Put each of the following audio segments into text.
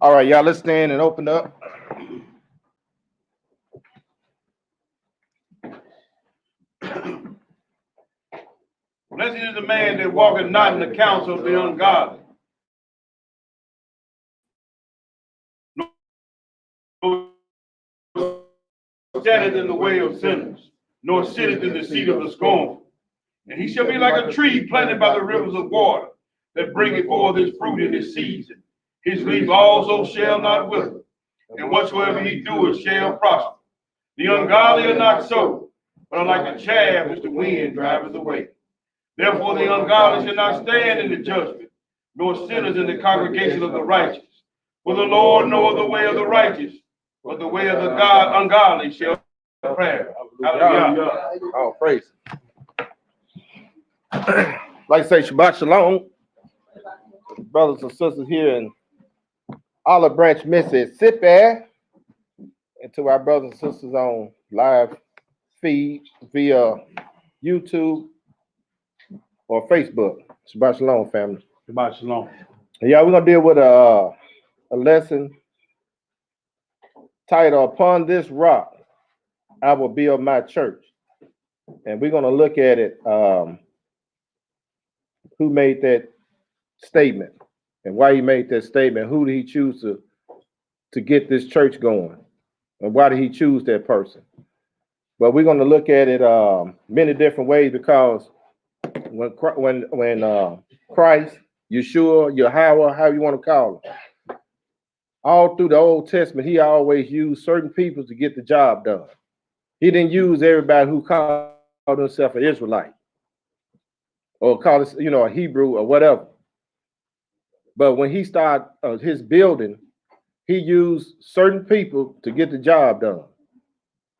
All right, y'all, let's stand and open up. Blessed is the man that walketh not in the counsel of the ungodly, nor standeth in the way of sinners, nor sitteth in the seat of the scornful. And he shall be like a tree planted by the rivers of water, that bringeth forth his fruit in his season. His leaf also shall not wither, and whatsoever he doeth shall prosper. The ungodly are not so, but are like the chaff which the wind driveth away. Therefore the ungodly shall not stand in the judgment, nor sinners in the congregation of the righteous. For the Lord knoweth the way of the righteous, but the way of the ungodly shall perish. Hallelujah. Oh, praise. Like I say, Shabbat Shalom, brothers and sisters here in Olive Branch, Mississippi, and to our brothers and sisters on live feed via YouTube or Facebook. Shabbat Shalom, family. Shabbat Shalom. Yeah, we're gonna deal with a lesson titled "Upon This Rock I Will Build My Church," and we're gonna look at it. Who made that statement and why he made that statement? Who did he choose to get this church going, and why did he choose that person? But we're going to look at it many different ways, because when Christ, Yeshua, Yahweh, how you want to call him, all through the Old Testament, he always used certain people to get the job done. He didn't use everybody who called himself an Israelite or called us, a Hebrew or whatever. But when he started his building, he used certain people to get the job done.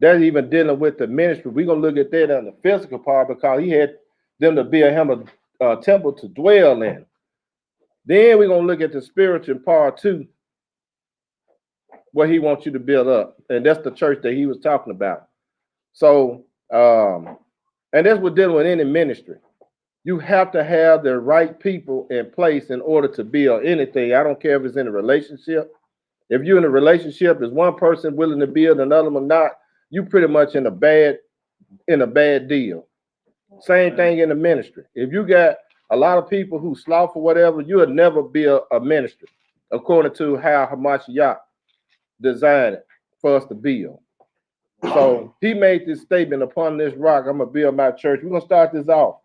That's even dealing with the ministry. We're going to look at that on the physical part, because he had them to build him a temple to dwell in. Then we're going to look at the spiritual part too, what he wants you to build up. And that's the church that he was talking about. So, and that's what dealing with any ministry. You have to have the right people in place in order to build anything. I don't care if it's in a relationship. If you're in a relationship, is one person willing to build, another one not, you pretty much in a bad deal. Same thing in the ministry. If you got a lot of people who slough or whatever, you would never build a ministry according to how Hamashiach designed it for us to build. So he made this statement, upon this rock, I'm going to build my church. We're going to start this off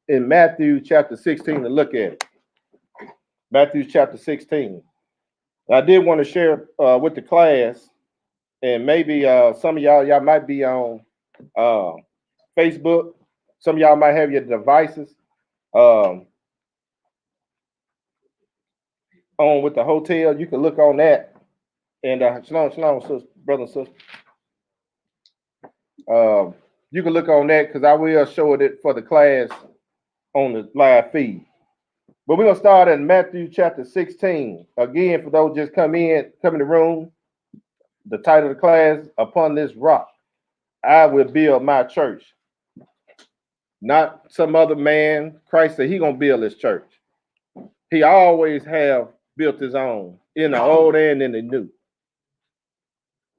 in Matthew chapter 16 to look at it. Matthew chapter 16. I did want to share with the class, and maybe some of y'all might be on Facebook. Some of y'all might have your devices on with the hotel. You can look on that. And shalom, sister, brother and sister. You can look on that, because I will show it for the class on the live feed. But we're going to start in Matthew chapter 16. Again, for those just come in the room, the title of the class, Upon This Rock I Will Build My Church. Not some other man. Christ said he going to build his church. He always have built his own, in the old and in the new.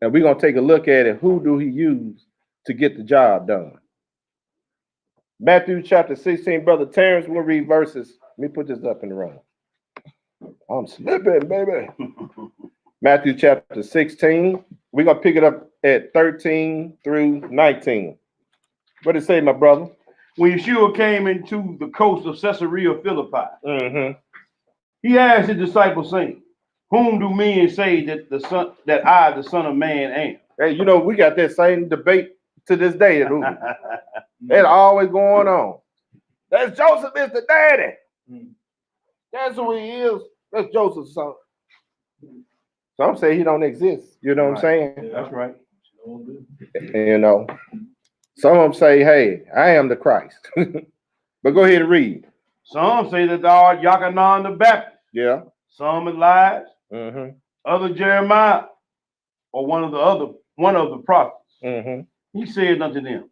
And we're going to take a look at it. Who do he use to get the job done? Matthew chapter 16, Brother Terrence, we'll read verses. Let me put this up in the room. I'm slipping, baby. Matthew chapter 16. We're going to pick it up at 13 through 19. What did it say, my brother? When Yeshua came into the coast of Caesarea Philippi, he asked his disciples, saying, "Whom do men say that I, the Son of Man, am?" Hey, we got that same debate to this day. It's always going on. That's Joseph is the daddy. That's who he is. That's Joseph's son. Some say he don't exist. You know what I'm saying? That's right. Some of them say, hey, I am the Christ. But go ahead and read. Some say that thou art Yochanan the Baptist. Yeah. Some Elias. Other Jeremiah, or one of the prophets. He said unto them,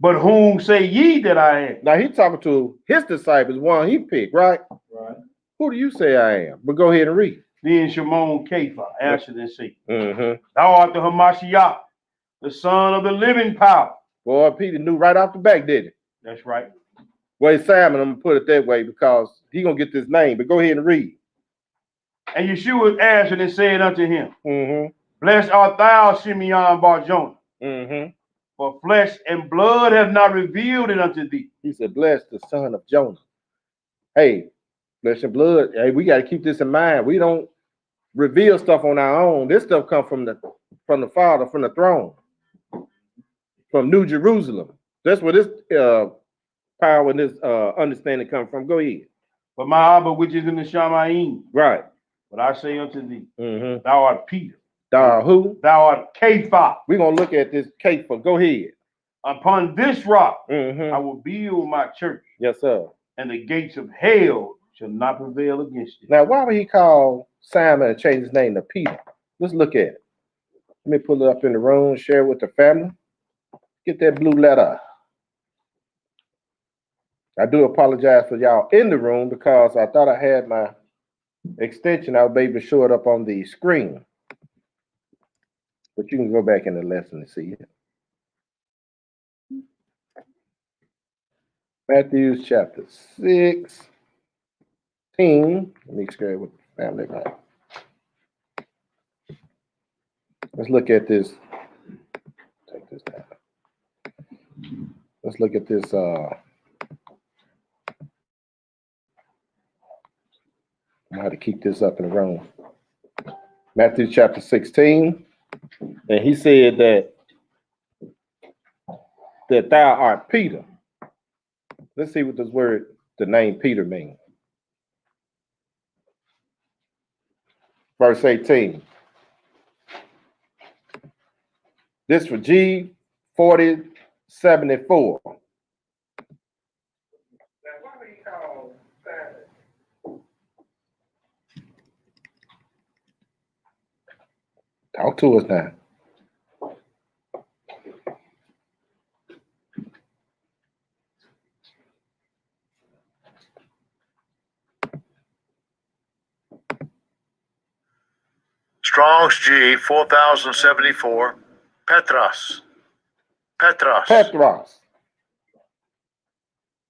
"But whom say ye that I am?" Now he's talking to his disciples, one he picked, right? Right. Who do you say I am? But go ahead and read. Then Shimon Kepha answered and said, Mm-hmm. Thou art the Hamashiach, the son of the living power. Boy, Peter knew right off the back, didn't he? That's right. Well, Simon, I'm gonna put it that way because he gonna get this name. But go ahead and read. And Yeshua answered and said unto him, Mm-hmm. Blessed art thou, Simeon Bar-Jonah, Mm-hmm. for flesh and blood have not revealed it unto thee. He said, bless the son of Jonah. Hey, flesh and blood. Hey, we got to keep this in mind. We don't reveal stuff on our own. This stuff comes from the Father, from the throne, from New Jerusalem. That's where this power and this understanding comes from. Go ahead. But my Abba, which is in the Shamayim, Right. but I say unto thee, Mm-hmm. thou art Peter. Thou who? Thou art Kepha. We're going to look at this Kepha. Go ahead. Upon this rock Mm-hmm. I will build my church, Yes, sir. and the gates of hell shall not prevail against it. Now, why would he call Simon and change his name to Peter? Let's look at it. Let me pull it up in the room, share it with the family. Get that blue letter. I do apologize for y'all in the room because I thought I had my extension. I was able to show it up on the screen. But you can go back in the lesson and see it. Matthew chapter 16. Let me share it with the family. Let's look at this. Take this down. Let's look at this. I'm gonna have to keep this up in the room. Matthew chapter 16. And he said that thou art Peter. Let's see what this word, the name Peter means. Verse 18. This for G 4074. Talk to us now. Strong's G 4074. Petros. Petros.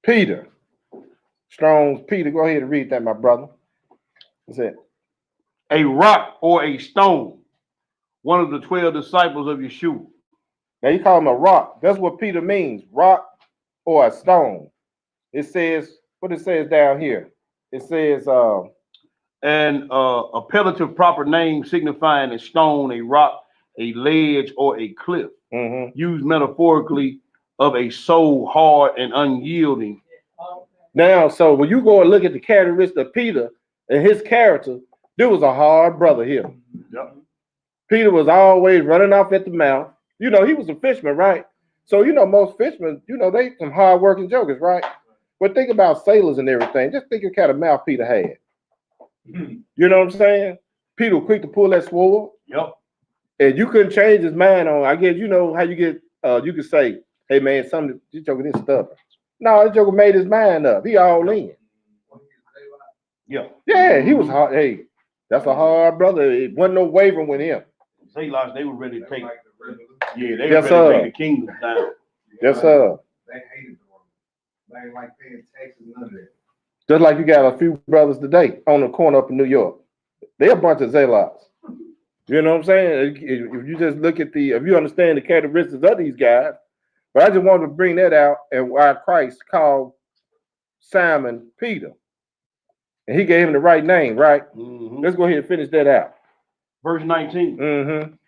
Peter. Strong's Peter. Go ahead and read that, my brother. That's it. A rock or a stone, one of the 12 disciples of Yeshua. Now you call him a rock. That's what Peter means, rock or a stone. It says, what it says down here. It says, And appellative proper name signifying a stone, a rock, a ledge, or a cliff. Used metaphorically of a soul hard and unyielding. Now, so when you go and look at the characteristics of Peter and his character, there was a hard brother here. Yep. Peter was always running off at the mouth. You know, he was a fisherman, right? So, you know, most fishermen, you know, they some hard-working jokers, right? But think about sailors and everything. Just think of the kind of mouth Peter had. You know what I'm saying? Peter was quick to pull that sword. Yep. And you couldn't change his mind on, I guess, you know, how you get, you could say, hey, man, something, this joker is stubborn. No, this joker made his mind up. He all in. Yeah. Yeah, he was hard. Hey, that's a hard brother. It wasn't no wavering with him. Zealots, they were ready to take. Yeah, they Yes, were ready sir. to take the kingdom down. Yes, sir. They hated the Roman. They ain't like paying taxes, none of that. Just like you got a few brothers today on the corner up in New York. They're a bunch of zealots. You know what I'm saying? If you just look at if you understand the characteristics of these guys, but I just wanted to bring that out and why Christ called Simon Peter. And he gave him the right name, right? Let's go ahead and finish that out. Verse 19.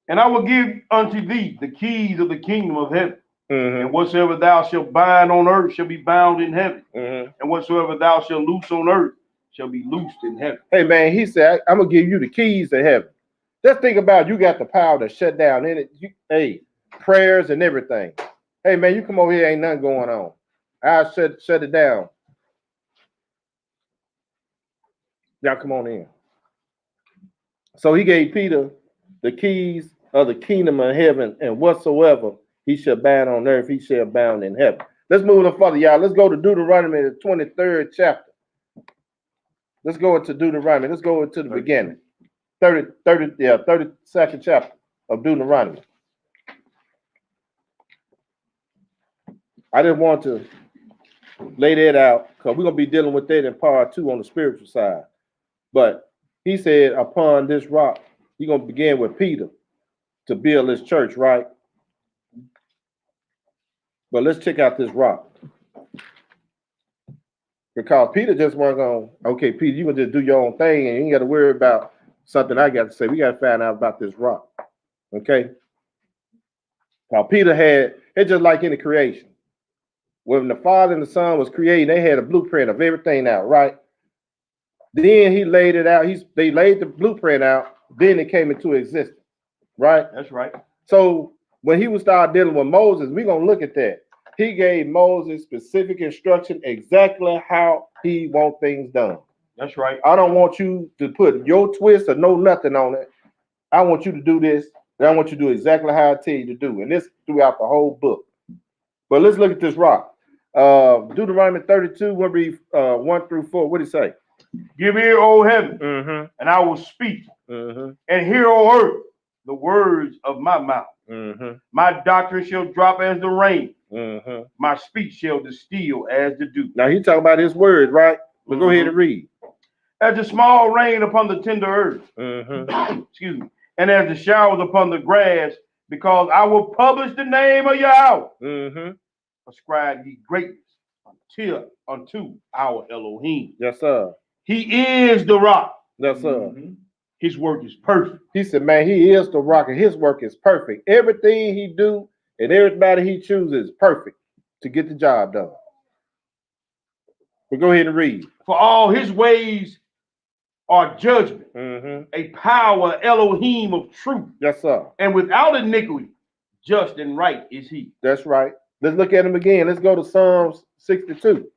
And I will give unto thee the keys of the kingdom of heaven. And whatsoever thou shalt bind on earth shall be bound in heaven. And whatsoever thou shalt loose on earth shall be loosed in heaven. Hey, man, he said, I'm going to give you the keys to heaven. Just think about you got the power to shut down in it. Hey, prayers and everything. Hey, man, you come over here, ain't nothing going on. I'll shut it down. Y'all come on in. So he gave Peter the keys of the kingdom of heaven, and whatsoever he shall bind on earth, he shall bound in heaven. Let's move on further, y'all. Let's go to Deuteronomy, the 23rd chapter. Let's go into Deuteronomy. Let's go into the beginning. 32nd chapter of Deuteronomy. I just want to lay that out because we're going to be dealing with that in part 2 on the spiritual side. But he said, upon this rock, you're going to begin with Peter to build this church, right? But let's check out this rock. Because Peter just wasn't going, okay, Peter, you're going to just do your own thing and you ain't got to worry about something I got to say. We got to find out about this rock. Okay? Now, Peter had, it's just like in the creation. When the Father and the Son was creating, they had a blueprint of everything out, right? Then he laid it out. They laid the blueprint out. Then it came into existence, right? That's right. So when he would start dealing with Moses, we're going to look at that. He gave Moses specific instruction exactly how he wants things done. That's right. I don't want you to put your twist or no nothing on it. I want you to do this, and I want you to do exactly how I tell you to do. And this throughout the whole book. But let's look at this rock. Deuteronomy 32, we'll read 1 through 4. What did he say? Give ear, O heaven, and I will speak. And hear, O earth, the words of my mouth. My doctrine shall drop as the rain. My speech shall distill as the dew. Now he talking about his words, right? But go ahead and read. As the small rain upon the tender earth. Excuse me. And as the showers upon the grass, because I will publish the name of Yahweh. Ascribe ye greatness unto our Elohim. Yes, sir. He is the rock. Yes, sir. His work is perfect. He said, man, he is the rock and his work is perfect. Everything he do and everybody he chooses is perfect to get the job done. But go ahead and read. For all his ways are judgment, a power Elohim of truth. Yes, sir. And without iniquity, just and right is he. That's right. Let's look at him again. Let's go to Psalms 62.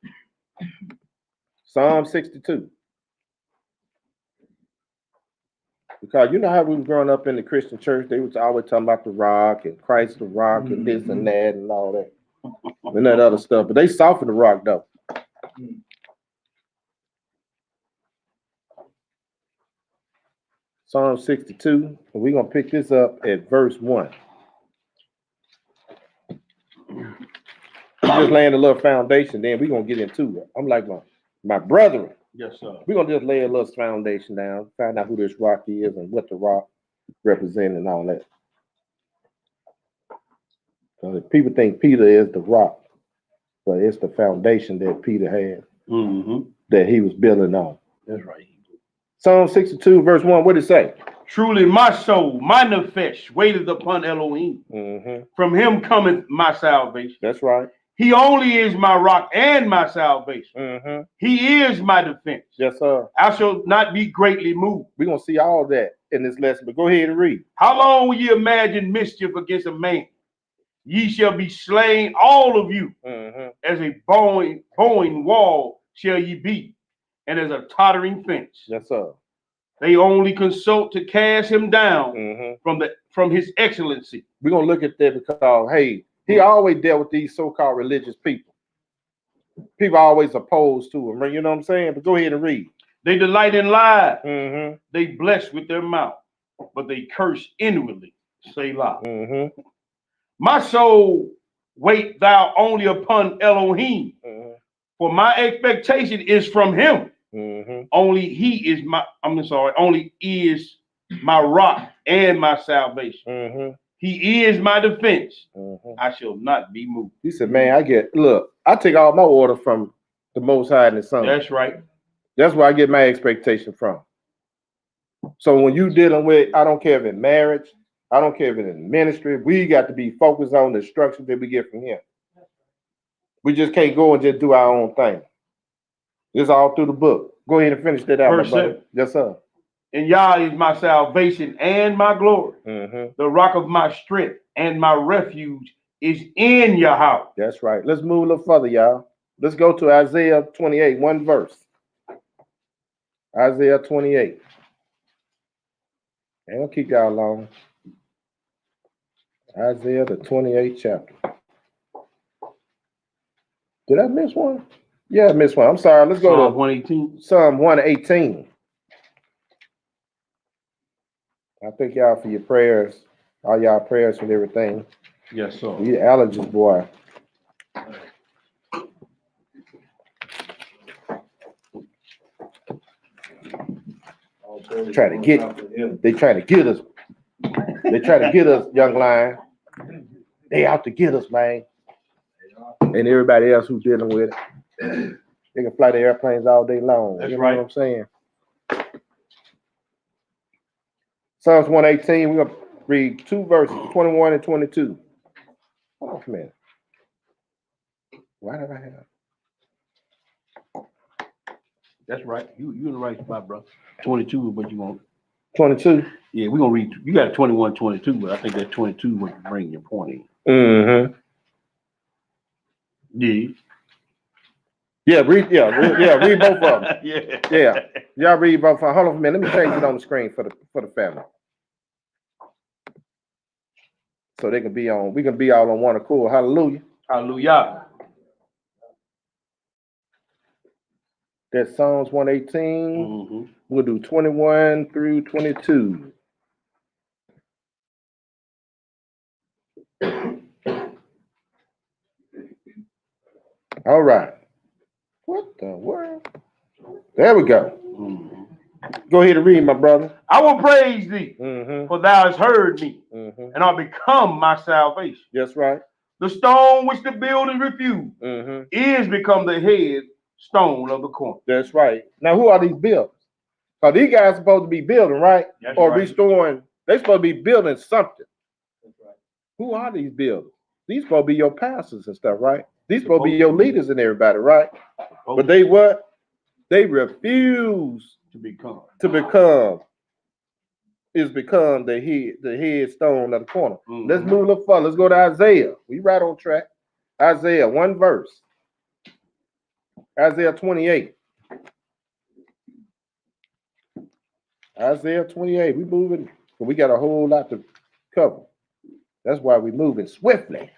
Psalm 62. Because you know how we were growing up in the Christian church, they was always talking about the rock and Christ the rock and this and that and all that. And that other stuff. But they softened the rock though. Psalm 62. And we're going to pick this up at verse 1. We're just laying a little foundation, then we're going to get into it. I'm like my brethren. Yes, sir. We're going to just lay a little foundation down, find out who this rock is and what the rock represents and all that. So people think Peter is the rock, but it's the foundation that Peter had that he was building on. That's right. Psalm 62, verse 1, what did it say? Truly my soul, my nefesh, waiteth upon Elohim. From him cometh my salvation. That's right. He only is my rock and my salvation. He is my defense. Yes, sir. I shall not be greatly moved. We're going to see all that in this lesson, but go ahead and read. How long will ye imagine mischief against a man? Ye shall be slain, all of you. As a bowing wall shall ye be, and as a tottering fence. Yes, sir. They only consult to cast him down from his excellency. We're going to look at that because, hey, he always dealt with these so-called religious people. People are always opposed to him. You know what I'm saying? But go ahead and read. They delight in lies. They bless with their mouth, but they curse inwardly. Selah. My soul, wait thou only upon Elohim. For my expectation is from him. Only he is only is my rock and my salvation. He is my defense. I shall not be moved. He said, man, I take all my order from the Most High and the Son. That's right. That's where I get my expectation from. So when you dealing with, I don't care if it's marriage, I don't care if it's in ministry, we got to be focused on the instructions that we get from him. We just can't go and just do our own thing. It's all through the book. Go ahead and finish that out, my brother. Yes, sir. And Yah is my salvation and my glory. The rock of my strength and my refuge is in Yahweh. That's right. Let's move a little further, y'all. Let's go to Isaiah 28, one verse. Isaiah 28. I ain't gonna keep y'all long. Isaiah the 28th chapter. Did I miss one? Yeah, Miss One. I'm sorry. Let's go Psalm to 118. Psalm 118. I thank y'all for your prayers, all y'all prayers and everything. Yes, sir. You allergies, boy. Try to get, they try to get us. They try to get us, young lion. They out to get us, man. And everybody else who's dealing with it. They can fly the airplanes all day long. That's you know right. what I'm saying? Psalms 118, we're gonna read 2 verses, 21 and 22. Hold on a minute. Why did I have That's right. You in the right spot, bro. 22 is what you want. 22? Yeah, we're gonna read. You got 21, 22, but I think that 22 would bring your point in. Mm-hmm. Yeah. Yeah, read both of them. Yeah. Yeah. Y'all read both of them. Hold on a minute. Let me change it on the screen for the family. So they can be on, we can be all on one accord. Hallelujah. Hallelujah. That's Psalms 118. Mm-hmm. We'll do 21 through 22. All right. What the world? There we go. Mm-hmm. Go ahead and read, my brother. I will praise thee, Mm-hmm. for thou hast heard me, Mm-hmm. and art become my salvation. That's right. The stone which the builders refused Mm-hmm. is become the head stone of the corner. That's right. Now, who are these builders? Because these guys are supposed to be building, right? That's or right. restoring. They're supposed to be building something. That's right. Who are these builders? These supposed to be your pastors and stuff, right? These supposed to be your leaders and everybody, right? But they what? They refuse to become. Become the headstone of the corner. Mm-hmm. Let's move a little further. Let's go to Isaiah. We right on track. Isaiah, 1 verse. Isaiah 28. Isaiah 28. We moving. We got a whole lot to cover. That's why we moving swiftly,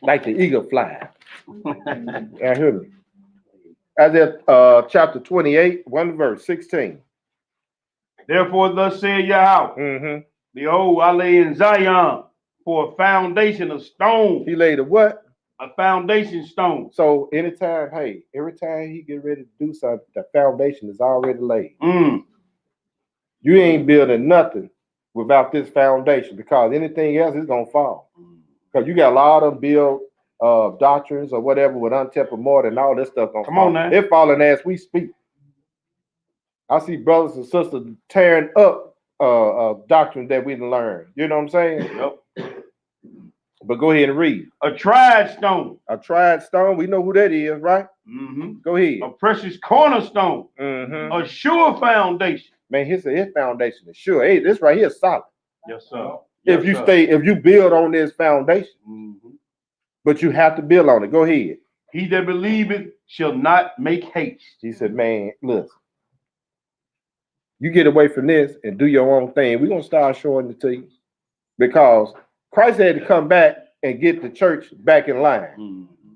like the eagle fly. I hear me. Isaiah chapter 28, 1 verse 16. Therefore, thus said Yahweh, Mm-hmm. behold, I lay in Zion for a foundation of stone. He laid a what? A foundation stone. So anytime, hey, every time he get ready to do something, the foundation is already laid. Mm. You ain't building nothing without this foundation, because anything else is gonna fall. Because you got a lot of build doctrines or whatever with untempered mortar and all this stuff gonna Come fall. on now. They're falling as we speak. I see brothers and sisters tearing up doctrine that we didn't learn. You know what I'm saying? Yep. But go ahead and read. A tried stone. A tried stone. We know who that is, right? Mm-hmm. Go ahead. A precious cornerstone. Mm-hmm. A sure foundation. Man, his foundation is sure. Hey, this right here is solid. Yes, sir. If you build on this foundation, mm-hmm. but you have to build on it. Go ahead. He that believeth shall not make haste. He said, man, listen. You get away from this and do your own thing. We're gonna start showing it to you. Because Christ had to come back and get the church back in line. Mm-hmm.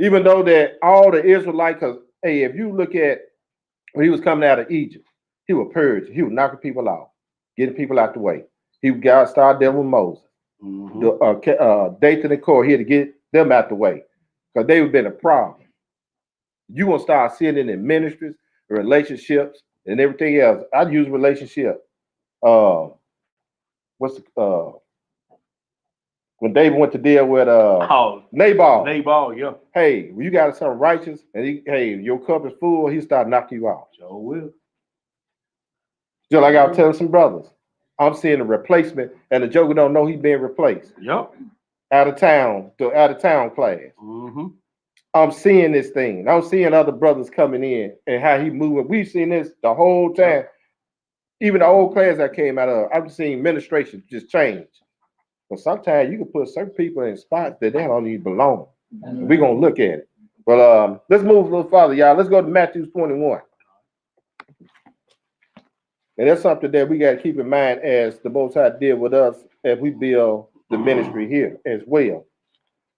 Even though that all the Israelites, because hey, if you look at when he was coming out of Egypt, he was purging, he was knocking people out, getting people out the way. God started dealing with Moses. Mm-hmm. Dathan and Korah, he had to get them out the way because they would been a problem. You gonna start seeing it in ministries, relationships, and everything else. I use relationship. When David went to deal with Nabal. Nabal, yeah. Hey, when you got something righteous and your cup is full, he start knocking you out. Sure will. Just like I was telling some brothers, I'm seeing a replacement, and the joker don't know he's being replaced. Yep. Out of town class. Mm-hmm. I'm seeing this thing. I'm seeing other brothers coming in and how he moving. We've seen this the whole time. Yep. Even the old class I came out of, I've seen administration just change. But sometimes you can put certain people in spots that they don't even belong. We're gonna look at it. But let's move a little farther, y'all. Let's go to Matthew 21. And that's something that we got to keep in mind as the Most High deal with us as we build the ministry here as well.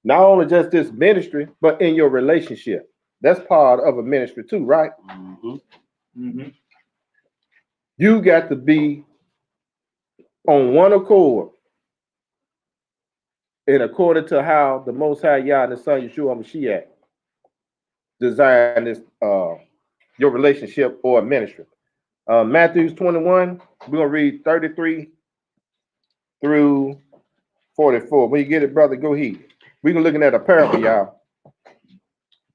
Not only just this ministry, but in your relationship. That's part of a ministry too, right? You got to be on one accord and according to how the Most High Yah and the Son Yeshua Mashiach design this your relationship or ministry. Matthew 21, we're gonna read 33 through 44. When you get it, brother, go ahead. We're looking at a parable, y'all.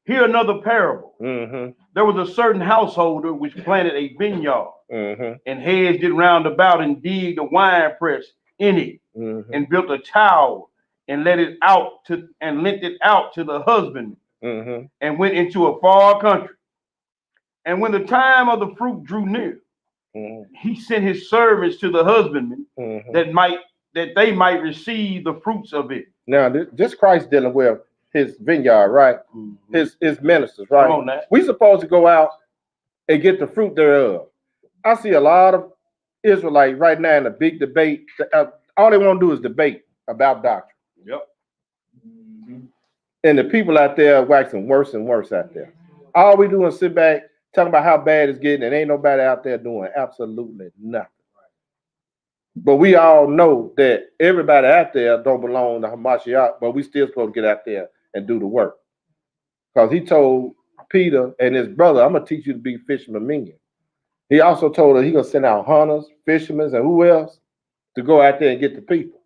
Here another parable. Mm-hmm. There was a certain householder which planted a vineyard Mm-hmm. and hedged it round about and digged a wine press in it Mm-hmm. and built a tower and lent it out to the husbandman Mm-hmm. and went into a far country. And when the time of the fruit drew near, Mm-hmm. he sent his servants to the husbandman Mm-hmm. that they might receive the fruits of it. Now, this Christ dealing with his vineyard, right? Mm-hmm. His ministers, right? Come on now. We supposed to go out and get the fruit thereof. I see a lot of Israelites right now in a big debate. All they want to do is debate about doctrine. Yep. And the people out there are waxing worse and worse out there. All we do is sit back, talking about how bad it's getting, and ain't nobody out there doing absolutely nothing. But we all know that everybody out there don't belong to Hamashiach, but we still supposed to get out there and do the work. Because he told Peter and his brother, I'm going to teach you to be fishermen minion. He also told us he's going to send out hunters, fishermen, and who else to go out there and get the people.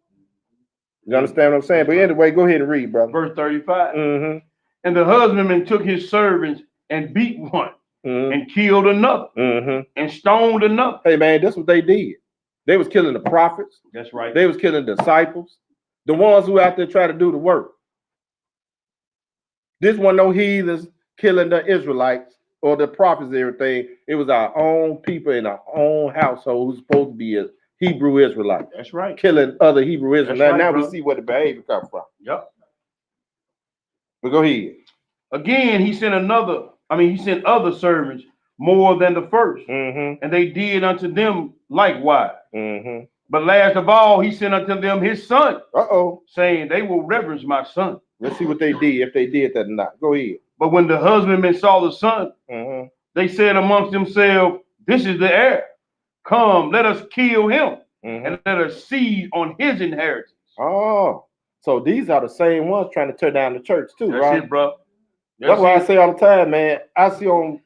You understand what I'm saying? But anyway, go ahead and read, brother. Verse 35. Mm-hmm. And the husbandman took his servants and beat one Mm-hmm. and killed another Mm-hmm. and stoned another. Hey, man, that's what they did. They was killing the prophets. That's right. They was killing the disciples, the ones who out there try to do the work. This wasn't no heathens killing the Israelites or the prophets and everything. It was our own people in our own household who's supposed to be a Hebrew Israelite. That's right. Killing other Hebrew Israelites. Right, now bro. we see where the behavior comes from. Yep. But go ahead. Again, he sent other servants more than the first, Mm-hmm. and they did unto them likewise. Mm-hmm. But last of all, he sent unto them his son, Uh-oh. saying, they will reverence my son. Let's see what they did, if they did that or not. Go ahead. But when the husbandmen saw the son, Mm-hmm. they said amongst themselves, this is the heir. Come, let us kill him, Mm-hmm. and let us seize on his inheritance. Oh, so these are the same ones trying to tear down the church too, That's right? it, bro. That's why I say all the time, man. I see on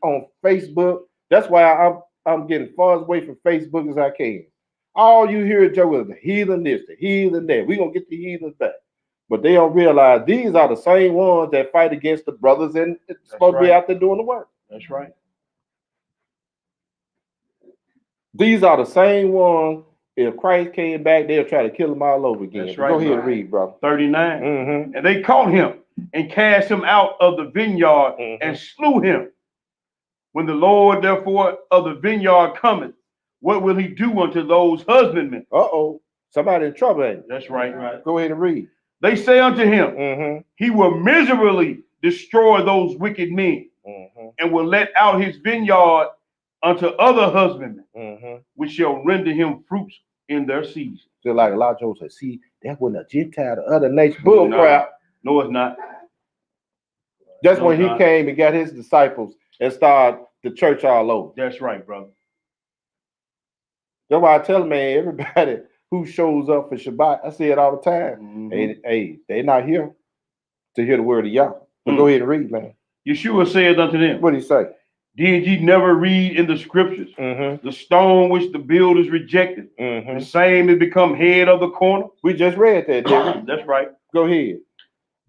Facebook. That's why I'm getting far away from Facebook as I can. All you hear, Joe, is the heathen this, the heathen that. We're gonna get the heathens back. But they don't realize these are the same ones that fight against the brothers and it's supposed to be out there doing the work. That's right. These are the same ones. If Christ came back, they'll try to kill them all over again. That's right, Go ahead bro. and read, brother. 39. Mm-hmm. And they caught him and cast him out of the vineyard Mm-hmm. and slew him. When the Lord, therefore, of the vineyard cometh, what will he do unto those husbandmen? Uh-oh. Somebody in trouble, ain't it? That's right. Go ahead and read. They say unto him, Mm-hmm. he will miserably destroy those wicked men Mm-hmm. and will let out his vineyard unto other husbandmen, Mm-hmm. which shall render him fruits in their season. Just like a lot of Joe said, see, that wasn't a Gentile, the other nation. Bull crap. No, it's not. That's No, when he God. came and got his disciples and started the church all over. That's right, brother. That's why I tell them, man, everybody who shows up for Shabbat, I say it all the time. Mhm. Hey, they're not here to hear the word of Yah. But go ahead and read, man. Yeshua said unto them, What did he say? did ye never read in the scriptures, Mm-hmm. the stone which the builders rejected, Mm-hmm. the same has become head of the corner? We just read that, didn't we? That's right. Go ahead.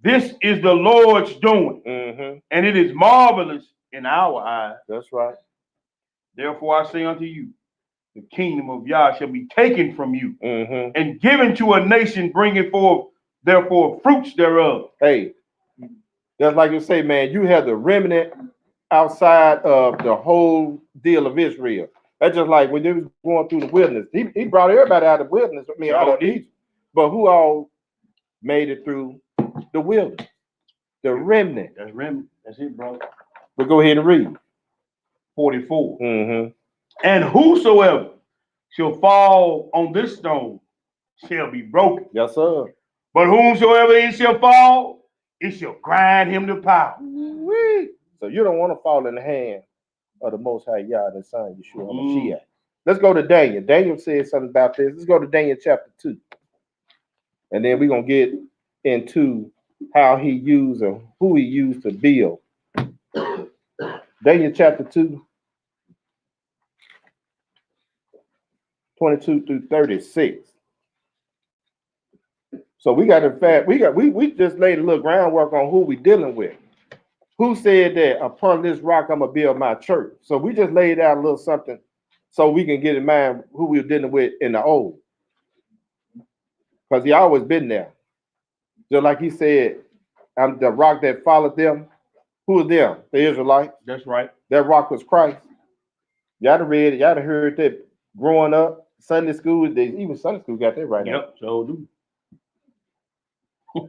This is the Lord's doing, Mm-hmm. and it is marvelous in our eyes. That's right. Therefore I say unto you, the kingdom of Yah shall be taken from you Mm-hmm. and given to a nation bringing forth, therefore, fruits thereof. Hey, that's like you say, man, you have the remnant outside of the whole deal of Israel. That's just like when they was going through the wilderness. He brought everybody out of the wilderness, out of Egypt. But who all made it through the wilderness? The remnant. That's remnant. That's it, bro. But go ahead and read. 44. Mm-hmm. And whosoever shall fall on this stone shall be broken. Yes, sir. But whomsoever it shall fall, it shall grind him to powder. Woo-wee. So you don't want to fall in the hand of the Most High Yah and His Son Yeshua HaMashiach. Let's go to Daniel. Daniel said something about this. Let's go to Daniel chapter 2. And then we're going to get into how he used or who he used to build. Daniel chapter 2, 22 through 36. So we got, in fact, we just laid a little groundwork on who we dealing with. Who said that upon this rock I'm gonna build my church? So we just laid out a little something so we can get in mind who we were dealing with in the old. Because he always been there. Just like he said, I'm the rock that followed them. Who are them? The Israelites. That's right. That rock was Christ. Y'all done read it, y'all done heard that growing up, Sunday school, even Sunday school got that right now. Yep, so do.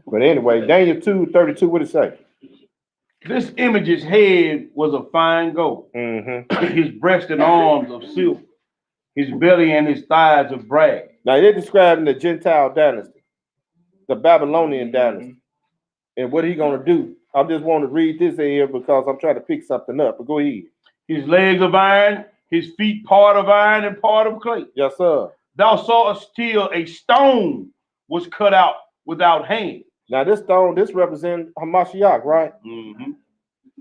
But anyway, Daniel 2:32, what it say? This image's head was of fine gold, his breast and arms of silver, his belly and his thighs of brass. Now they're describing the Gentile dynasty, the Babylonian dynasty, and what he gonna do. I just want to read this here because I'm trying to pick something up. But go ahead. His legs of iron, his feet part of iron and part of clay. Yes, sir. Thou sawest still a stone was cut out without hand. Now this stone, this represents Hamashiach, right?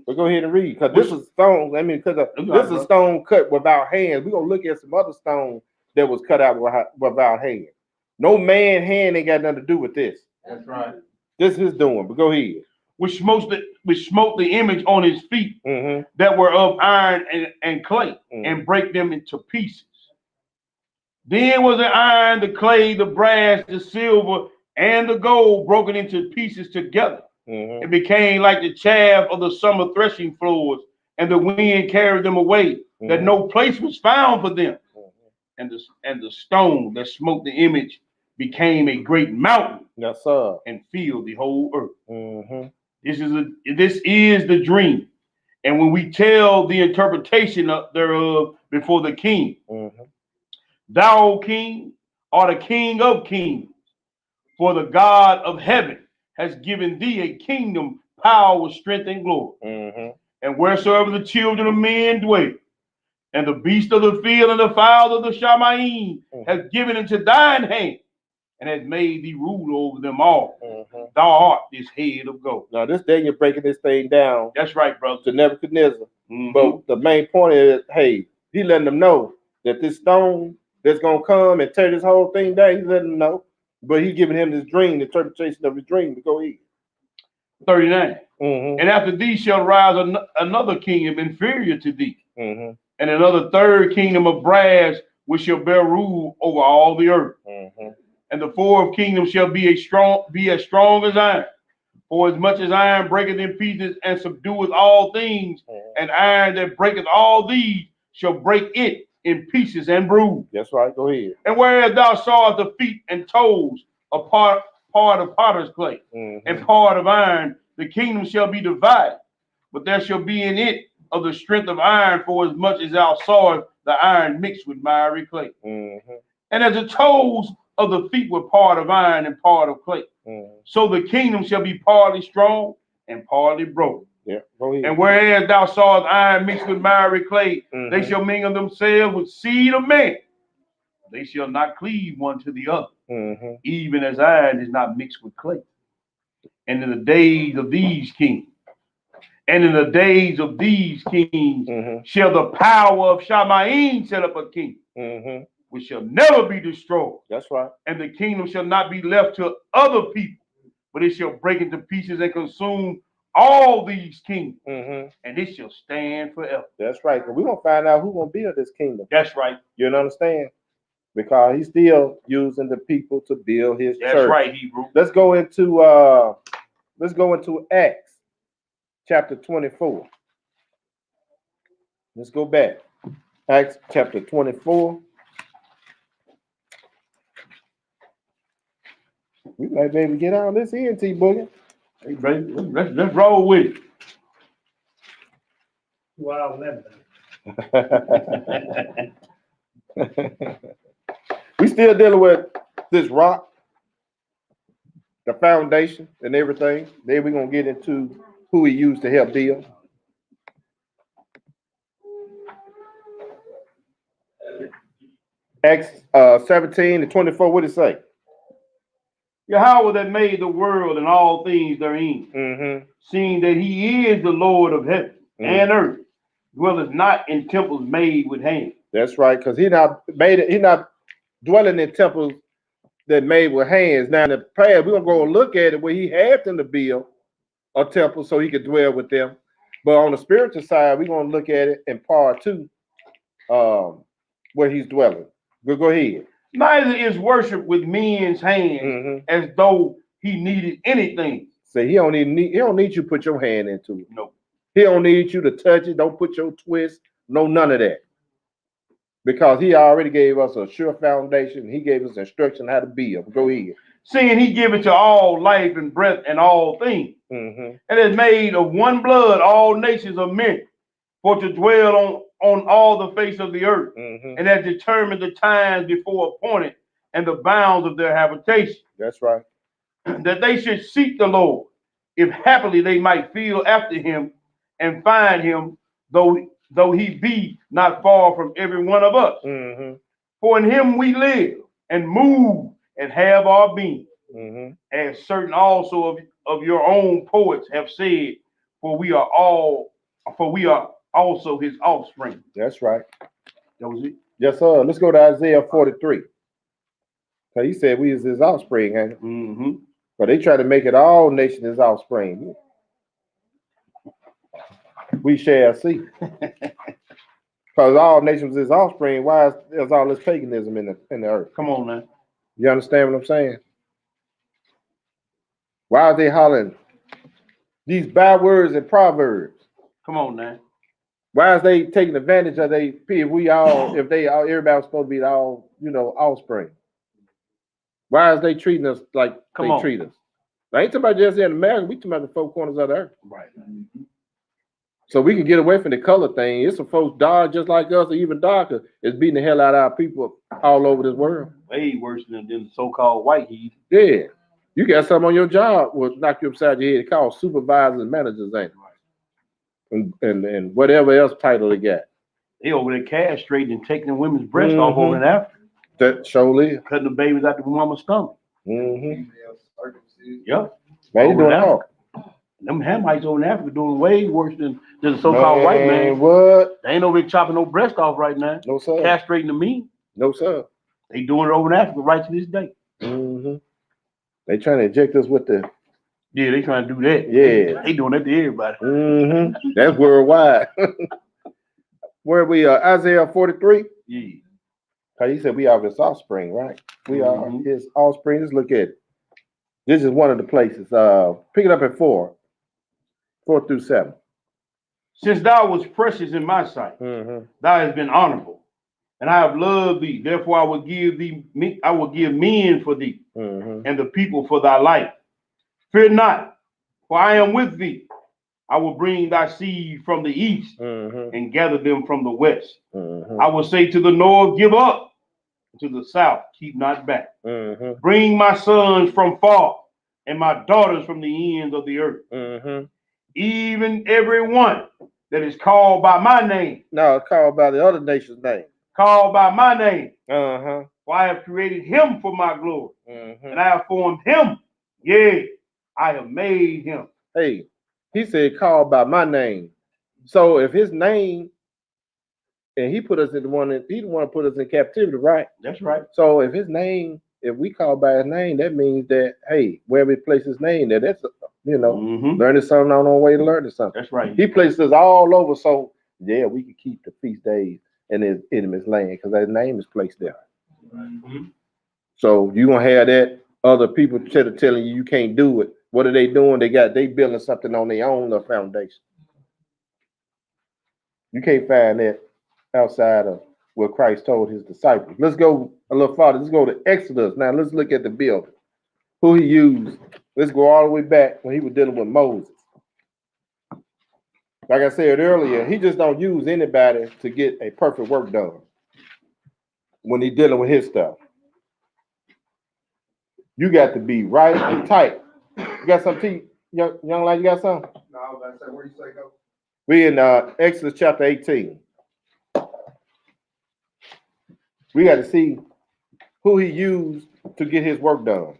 But go ahead and read, because this is stone. I mean, because this is stone cut without hands. We're gonna look at some other stone that was cut out without hands. No man hand ain't got nothing to do with this. That's right. This is his doing. But go ahead. Which smote the image on his feet that were of iron and clay, and break them into pieces. Then was the iron, the clay, the brass, the silver, and the gold broken into pieces together. It became like the chaff of the summer threshing floors, and the wind carried them away, that no place was found for them. And the stone that smote the image became a great mountain, yes, sir, and filled the whole earth. This is the dream, and when we tell the interpretation thereof before the king, thou, O king, art the king of kings, for the God of heaven has given thee a kingdom, power, strength, and glory. And wheresoever the children of men dwell, and the beast of the field and the fowl of the Shamaim has given into thine hand, and has made thee ruler over them all. Thou art this head of gold. Now this day you're breaking this thing down. That's right, brother. To Nebuchadnezzar. But the main point is, hey, he letting them know that this stone that's gonna come and tear this whole thing down. He's letting them know. But he's giving him this dream, the interpretation of his dream. To go ahead. 39. And after thee shall rise another kingdom inferior to thee, and another third kingdom of brass, which shall bear rule over all the earth. And the fourth kingdom shall be as strong as iron. For as much as iron breaketh in pieces and subdueth all things, and iron that breaketh all these shall break it in pieces and bruise. That's right. Go ahead. And whereas thou sawest the feet and toes a part of potter's clay and part of iron, the kingdom shall be divided. But there shall be in it of the strength of iron, for as much as thou sawest the iron mixed with miry clay. And as the toes of the feet were part of iron and part of clay, so the kingdom shall be partly strong and partly broken. Yeah, go ahead. And whereas thou sawest iron mixed with miry clay, they shall mingle themselves with seed of man. They shall not cleave one to the other, even as iron is not mixed with clay. And in the days of these kings, shall the power of Shamaim set up a king, which shall never be destroyed. That's right. And the kingdom shall not be left to other people, but it shall break into pieces and consume all these kingdoms, and it shall stand forever. That's right. But we're going to find out who's going to build this kingdom. That's right. You understand? Because he's still using the people to build his church. That's right, Hebrew. Let's go into Acts chapter 24. Let's go back. Acts chapter 24. We might be able to get out of this ENT boogie. Hey, baby, let's roll with it. Wow, We still dealing with this rock, the foundation and everything. Then we're going to get into who he used to help build. Acts 17 to 24, what did it say? Yahweh that made the world and all things therein, Mm-hmm. seeing that he is the Lord of heaven and earth, dwelleth not in temples made with hands. That's right, because he not dwelling in temples that made with hands. Now in the past, we're gonna go look at it where he had them to build a temple so he could dwell with them. But on the spiritual side, we're gonna look at it in part 2, where he's dwelling. We'll go ahead. Neither is worship with men's hands as though he needed anything. So he don't need you to put your hand into it. No. He don't need you to touch it. Don't put your twist. No, none of that. Because he already gave us a sure foundation. He gave us instruction how to build. Go ahead. Seeing he giveth to all life and breath and all things, and has made of one blood all nations of men, for to dwell on all the face of the earth, and has determined the times before appointed and the bounds of their habitation. That's right. That they should seek the Lord, if happily they might feel after him and find him, though he be not far from every one of us. For in him we live and move and have our being, as certain also of your own poets have said, for we are also his offspring. That's right. That was it. Yes, sir. Let's go to Isaiah 43. So he said we is his offspring, ain't it? But they try to make it all nations his offspring. We shall see. Because all nations his offspring, why is there's all this paganism in the earth? Come on now. You understand what I'm saying? Why are they hollering these bad words and proverbs? Come on now. Why is they taking advantage of they people? Everybody's supposed to be all, offspring. Why is they treating us like treat us? I ain't talking about just in America, we talking about the 4 corners of the earth. Right. So we can get away from the color thing. It's some folks dark just like us, or even darker, is beating the hell out of our people all over this world. Way worse than the so-called white heat. Yeah. You got something on your job will knock you upside your head. They call supervisors and managers, ain't it? And whatever else title they got. They over there castrating and taking the women's breasts off over in Africa. That surely. Cutting the babies out the mama's stomach. Yep. Man, you doing all. Them Hamites over in Africa doing way worse than the so-called white man. What? They ain't over here chopping no breast off right now. No, sir. Castrating the meat. No, sir. They doing it over in Africa right to this day. They trying to inject us with the... Yeah, they trying to do that. Yeah. They doing that to everybody. That's worldwide. Where we are, Isaiah 43? Yeah. Because he said we are his offspring, right? We are his offspring. Let's look at it. This is one of the places. Pick it up at 4 through 7. Since thou was precious in my sight, thou hast been honorable, and I have loved thee. Therefore, I will give men for thee, and the people for thy life. Fear not, for I am with thee. I will bring thy seed from the east and gather them from the west. I will say to the north, give up. To the south, keep not back. Bring my sons from far and my daughters from the ends of the earth. Even every one that is called by my name. No, called by the other nation's name. Called by my name. For I have created him for my glory. And I have formed him. Yea, I have made him. Hey, he said called by my name. So if his name, and he put us in he the one to put us in captivity, right? That's right. So if we call by his name, that means that, hey, wherever he places his name, that's learning something on our way to learning something. That's right. He places us all over, so yeah, we can keep the feast days in his enemy's land because his name is placed there. So you gonna have that other people telling you can't do it. What are they doing? They building something on their own foundation. You can't find that outside of what Christ told his disciples. Let's go a little farther. Let's go to Exodus. Now let's look at the building. Who he used. Let's go all the way back when he was dealing with Moses. Like I said earlier, he just don't use anybody to get a perfect work done when he's dealing with his stuff. You got to be right and tight. You got some teeth, young lady, you got some? No, I was about to say, where you say go? We in Exodus chapter 18. We got to see who he used to get his work done.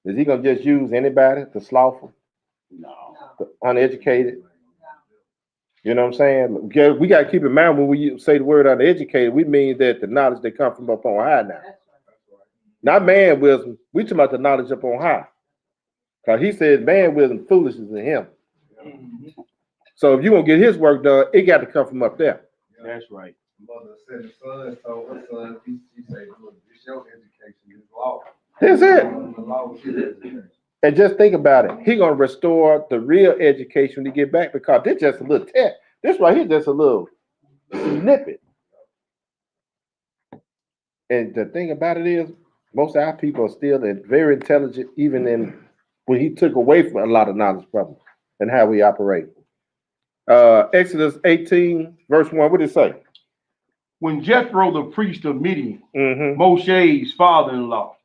Is he gonna just use anybody, the slothful, No. the uneducated? You know what I'm saying? We got to keep in mind when we say the word uneducated, we mean that the knowledge that come from up on high now. Not man wisdom. We talking about the knowledge up on high. Because he said man wisdom foolishness in him. So if you're going to get his work done, it got to come from up there. That's right. Mother said the son told her son, he said, look, this your education, this law. That's it. The law is his education. And just think about it. He going to restore the real education to get back because this just a little tech. This right here just a little snippet. And the thing about it is, most of our people are still very intelligent, even in when he took away from a lot of knowledge from them and how we operate. Exodus 18, verse 1, what did it say? When Jethro, the priest of Midian, Mm-hmm. Moshe's father-in-law,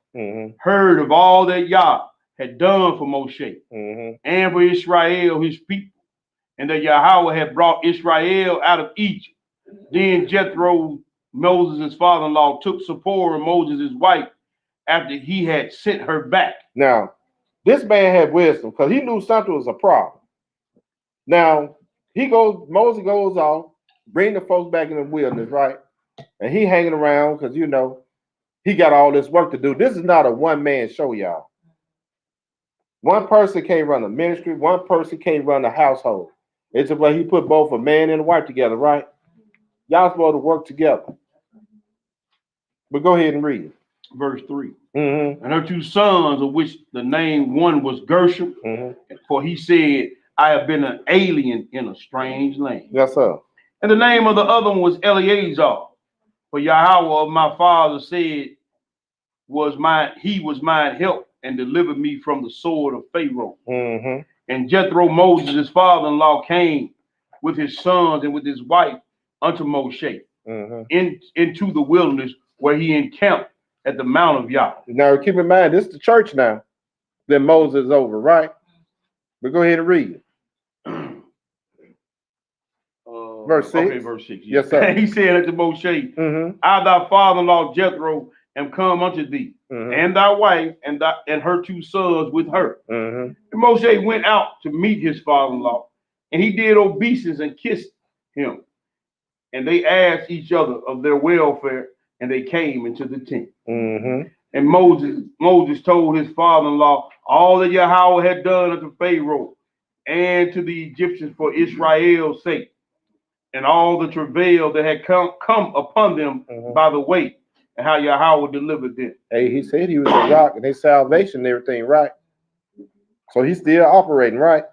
heard of all that Yah had done for Moshe and for Israel, his people, and that Yahweh had brought Israel out of Egypt, then Jethro, Moses' father-in-law, took Zipporah, Moses' wife, after he had sent her back. Now, this man had wisdom because he knew something was a problem. Now, Moses goes off, bring the folks back in the wilderness, right? And he hanging around because, you know, he got all this work to do. This is not a one-man show, y'all. One person can't run a ministry. One person can't run a household. It's a way he put both a man and a wife together, right? Y'all supposed to work together. But go ahead and read it. Verse 3. And her two sons, of which the name one was Gershom, for he said, I have been an alien in a strange land. Yes, sir. And the name of the other one was Eleazar, for Yahweh of my father said, he was mine help and delivered me from the sword of Pharaoh. And Jethro, Moses' father-in-law, came with his sons and with his wife unto Moshe into the wilderness where he encamped at the Mount of Yah. Now, keep in mind, this is the church now that Moses is over, right? But go ahead and read it. Verse 6. Okay, verse 6. Yes, sir. He said unto Moshe, I, thy father-in-law Jethro, am come unto thee, and thy wife and her two sons with her. And Moshe went out to meet his father-in-law, and he did obeisance and kissed him. And they asked each other of their welfare, and they came into the tent. And Moses told his father-in-law all that Yahweh had done unto Pharaoh and to the Egyptians for Israel's sake, and all the travail that had come upon them by the way, and how Yahweh delivered them. Hey, he said he was a rock and his salvation and everything, right? So he's still operating, right?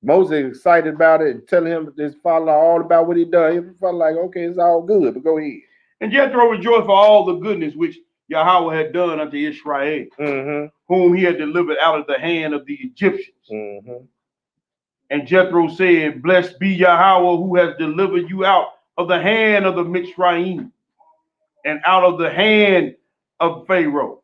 Moses is excited about it and telling him his father all about what he done. He felt like, okay, it's all good, but go ahead. And Jethro rejoiced for all the goodness which Yahweh had done unto Israel, whom he had delivered out of the hand of the Egyptians. And Jethro said, blessed be Yahweh, who has delivered you out of the hand of the Mitzrayim and out of the hand of Pharaoh,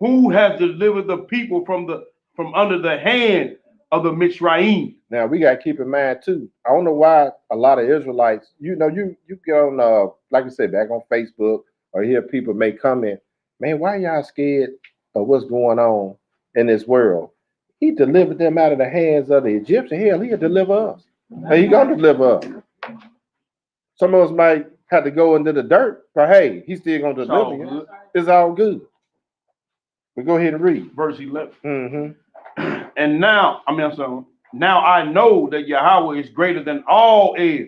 who has delivered the people from under the hand of the Mitzrayim. Now, we got to keep in mind, too, I don't know why a lot of Israelites, you get on, like I said, back on Facebook or hear people may comment, man, why y'all scared of what's going on in this world? He delivered them out of the hands of the Egyptians. Hell, he'll deliver us. And he's going to deliver us. Some of us might have to go into the dirt, but hey, he's still going to deliver you. It's all good. But go ahead and read. Verse 11. And now I know that Yahweh is greater than all El.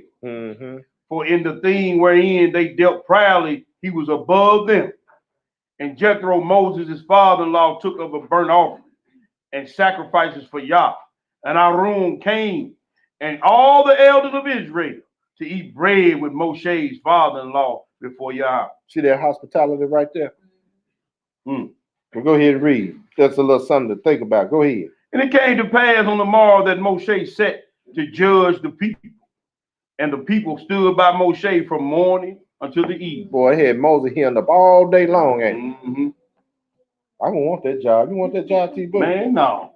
For in the thing wherein they dealt proudly, he was above them. And Jethro, Moses, his father-in-law, took of a burnt offering and sacrifices for Yah. And Aaron came and all the elders of Israel to eat bread with Moshe's father-in-law before Yah. See that hospitality right there? Well, go ahead and read. That's a little something to think about. Go ahead. And it came to pass on the morrow that Moshe set to judge the people. And the people stood by Moshe from morning until the evening. Boy, I had Moses hearing up all day long, ain't he? I don't want that job. You want that job, T-Book? Man, no.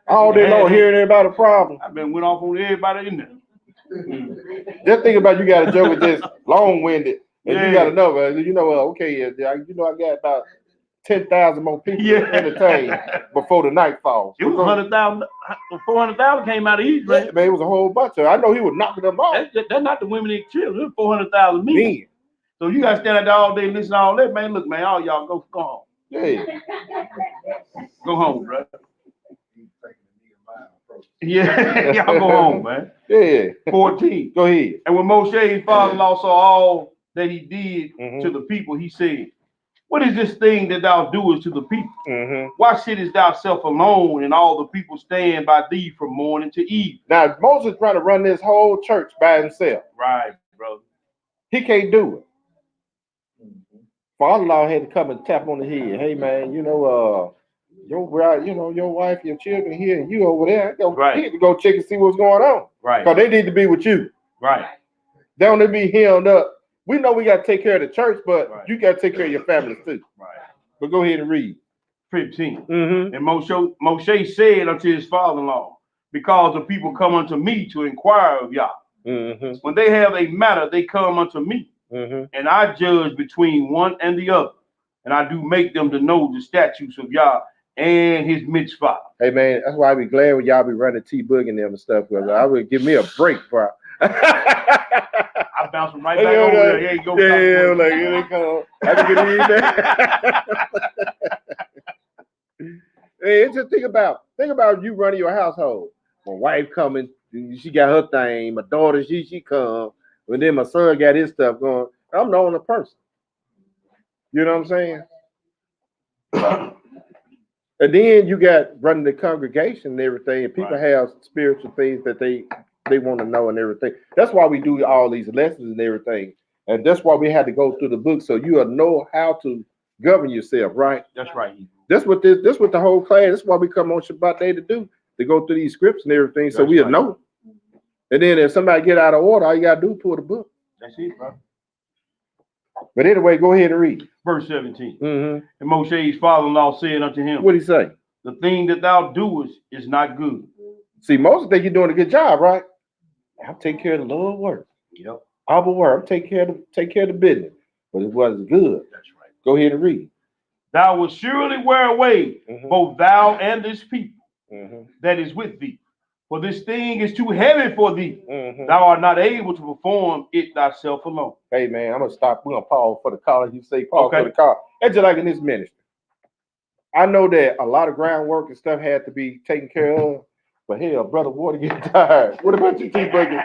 All day long hearing everybody a problem. I've been went off on everybody in there. Just think about you got a joke with this long-winded. And Yeah. you got to know, okay, I got about 10,000 more people to entertain before the night falls. It was 100,000, 400,000 came out of each, man. Yeah, man, it was a whole bunch of. I know he was knocking them off. That's not the women and children. It's 400,000 men. So you got to stand out there all day and listen to all that, man. Look, man, all y'all go home. Yeah. Go home, bro. Yeah, y'all go home, man. Yeah. 14. Go ahead. And when Moshe, his father-in-law, saw all that he did to the people, he said, what is this thing that thou doest to the people? Why sittest thou self alone, and all the people stand by thee from morning to evening? Now, Moses trying to run this whole church by himself. Right, brother. He can't do it. Father-in-law had to come and tap on the head. Hey, man, your wife, your children here, and you over there. He had to go check and see what's going on. Right. Because they need to be with you. Right. They don't need to be held up. We know we got to take care of the church, but you got to take care of your families too. Right. But go ahead and read. 15. And Moshe said unto his father-in-law, because the people come unto me to inquire of Yah. When they have a matter, they come unto me. And I judge between one and the other. And I do make them to know the statutes of Yah and his mitzvah. Hey, man, that's why I be glad when y'all be running T-Boog and them and stuff. Because I would give me a break, bro. I bounce them right back over there. Here you go. Yeah, like, here they come. I can get Hey, just think about you running your household. My wife coming, she got her thing. My daughter, she come. And then my son got his stuff going. I'm the only person. You know what I'm saying? And then you got running the congregation and everything, and people have spiritual things that they want to know and everything. That's why we do all these lessons and everything. And that's why we had to go through the book so you'll know how to govern yourself, right? That's right. That's what the whole class, that's why we come on Shabbat day to do, to go through these scripts and everything so we'll know. And then if somebody get out of order, all you got to do is pull the book. That's it, bro. But anyway, go ahead and read. Verse 17. And Moshe's father-in-law said unto him, what did he say? The thing that thou doest is not good. See, Moses think you're doing a good job, right? I'll take care of the Lord's work. Yep. I'll work. I'll take care of the business. But it wasn't good. That's right. Go ahead and read. Thou wilt surely wear away both thou and this people that is with thee. For this thing is too heavy for thee. Thou art not able to perform it thyself alone. Hey, man, I'm going to stop. We're going to pause for the call. You say pause for the call. That's just like in this ministry. I know that a lot of groundwork and stuff had to be taken care of. But hell, Brother Water get tired. What about you, T-Buggy?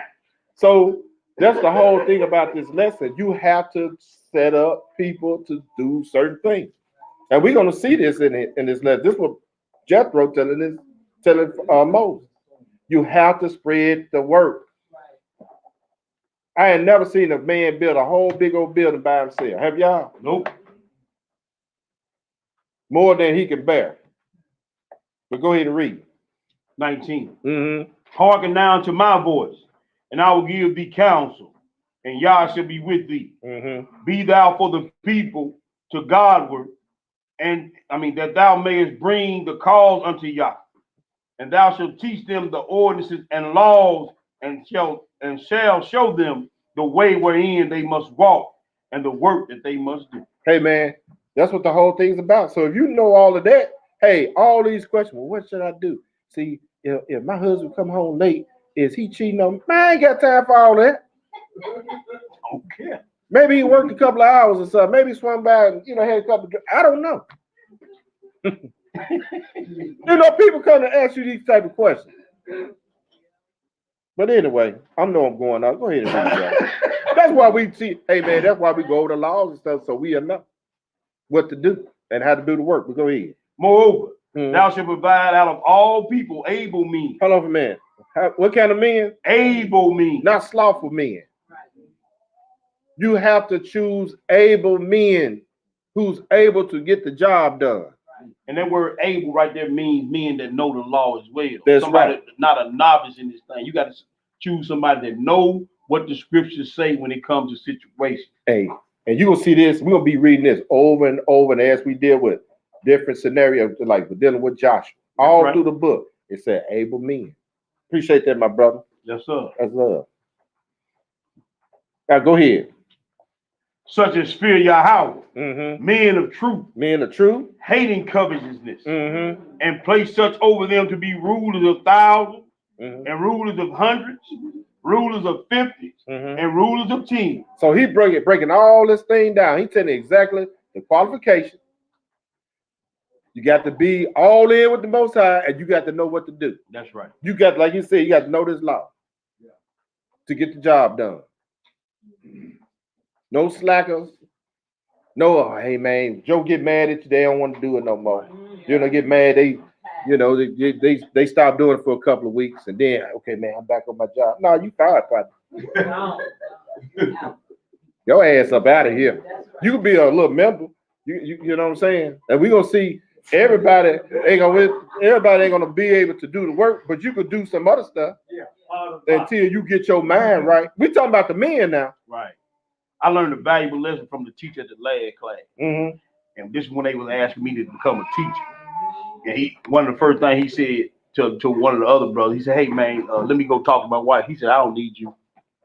So that's the whole thing about this lesson. You have to set up people to do certain things. And we're going to see this in this lesson. This is what Jethro telling Moses. You have to spread the word. I ain't never seen a man build a whole big old building by himself. Have y'all? Nope. More than he can bear. But go ahead and read. 19. Hearken now to my voice, and I will give thee counsel, and Yah shall be with thee. Be thou for the people to Godward, and that thou mayest bring the cause unto Yah, and thou shalt teach them the ordinances and laws, and shall show them the way wherein they must walk, and the work that they must do. Hey, man, that's what the whole thing's about. So if you know all of that, hey, all these questions, well, what should I do? See, if my husband come home late, is he cheating on me? Man, I ain't got time for all that. Okay. Maybe he worked a couple of hours or something. Maybe he swung by and, had a couple of, I don't know. People come to ask you these type of questions. But anyway, I know I'm going out. Go ahead and read that. That's why we see, hey, man, that's why we go over the laws and stuff so we know what to do and how to do the work. But go ahead. Moreover, thou shalt provide out of all people able men. Hold on for a minute. What kind of men? Able men. Not slothful men. You have to choose able men who's able to get the job done. And that word able right there means men that know the law as well. That's somebody right. Not a novice in this thing. You got to choose somebody that know what the scriptures say when it comes to situations. Hey, and you're going to see this. We're going to be reading this over and over. And as we deal with different scenarios, like we're dealing with Joshua, all through the book, it said able men. Appreciate that, my brother. Yes, sir. That's love. Now go ahead. such as fear Yahweh, Mm-hmm. men of truth, Men of truth. hating covetousness, Mm-hmm. and place such over them to be rulers of thousands, Mm-hmm. and rulers of hundreds, rulers of 50s, Mm-hmm. and rulers of 10. So he breaking all this thing down. He telling you exactly the qualification. You got to be all in with the Most High, and you got to know what to do. That's right. You got, like you said, you got to know this law to get the job done. No slackers. No, oh, hey man, Joe get mad at you. They don't want to do it no more. You know, get mad. They stop doing it for a couple of weeks, and then okay, man, I'm back on my job. No, you fired, partner. Your ass up out of here. You could be a little member. You know what I'm saying? And we gonna see everybody ain't gonna be able to do the work, but you could do some other stuff until you get your mind right. We talking about the men now. Right. I learned a valuable lesson from the teacher at the last class. Mm-hmm. And this is when they was asking me to become a teacher. And one of the first things he said to one of the other brothers, he said, hey man, let me go talk to my wife. He said, I don't need you.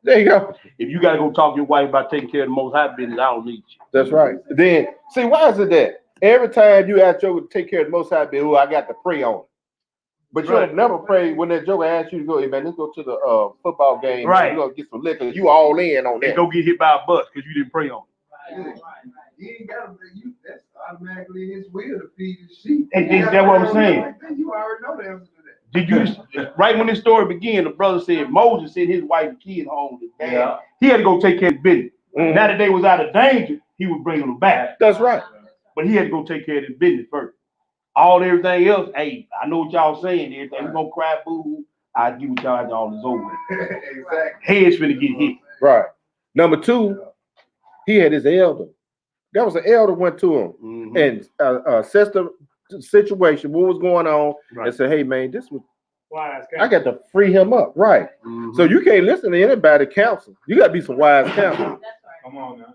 There you go. If you got to go talk to your wife about taking care of the Most High business, I don't need you. That's right. Then, see, why is it that every time you ask Joe to take care of the Most High business, I got to pray on it. But you don't never pray when that Joker asks you to go, hey man, let's go to the football game. Right. We're going to get some liquor. You all in on that. And go get hit by a bus because you didn't pray on it. You ain't got to, that's automatically his will to feed his sheep. And that's what I'm saying. You already know the answer to that. Did you, right when this story began, the brother said Moses sent his wife and kid home to dad. Yeah. He had to go take care of his business. Mm-hmm. Now that they was out of danger, he was bringing them back. That's right. But he had to go take care of his business first. Everything else, hey, I know what y'all saying. Everything we gonna cry boo. I get what y'all after all is over. Exactly. Heads finna get hit. Right. Number two, he had his elder. That was an elder went to him Mm-hmm. and assessed the situation, what was going on, Right. and said, hey man, this was, I got to free him up. Right. Mm-hmm. So you can't listen to anybody counsel. You got to be some wise counsel. Come on now.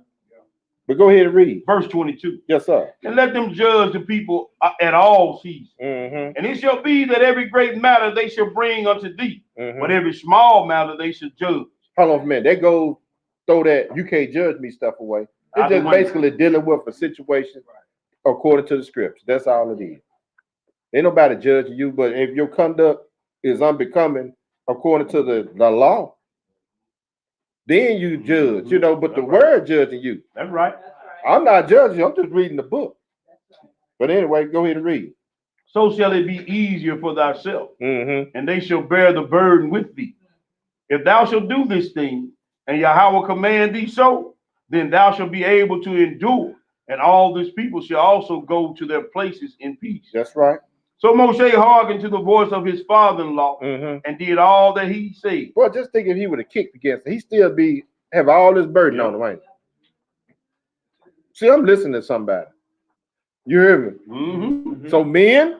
But go ahead and read. Verse 22. Yes, sir. And let them judge the people at all seasons. Mm-hmm. And it shall be that every great matter they shall bring unto thee, Mm-hmm. but every small matter they shall judge. Hold on a minute. They go throw that you can't judge me stuff away. It's just basically dealing with a situation according to the scripts. That's all it is. Ain't nobody judging you, but if your conduct is unbecoming according to the law, then you judge, you know, but the word judging you. That's right. I'm not judging you, I'm just reading the book. But anyway, go ahead and read. So shall it be easier for thyself, Mm-hmm. and they shall bear the burden with thee. If thou shalt do this thing, and Yahweh command thee so, then thou shalt be able to endure, and all this people shall also go to their places in peace. That's right. So Moshe hearkened to the voice of his father-in-law, Mm-hmm. and did all that he said. Well, just think if he would have kicked against it, he still have all this burden on him, ain't he? See, I'm listening to somebody. You hear me? Mm-hmm. So men,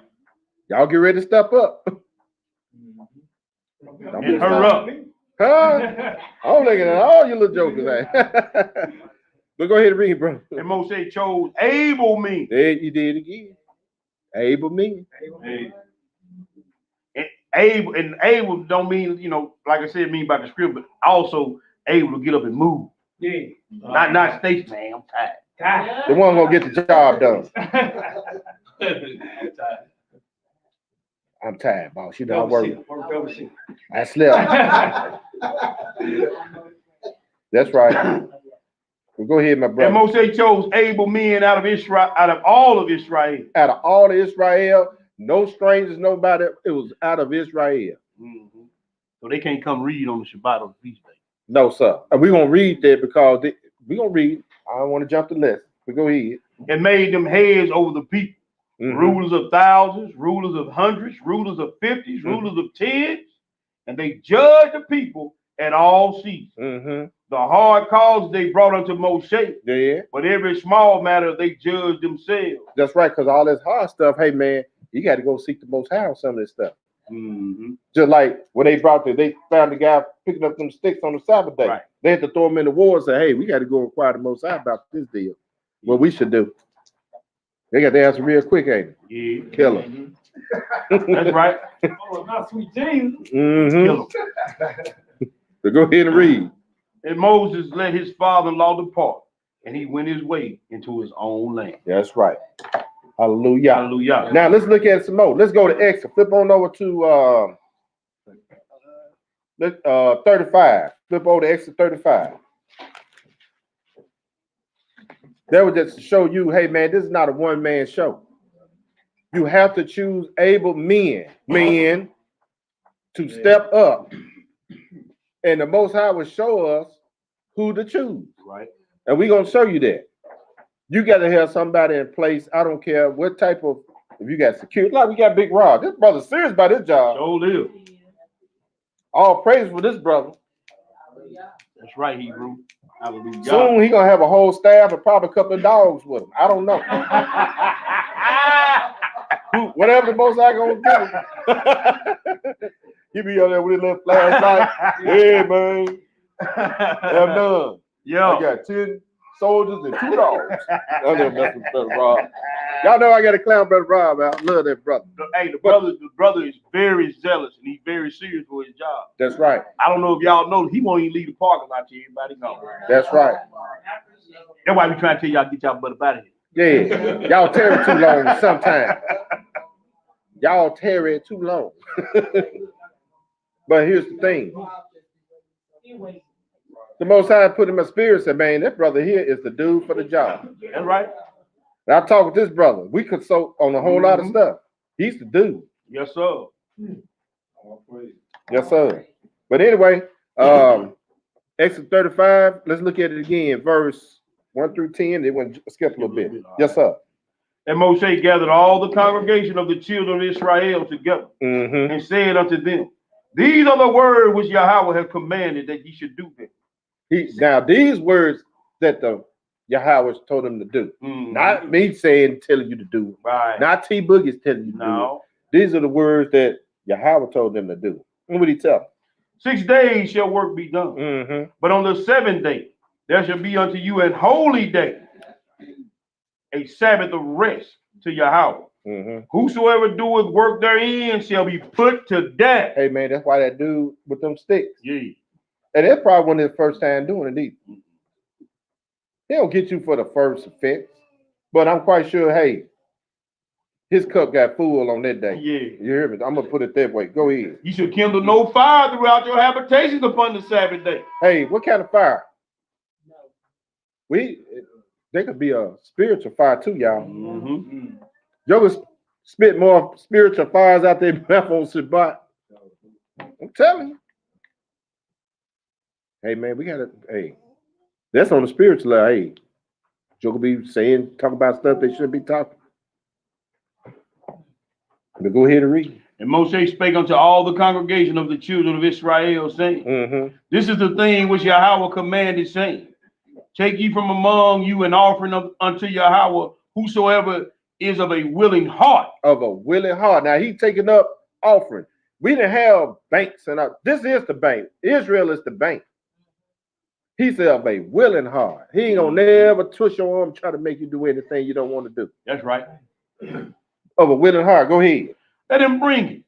y'all get ready to step up. And her up. Huh? I'm looking at all you little jokers. But go ahead and read, bro. And Moshe chose able men. There you did again. Able men. And able don't mean, like I said, mean by the script, but also able to get up and move. Yeah. Not stationary. Man, I'm tired. The one gonna get the job done. I'm tired, boss. You know I work. I slept. That's right. Well, go ahead, my And brother. Moshe chose able men out of Israel, out of all of Israel. Out of all of Israel, no strangers, nobody. It was out of Israel. Mm-hmm. So they can't come read on the Shabbat or the feast day. No, sir. And we're gonna read that because we're gonna read. I don't want to jump the lesson. But go ahead. And made them heads over the people. Mm-hmm. Rulers of thousands, rulers of hundreds, rulers of 50s, Mm-hmm. rulers of 10s, and they judged the people at all seasons. Mm-hmm. The hard cause they brought unto Moshe, Yeah, but every small matter they judged themselves. that's right. Because all this hard stuff, hey man, you got to go seek the Most High on some of this stuff. Mm-hmm. Just like when they they found the guy picking up them sticks on the Sabbath day. Right. They had to throw him in the war and say, hey, we got to go inquire the Most High about this deal. What we should do. They got the answer real quick, ain't it? Yeah. Kill him. That's right. Oh, not sweet James. Mm-hmm. Kill 'em. So go ahead and read. And Moses let his father-in-law depart, and he went his way into his own land. That's right. Hallelujah. Hallelujah. Now let's look at some more. Let's go to Exodus. Flip on over to 35. Flip over to Exodus 35. That was just to show you, hey man, this is not a one-man show. You have to choose able men to step up. And the Most High will show us who to choose. Right. And we're going to show you that. You got to have somebody in place. I don't care what type of, if you got security, like we got Big Rob. This brother's serious about his job. So live. All praise for this brother. That's right, Hebrew. Hallelujah. Soon he going to have a whole staff and probably a couple of dogs with him. I don't know. Whatever the Most High going to do. He be on there with his little flashlight. Hey, man. I'm done. Yeah. I got 10 soldiers and 2 dogs. I never mess with Brother Rob. Y'all know I got to clown Brother Rob out. I love that brother. Hey, the brother is very zealous and he's very serious for his job. That's right. I don't know if y'all know, he won't even leave the parking lot till everybody go. That's right. That's why we trying to tell y'all get y'all butt out of here. Yeah. Y'all tarry too long sometimes. Y'all tarry too long. But here's the thing. The Most High put in my spirit, said, man, that brother here is the dude for the job. That's right. And I talked with this brother. We consult on a whole lot of stuff. He's the dude. Yes, sir. Yes, sir. But anyway, Exodus 35, let's look at it again. Verse 1 through 10. They went skip a little bit. Yes, sir. And Moshe gathered all the congregation of the children of Israel together and said unto them, these are the words which Yahweh has commanded that ye should do them. Now, these words that the Yahweh told him to do. Not me saying, telling you to do. Right. Not T Boogie's telling you to do. These are the words that Yahweh told them to do. What would he tell them? 6 days shall work be done. But on the 7th day, there shall be unto you an holy day, a Sabbath of rest to Yahweh. Whosoever doeth work therein shall be put to death. Hey man, that's why that dude with them sticks. Yeah. And that's probably one of his first time doing it either. They don't get you for the first offense. But I'm quite sure, hey, his cup got full on that day. Yeah. You hear me? I'm gonna put it that way. Go ahead. You should kindle no fire throughout your habitations upon the Sabbath day. Hey, what kind of fire? They could be a spiritual fire too, y'all. Y'all can spit more spiritual fires out there mouth on Shabbat. I'm telling you. Hey man, we gotta, hey, that's on the spiritual level. Hey, Joe could be talk about stuff they shouldn't be talking. But go ahead and read. And Moshe spake unto all the congregation of the children of Israel, saying, this is the thing which Yahweh commanded, saying, take ye from among you an offering unto Yahweh, whosoever is of a willing heart. Of a willing heart. Now he taking up offering. We didn't have banks and this is the bank. Israel is the bank. He said of a willing heart. He ain't gonna never twist your arm try to make you do anything you don't want to do. That's right. Of a willing heart. Go ahead. Let him bring it.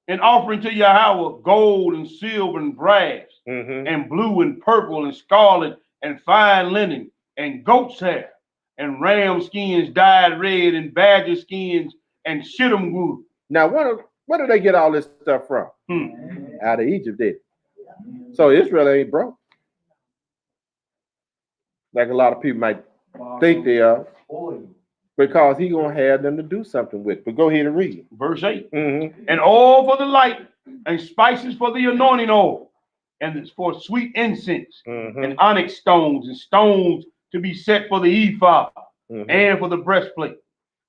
An offering to Yahweh, gold and silver and brass, and blue and purple and scarlet and fine linen and goat's hair and ram skins dyed red and badger skins and shittim wood. Now, where do they get all this stuff from? Out of Egypt, did. So Israel ain't broke. Like a lot of people might think they are. Because he gonna have them to do something with. But go ahead and read. Verse 8. And oil for the light, and spices for the anointing oil, and for sweet incense, and onyx stones, and stones to be set for the ephod, and for the breastplate.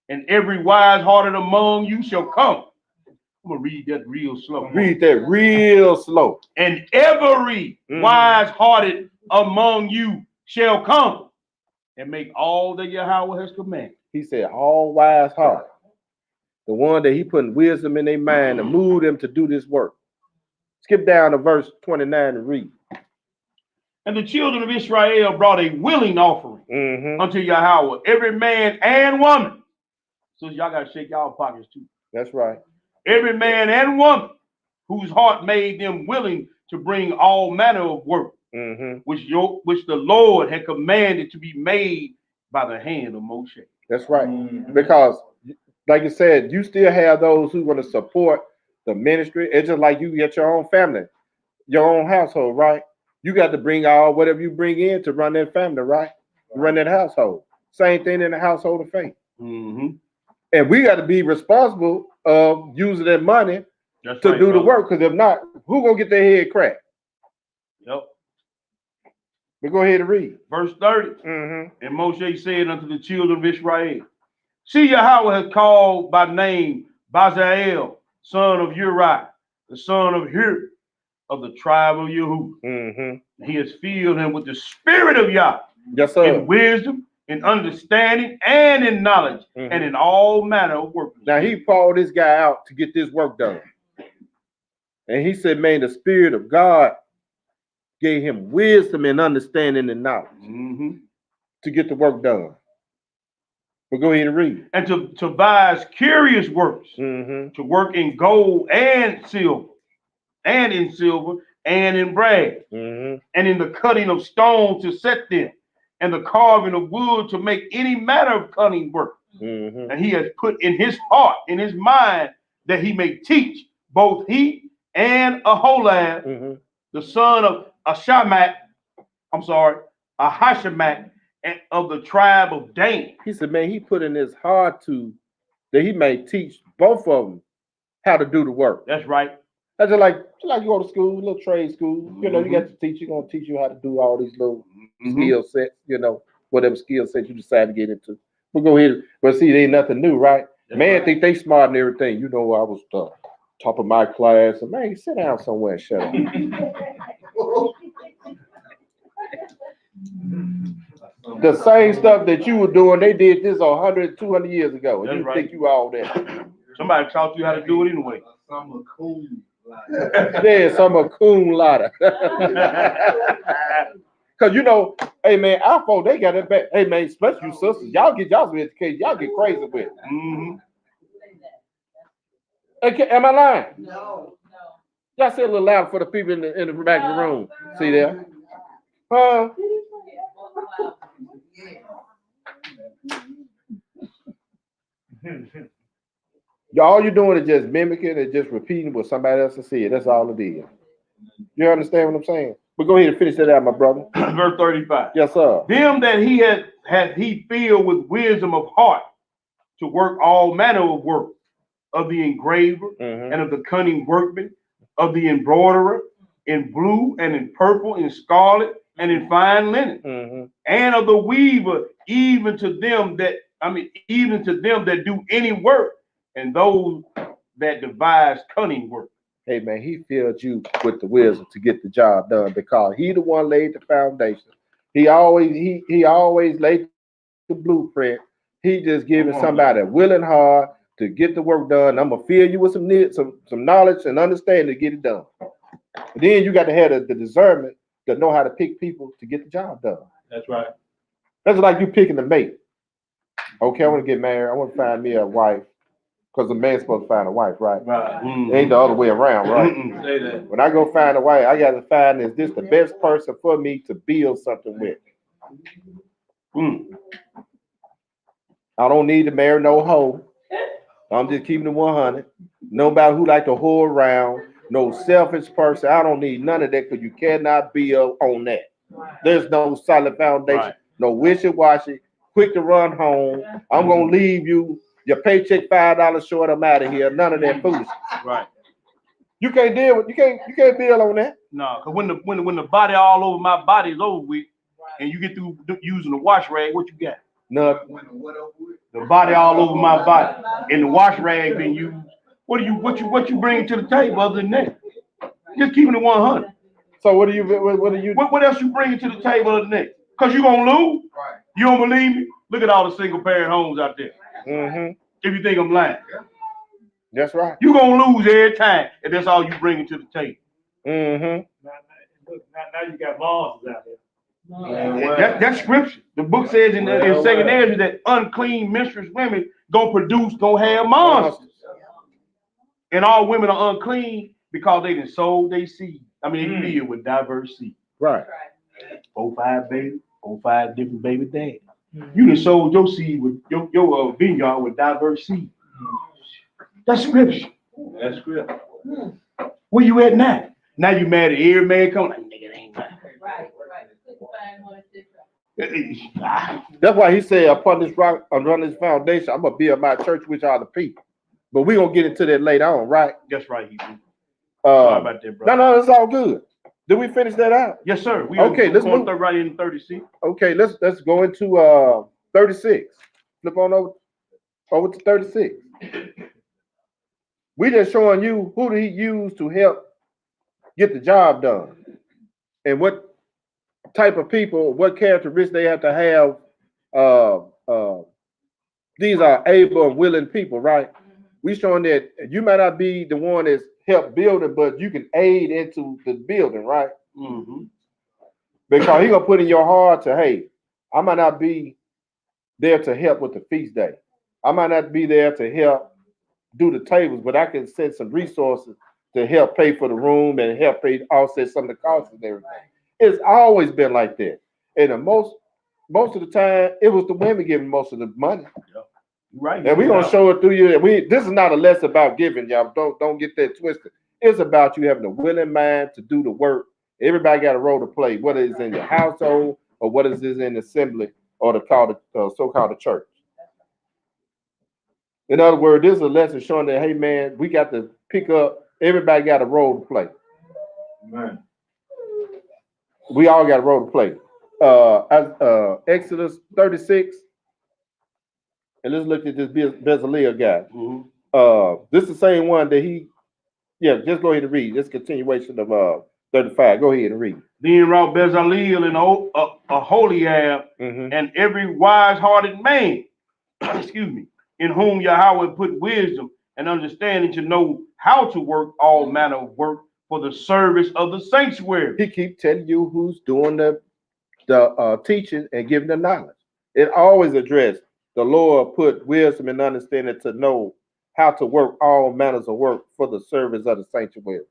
And every wise-hearted among you shall come. I'm gonna read that real slow. Read that real slow. And every wise-hearted among you shall come and make all that Yahweh has commanded. He said, all wise heart. The one that he put wisdom in their mind to move them to do this work. Skip down to verse 29 and read. And the children of Israel brought a willing offering unto Yahweh, every man and woman. So y'all got to shake y'all pockets too. That's right. Every man and woman whose heart made them willing to bring all manner of work Mm-hmm. which the Lord had commanded to be made by the hand of Moshe. That's right. Because, like you said, you still have those who are going to support the ministry. It's just like you get your own family, your own household, right? You got to bring all whatever you bring in to run that family, right? Run that household. Same thing in the household of faith. Mm-hmm. And we got to be responsible of using that money That's to right, do the brother. work. Because if not, who gonna get their head cracked? Yep. But go ahead and read. Verse 30. Mm-hmm. And Moshe said unto the children of Israel, see, Yahweh has called by name Bazalel, son of Uri, the son of Hur, of the tribe of Yehuda. Mm-hmm. He has filled him with the spirit of Yah, Yes, sir. in wisdom, in understanding, and in knowledge, Mm-hmm. and in all manner of work. Now he called this guy out to get this work done. And he said, man, the spirit of God gave him wisdom and understanding and knowledge Mm-hmm. to get the work done. But go ahead and read. And to devise curious works, Mm-hmm. to work in gold and silver, and in brass, Mm-hmm. and in the cutting of stone to set them, and the carving of wood to make any manner of cunning work. Mm-hmm. And he has put in his heart, in his mind, that he may teach both he and Aholab, Mm-hmm. the son of Ahishamak, and of the tribe of Dan. He said, man, he put in his heart to that he may teach both of them how to do the work. That's right. That's just like you go to school, little trade school. You know, you got to teach. You're gonna teach you how to do all these little skill sets. You know, whatever skill set you decide to get into. We'll go ahead. But see, they ain't nothing new, right? That's Man, right. think they smart and everything. You know, I was the top of my class. And man, sit down somewhere and shut up. The same stuff that you were doing, they did this 100, 200 years ago. And That's you right. think you all that. Somebody taught you how to do it anyway. Some cool. Yeah, some are cum laude. Cause you know, hey man, our folk, they got it back. Hey man, especially you sisters, y'all get y'all's education, y'all get crazy with it. Mm-hmm. Okay, am I lying? No. Y'all say a little louder for the people in the back of the room. See there? Huh? All you're doing is just mimicking and just repeating what somebody else has said. That's all it is. You understand what I'm saying? But go ahead and finish that out, my brother. Verse 35. Yes, sir. Them that he had he filled with wisdom of heart to work all manner of work, of the engraver Mm-hmm. and of the cunning workman, of the embroiderer, in blue and in purple, in scarlet and in fine linen, Mm-hmm. and of the weaver, even to them that do any work, and those that devise cunning work. Hey man, he filled you with the wisdom to get the job done because he the one laid the foundation. He always laid the blueprint. He just giving somebody a willing heart to get the work done. I'm gonna fill you with some knowledge and understanding to get it done. But then you got to have the discernment to know how to pick people to get the job done. That's right. That's like you picking a mate. Okay, I want to get married. I want to find me a wife. Because a man's supposed to find a wife, right? Right. It ain't the other way around, right? Say that. When I go find a wife, I got to find, is this the best person for me to build something with? I don't need to marry no hoe. I'm just keeping it 100. Nobody who like to whore around, no selfish person. I don't need none of that because you cannot build on that. There's no solid foundation, Right. no wishy-washy, quick to run home. I'm going to leave you. Your paycheck $5 short, I'm out of here. None of that foolishness. Right. You can't deal with you can't build on that. No, because when the body all over my body is over with, and you get through using the wash rag, what you got? Nothing. The body all over my body, and the wash rag been used. What you bring to the table other than that? Just keeping it 100. So what do you? What else you bringing to the table other than that? Because you gonna lose. You don't believe me? Look at all the single parent homes out there. Mm-hmm. If you think I'm lying, That's right. you gonna lose every time if that's all you bringing to the table. Mm-hmm. Now you got monsters out there. That's scripture. The book says in 2nd Ezra that unclean menstruous women gonna have monsters. And all women are unclean because they done sold their seed. I mean, they filled with diverse seed. Right. 4-5 baby, 4-5 different baby dads. You done sold your seed with your vineyard with diverse seed. That's scripture. That's good. Where you at now? Now you mad at every man coming like, nigga, it ain't mine. Right. Couldn't find one different. That's why he said, upon this rock, upon this foundation, I'm gonna build my church, which are the people. But we're gonna get into that later on, right? That's right, Hebrew. Sorry about that, brother. No, it's all good. Did we finish that out? Yes, sir. We Okay, let's going move right in 36. Okay, let's go into 36. Flip on over to 36. We just showing you who did he use to help get the job done, and what type of people, what characteristics they have to have. These are able and willing people, right? We showing that you might not be the one that's helped build it, but you can aid into the building, right? Mm-hmm. Because he gonna put in your heart to, hey, I might not be there to help with the feast day. I might not be there to help do the tables, but I can send some resources to help pay for the room and help pay offset some of the costs and everything. It's always been like that. And the most of the time, it was the women giving most of the money. Right. And we're gonna show it through you. This is not a lesson about giving, y'all. Don't get that twisted. It's about you having a willing mind to do the work. Everybody got a role to play, whether it's in your household or whether it's in the assembly or the so-called church. In other words, this is a lesson showing that, hey man, we got to pick up. Everybody got a role to play. Amen. We all got a role to play. Exodus 36. And let's look at this Bezalel guy. Mm-hmm. This is the same one that just go ahead and read. This continuation of 35. Go ahead and read. Then wrought Bezalel and Aholiab and every wise-hearted man, excuse me, in whom Yahweh put wisdom and understanding to know how to work all manner of work for the service of the sanctuary. He keep telling you who's doing the teaching and giving the knowledge. It always addressed the Lord put wisdom and understanding to know how to work all manners of work for the service of the sanctuary.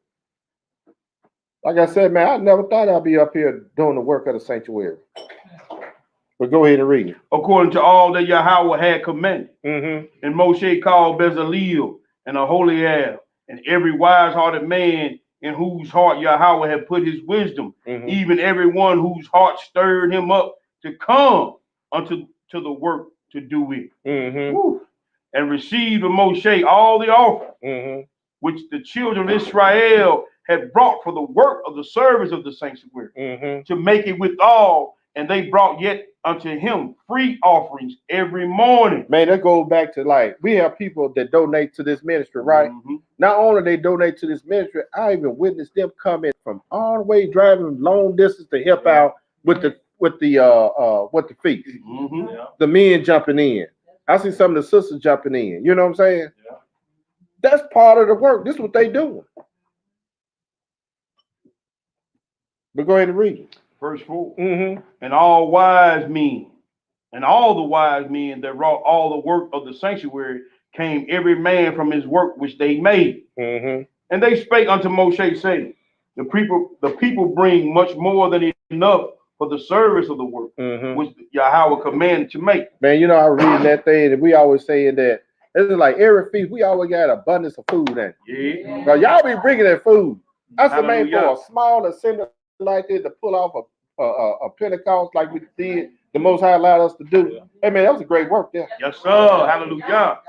Like I said, man, I never thought I'd be up here doing the work of the sanctuary. But go ahead and read it. According to all that Yahweh had commanded. Mm-hmm. And Moshe called Bezalel and Aholiab and every wise-hearted man in whose heart Yahweh had put his wisdom, even everyone whose heart stirred him up to come unto the work to do it. And received of Moshe all the offering which the children of Israel had brought for the work of the service of the sanctuary, to make it withal, and they brought yet unto him free offerings every morning. Man, that goes back to, like, we have people that donate to this ministry, right? Not only they donate to this ministry, I even witnessed them coming from all the way driving long distance to help out with the feast. The men jumping in. I see some of the sisters jumping in. You know what I'm saying? Yeah. That's part of the work. This is what they doing. But go ahead and read it. Verse 4. And all the wise men that wrought all the work of the sanctuary came every man from his work which they made. And they spake unto Moshe, saying, the people bring much more than enough for the service of the work which Yahweh commanded to make. Man, you know, I was reading that thing, and we always saying that it's like every feast, we always got abundance of food in it. Yeah. Because y'all be bringing that food. I said, man, for Hallelujah. a small assembly like this to pull off a Pentecost like we did, the Most High allowed us to do. Hey, man, that was a great work there. Yes, sir. Hallelujah.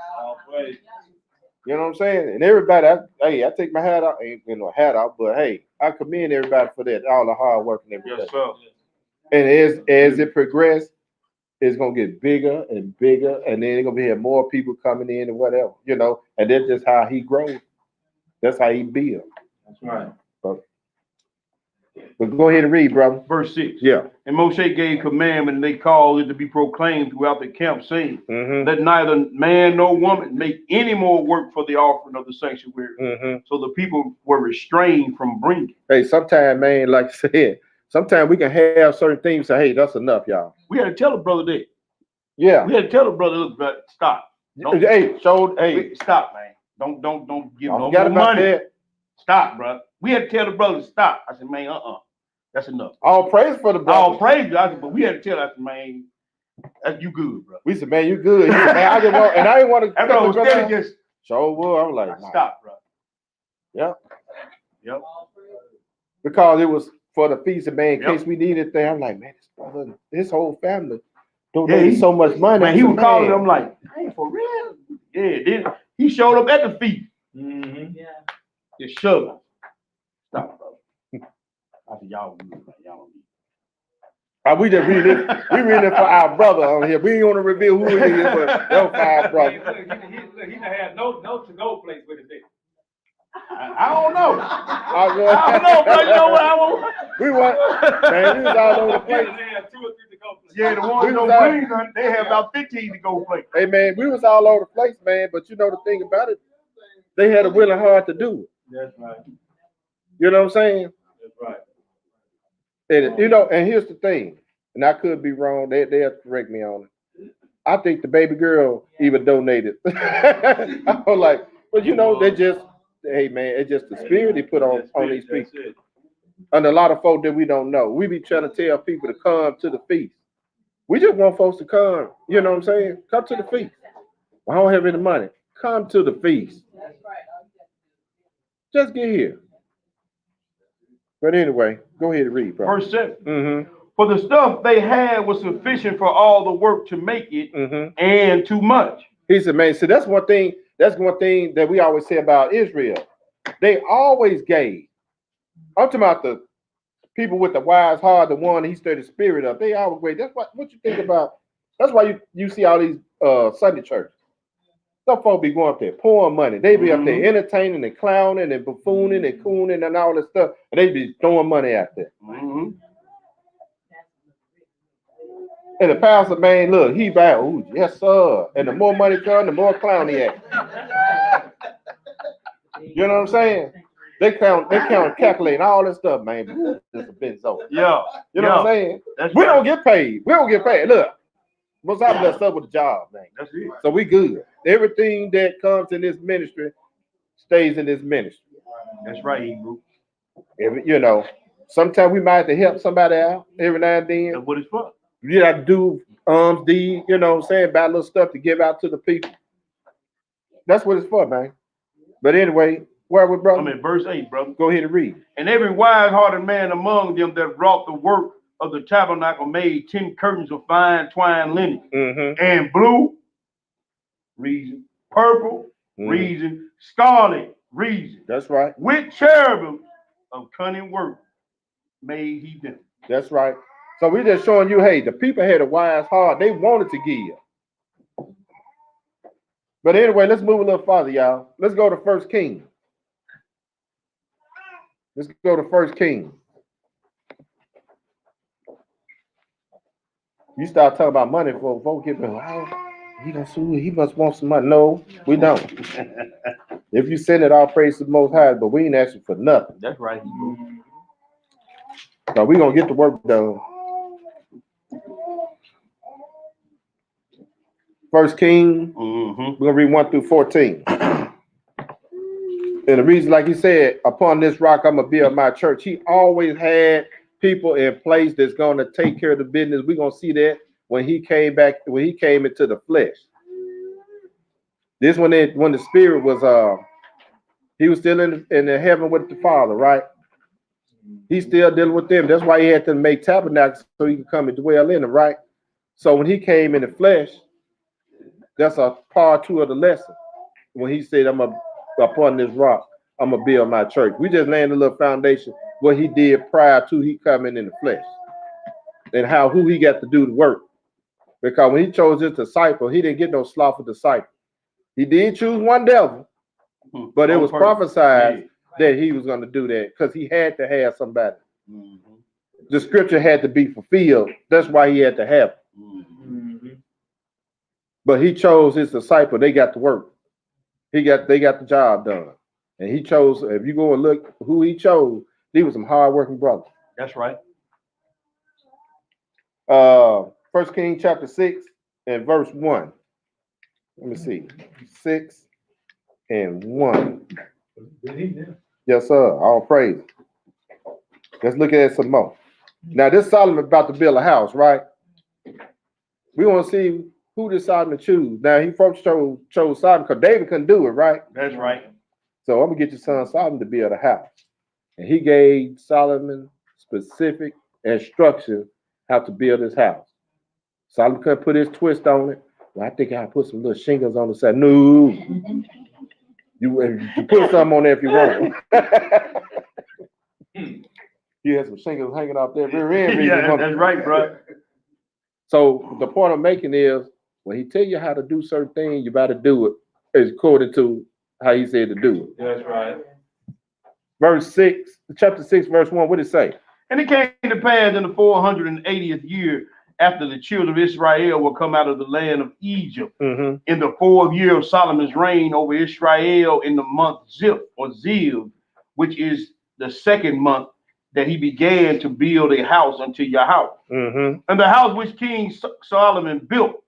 You know what I'm saying? And everybody, I take my hat off. Ain't getting no hat off, but hey, I commend everybody for that, all the hard work and everything. Yes, sir. And as it progressed, it's gonna get bigger and bigger, and then it's gonna be more people coming in and whatever, you know. And that's just how he grows. That's how he builds. That's right. But go ahead and read, brother. Verse 6. Yeah. And Moshe gave commandment, and they called it to be proclaimed throughout the camp, saying, let neither man nor woman make any more work for the offering of the sanctuary. So the people were restrained from bringing. Hey, sometimes, man, like I said, sometimes we can have certain things say, hey, that's enough, y'all. We had to tell the brother that. Yeah. We had to tell the brother, look, brother, stop. Hey, Stop, man. Don't give no forget more about money. that. Stop, bro. We had to tell the brother to stop. I said, man, That's enough. All praise for the All brother. praise, but we had to tell us, man, that you good, bro. We said, man, you good. He said, man, I didn't want, and I didn't want to. After I was steady, just Sure would. I'm like, nah. stop, bro. Yep. Yep. Because it was for the feast of man in Yep. case we needed thing. I'm like, man, this brother, his whole family Yeah, donated so much money. Man, I he said, was calling man. them like, hey, for real? Yeah, then he showed up at the feast. Mm-hmm. Yeah. Just shove it. Stop, bro. I said, y'all good, man. Y'all don't need. We just read it. We read it for our brother on here. We ain't want to reveal who it is, but that was for our brother. He done had no to-go place with it. I don't know. I I don't know, bro. You know what I want? We want, man, we was all over the He place. done had 2 or 3 to-go places. Yeah, the ones We who was don't out- bring, they have about 15 to go play. Hey, man, we was all over the place, man. But you know the thing about it, they had a willing heart to do it. That's right. You know what I'm saying? That's right. And you know, and here's the thing, and I could be wrong. They'll correct me on it. I think the baby girl even donated. I was like, but you know, they just, hey man, it's just the spirit they put on these people. And a lot of folk that we don't know. We be trying to tell people to come to the feast. We just want folks to come. You know what I'm saying? Come to the feast. I don't have any money. Come to the feast. That's right. Just get here. But anyway, go ahead and read, bro. Verse 7. Mm-hmm. For the stuff they had was sufficient for all the work to make it, Mm-hmm. and too much. He said, man, so that's one thing that we always say about Israel. They always gave. I'm talking about the people with the wise heart, the one he stirred the spirit up. They always wait. That's what you think about. That's why you see all these Sunday churches. Some folk be going up there pouring money. They be up there entertaining and clowning and buffooning and cooning and all this stuff. And they be throwing money out there. Mm-hmm. And the pastor, man, look, he back, oh, yes, sir. And the more money comes, the more clown he act. You know what I'm saying? They count, calculating all this stuff, man. This has been so. Yeah. You know what I'm saying? That's We right. don't get paid. We don't get paid. Look, most of us up with the job, man. That's it. So we good. Everything that comes in this ministry stays in this ministry. That's right, Hebrew. You know, sometimes we might have to help somebody out every now and then. That's what it's for. You got to do deed, you know what I'm saying, about little stuff to give out to the people. That's what it's for, man. But anyway, where we, brother? I'm in verse 8, brother. Go ahead and read. And every wise-hearted man among them that wrought the work of the tabernacle made 10 curtains of fine twined linen, Mm-hmm. and blue, reason, purple, reason, scarlet, reason, That's right. with cherubim of cunning work made he them. That's right. So we're just showing you, hey, the people had a wise heart. They wanted to give. But anyway, let's move a little farther, y'all. Let's go to 1 Kings. Let's go to 1 Kings. You start talking about money for folks get oh, he gonna sue, he must want some money. No, we don't. If you send it, all praise to the Most High, but we ain't asking for nothing. That's right, Hebrew. So we gonna get the work done. 1 Kings, we're gonna read 1 through 14. And the reason, like he said, upon this rock I'm gonna build my church. He always had people in place that's gonna take care of the business. We're gonna see that when he came back, when he came into the flesh. This when the spirit was he was still in the heaven with the Father, right? He's still dealing with them. That's why he had to make tabernacles so he could come and dwell in them, right? So when he came in the flesh, that's a part 2 of the lesson. When he said, upon this rock, I'm gonna build my church. We just laying a little foundation what he did prior to he coming in the flesh, and who he got to do the work. Because when he chose his disciple, he didn't get no slothful disciple. He did choose one devil, but it was prophesied that he was going to do that because he had to have somebody. The scripture had to be fulfilled. That's why he had to have it. But he chose his disciple. They got to work. They got the job done. And he chose, if you go and look who he chose, he was some hardworking brothers. That's right. 1 Kings chapter 6 and verse 1. Let me see. 6 and 1. Yes, sir. All praise. Let's look at it some more. Now this Solomon about to build a house, right? We want to see who did Solomon choose. Now he first chose Solomon because David couldn't do it, right? That's right. So I'm gonna get your son Solomon to build a house. And he gave Solomon specific instructions how to build his house. Solomon couldn't put his twist on it. Well, I think I'll put some little shingles on the side. No. You put something on there if you want. You had some shingles hanging off there rear end. Yeah, that's right, bro. So the point I'm making is when he tell you how to do certain things, you better do it according to how he said to do it. That's right. Verse 6, chapter 6, verse 1, what did it say? And it came to pass in the 480th year after the children of Israel were come out of the land of Egypt, Mm-hmm. in the 4th year of Solomon's reign over Israel, in the month Ziv, which is the 2nd month, that he began to build a house unto Yahweh. Mm-hmm. And the house which King Solomon built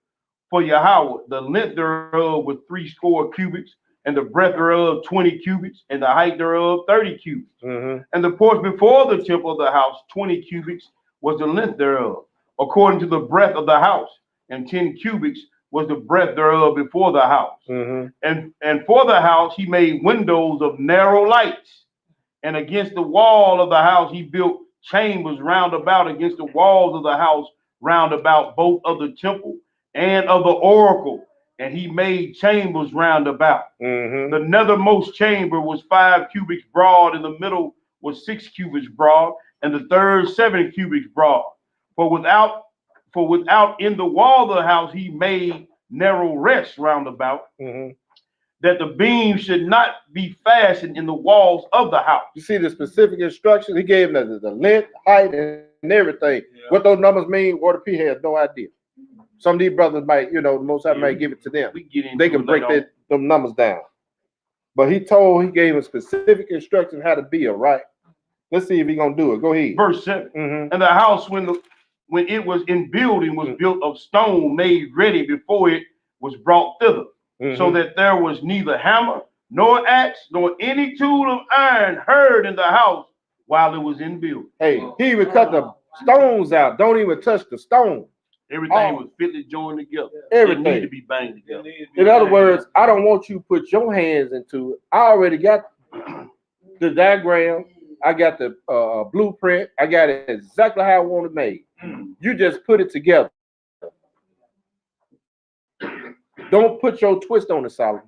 for Yahweh, the length thereof was 60 cubits, and the breadth thereof 20 cubits, and the height thereof 30 cubits. Mm-hmm. And the porch before the temple of the house, 20 cubits, was the length thereof, according to the breadth of the house, and 10 cubits was the breadth thereof before the house. Mm-hmm. And for the house he made windows of narrow lights, and against the wall of the house he built chambers round about against the walls of the house round about, both of the temple and of the oracle, and he made chambers round about. Mm-hmm. The nethermost chamber was 5 cubits broad, and the middle was 6 cubits broad, and the third 7 cubits broad. For without in the wall of the house he made narrow rests round about, Mm-hmm. that the beams should not be fastened in the walls of the house. You see the specific instructions? He gave them the length, height, and everything. Yeah. What those numbers mean, Water P has no idea. Some of these brothers might, the Most High might give it to them. We get into They can it break later them numbers down. But he gave them specific instructions how to build, right? Let's see if he's going to do it. Go ahead. on. Verse 7. Mm-hmm. And the house, when it was in building, was built of stone made ready before it was brought thither, Mm-hmm. so that there was neither hammer nor axe nor any tool of iron heard in the house while it was in building. Hey, he even cut the stones out. Don't even touch the stone. Everything was fitly joined together. Everything. It needed to be banged together. In other words, I don't want you to put your hands into it. I already got the diagram. I got the blueprint. I got it exactly how I want it made. You just put it together. Don't put your twist on it, Solomon.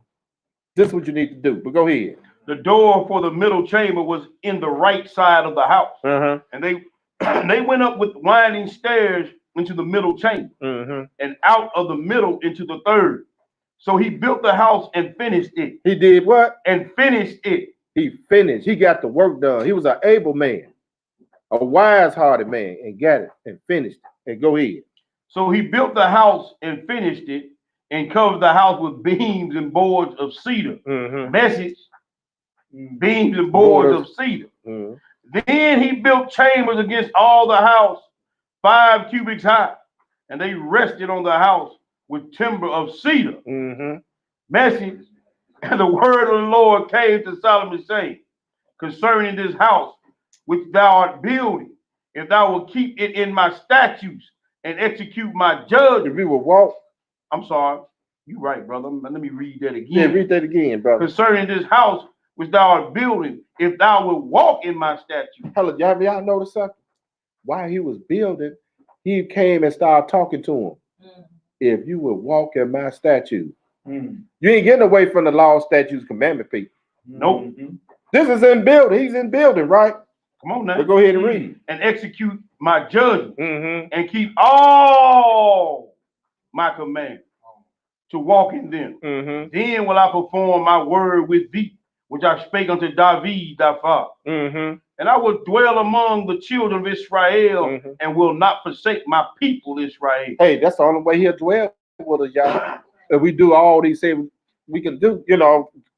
This is what you need to do. But go ahead. The door for the middle chamber was in the right side of the house, Uh-huh. and they went up with winding stairs into the middle chamber, Mm-hmm. and out of the middle into the third. So he built the house and finished it. He did what? And finished it. He finished. He got the work done. He was an able man, a wise-hearted man, and got it and finished it. And go ahead. So he built the house and finished it, and covered the house with beams and boards of cedar. Mm-hmm. Message, beams and boards of cedar. Mm-hmm. Then he built chambers against all the house, 5 cubits high, and they rested on the house with timber of cedar. Mm-hmm. Message, and the word of the Lord came to Solomon, saying, concerning this house which thou art building, if thou wilt keep it in my statutes and execute my judgment. If we will walk, I'm sorry, you're right, brother. Let me read that again. yeah, read that again, brother. Concerning this house which thou art building, if thou wilt walk in my statutes. Hello, y'all notice something? While he was building, he came and started talking to him. If you would walk in my statutes, you ain't getting away from the law, statutes, commandment, people. Nope. This is in building. He's in building, right? Come on now. But go ahead and read. And execute my judgment Mm-hmm. and keep all my commandments to walk in them. Mm-hmm. Then will I perform my word with thee, which I spake unto David thy father. Mm-hmm. And I will dwell among the children of Israel, and will not forsake my people Israel. Hey, that's the only way he'll dwell with us, y'all. If we do all these things we can do,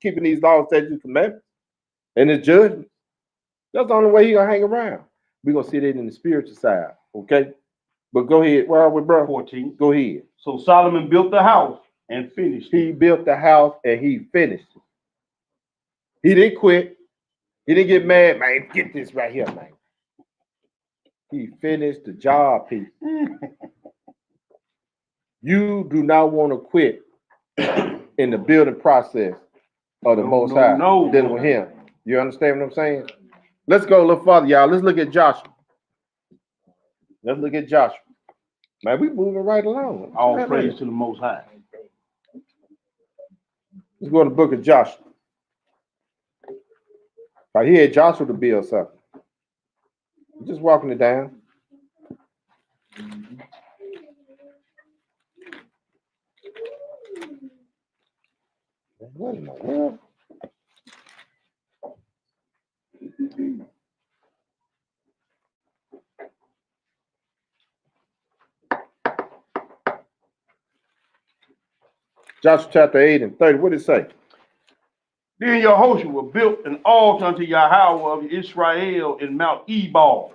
keeping these laws, statutes, commandments, and his judgment. That's the only way he's gonna hang around. We're gonna see that in the spiritual side, okay? But go ahead. Where are we, bro? 14. Go ahead. So Solomon built the house and finished it. He built the house and he finished it. He didn't quit. He didn't get mad, man. Get this right here, man. He finished the job, people. You do not want to quit in the building process of the Most High, dealing with him. You understand what I'm saying? Let's go a little further, y'all. Let's look at Joshua. Let's look at Joshua. Man, we moving right along. All praise to the Most High. Let's go to the book of Joshua. Right here, Joshua to build something. Just walking it down. What in the world? Joshua chapter 8 and 30. What did it say? Then Yehoshua built an altar unto Yahweh of Israel in Mount Ebal,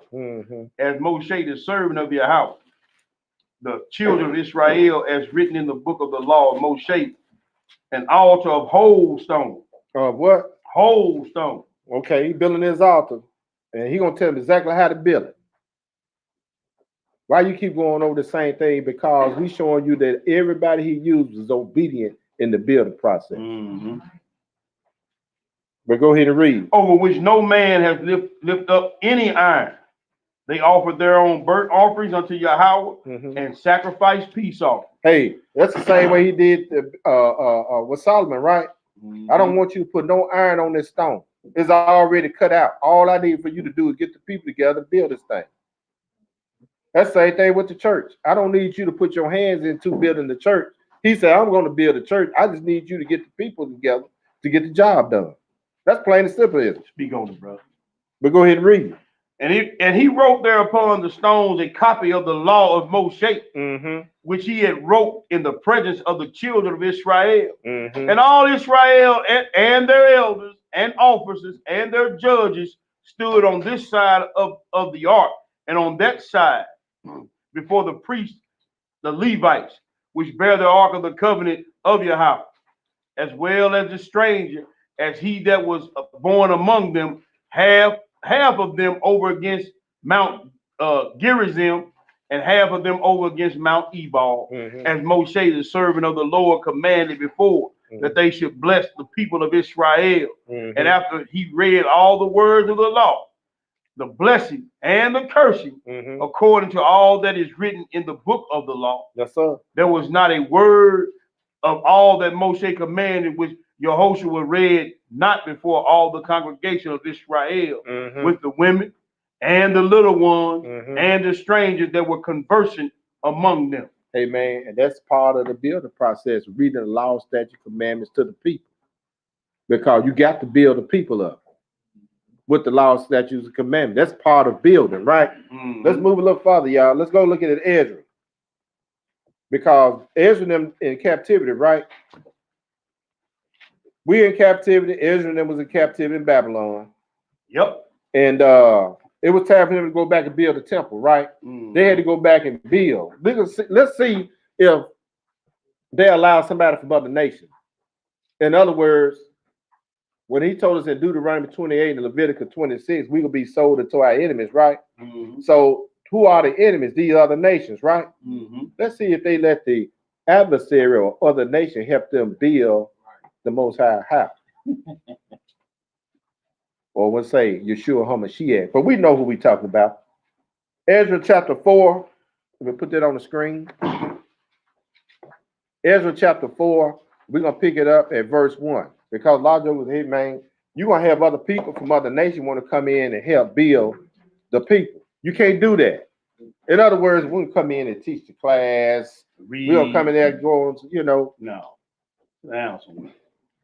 as Moshe the servant of Yahweh. The children of Israel, as written in the book of the law of Moshe, an altar of whole stone. Of what? Whole stone. Okay, he building his altar, and he gonna tell him exactly how to build it. Why you keep going over the same thing? Because we showing you that everybody he used is obedient in the building process. But go ahead and read. Over which no man has lift up any iron. They offered their own burnt offerings unto Yahweh and sacrificed peace offerings. Hey, that's the same way he did with Solomon, right? I don't want you to put no iron on this stone. It's already cut out. All I need for you to do is get the people together, build this thing. That's the same thing with the church. I don't need you to put your hands into building the church. He said, I'm going to build a church. I just need you to get the people together to get the job done. That's plain and simple, isn't it? Speak on it, brother. But go ahead and read it. And he wrote there upon the stones a copy of the law of Moshe, which he had wrote in the presence of the children of Israel. And all Israel and their elders and officers and their judges stood on this side of the ark, and on that side before the priests, the Levites, which bear the ark of the covenant of Yahweh, as well as the stranger, as he that was born among them, half of them over against Mount Gerizim, and half of them over against Mount Ebal, as Moshe, the servant of the Lord, commanded before, that they should bless the people of Israel. And after he read all the words of the law, the blessing and the cursing, according to all that is written in the book of the law, yes, sir. There was not a word of all that Moshe commanded which Yehoshua read not before all the congregation of Israel, with the women and the little ones and the strangers that were conversing among them. Amen. And that's part of the building process, reading the law, statute, commandments to the people. Because you got to build the people up with the law, statutes, and commandments. That's part of building, right? Let's move a little further, y'all. Let's go look at Ezra. Because Ezra and them in captivity, right? We in captivity. Ezra and them was in captivity in Babylon. Yep. And it was time for them to go back and build the temple, right? They had to go back and build. Let's see if they allow somebody from other nations. In other words, when he told us in Deuteronomy 28 and Leviticus 26, we will be sold into our enemies, right? So who are the enemies? These other nations, right? Let's see if they let the adversary or other nation help them build the Most High house. Or we'll say Yeshua HaMashiach. But we know who we're talking about. Ezra chapter 4. Let me put that on the screen. Ezra chapter 4. We're going to pick it up at verse 1. Because a lot of those, hey man, you're going to have other people from other nations want to come in and help build the people. You can't do that. In other words, we're going to come in and teach the class. We're going to come in there and go on, No.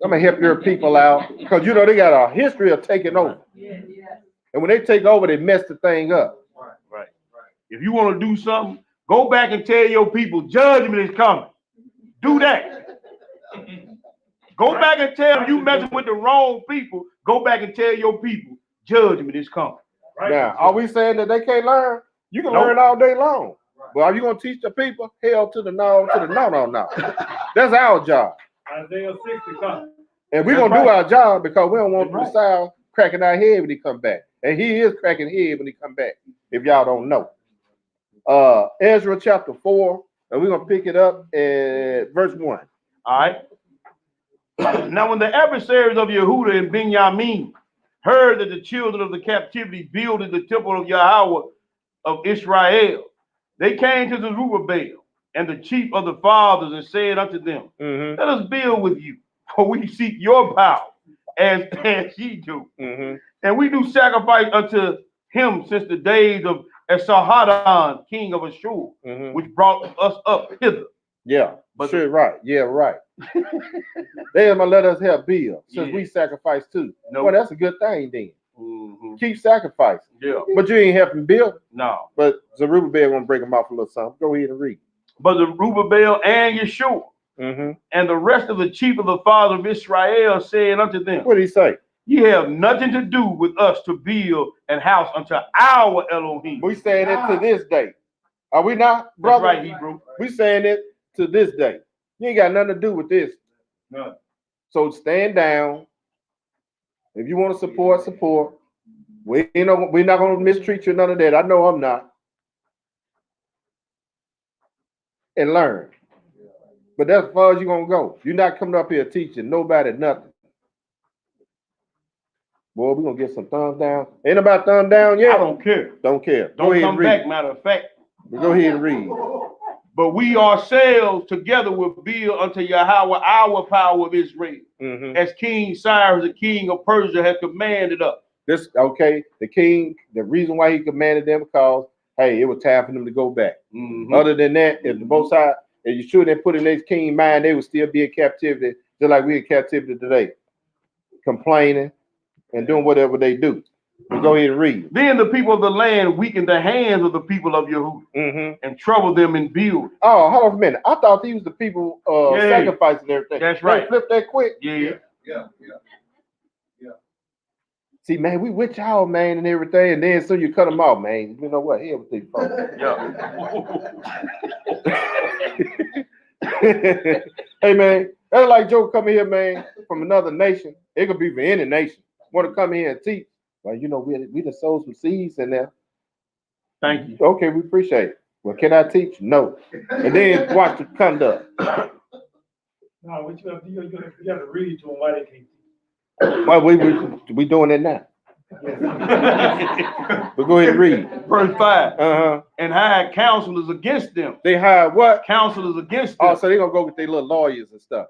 I'm going to help your people out. Because, they got a history of taking over. And when they take over, they mess the thing up. Right. If you want to do something, go back and tell your people, judgment is coming. Do that. Go back and tell them you messing with the wrong people. Go back and tell your people, judgment is coming. Right. Now, are we saying that they can't learn? You can learn all day long. But are you going to teach the people? Hell to the no, no. That's our job. Isaiah 60 comes. And we're going to do our job because we don't want the South cracking our head when they come back. And he is cracking head when he come back, if y'all don't know. Ezra chapter 4, and we're going to pick it up at verse 1. All right. Now, when the adversaries of Yehuda and Benjamin heard that the children of the captivity builded the temple of Yahweh of Israel, they came to Zerubbabel and the chief of the fathers and said unto them, Mm-hmm. let us build with you, for we seek your power as ye do. Mm-hmm. And we do sacrifice unto him since the days of Esarhaddon, king of Ashur, Mm-hmm. which brought us up hither. Yeah, But sure, right. Yeah, right. They gonna let us help build since Yeah. we sacrifice too. No. Well, that's a good thing then. Mhm. Keep sacrificing. Yeah. But you ain't helping build. No. But Zerubbabel gonna break them off a little something. Go ahead and read. But the Zerubbabel and Yeshua Mm-hmm. and the rest of the chief of the father of Israel said unto them, What did he say? ye have nothing to do with us to build an house unto our Elohim. We saying it to this day. Are we not, That's brother? right, Hebrew. We saying it to this day. You ain't got nothing to do with this. None. So stand down. If you want to support, support. We're not gonna mistreat you, none of that. I know I'm not. And learn. But that's as far as you're gonna go. You're not coming up here teaching nobody nothing. Boy, we're gonna get some thumbs down. Ain't about thumb down yet. I don't care. Don't care. Go Don't ahead come and read. back, matter of fact. Go ahead and read. But we ourselves together will build unto Yahweh our power of Israel, Mm-hmm. as King Cyrus, the king of Persia, has commanded us. This okay. The king, the reason why he commanded them because hey, it was time for them to go back. Mhm. Other than that, if the Most High, if you should have put in their king mind, they would still be in captivity, just like we in captivity today, complaining and doing whatever they do. But go ahead and read. Then the people of the land weakened the hands of the people of Yehuda Mm-hmm. and troubled them in building. Oh, hold on a minute. I thought these was the people Yeah. sacrificing everything. That's They right. flip that quick. Yeah. Yeah. See, man, we with y'all, man, and everything, and then soon you cut them off, man. You know what? Here with these folks. Hey, man, that's like Joe coming here, man, from another nation. It could be for any nation. Want to come here and teach. Well, you know, we just sowed some seeds in there. Thank you. Okay, we appreciate it. Well, can I teach? No. And then watch the conduct. No, what you gotta do, you gotta read to them why they can't. Well, we doing it now. But go ahead and read. Verse 5. Uh-huh. And hired counselors against them. They hired what? Counselors against them. Oh, so they're gonna go with their little lawyers and stuff.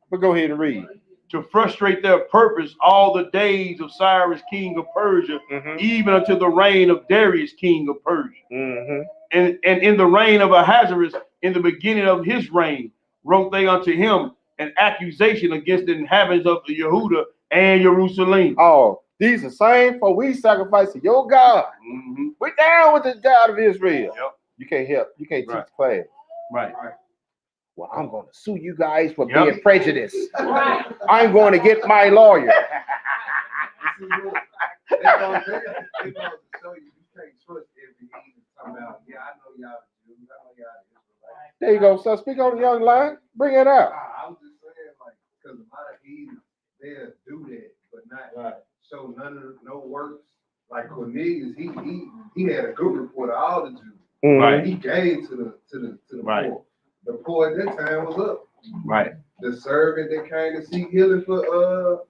But go ahead and read. To frustrate their purpose all the days of Cyrus, king of Persia, Mm-hmm. even until the reign of Darius, king of Persia. Mm-hmm. And in the reign of Ahasuerus, in the beginning of his reign, wrote they unto him an accusation against the inhabitants of the Yehuda and Jerusalem. Oh, these are same for we sacrifice to your God. Mm-hmm. We're down with the God of Israel. Yep. You can't help. You can't Right. teach class. Right. Well, I'm going to sue you guys for Yep. being prejudiced. Right. I'm going to get my lawyer. They gonna show you can't trust every heathen talking about, yeah, I know y'all Jews, I know y'all Israelites. There you go, son. Speak on the young line. Bring it out. I was just saying, like, because a lot of heathens, they'll do that, but not show no works. Like Cornelius, he had a good report of all the Jews. Mhm. Right. He gave to the Right. poor. The poor at that time was up. Right. The servant that came to seek healing for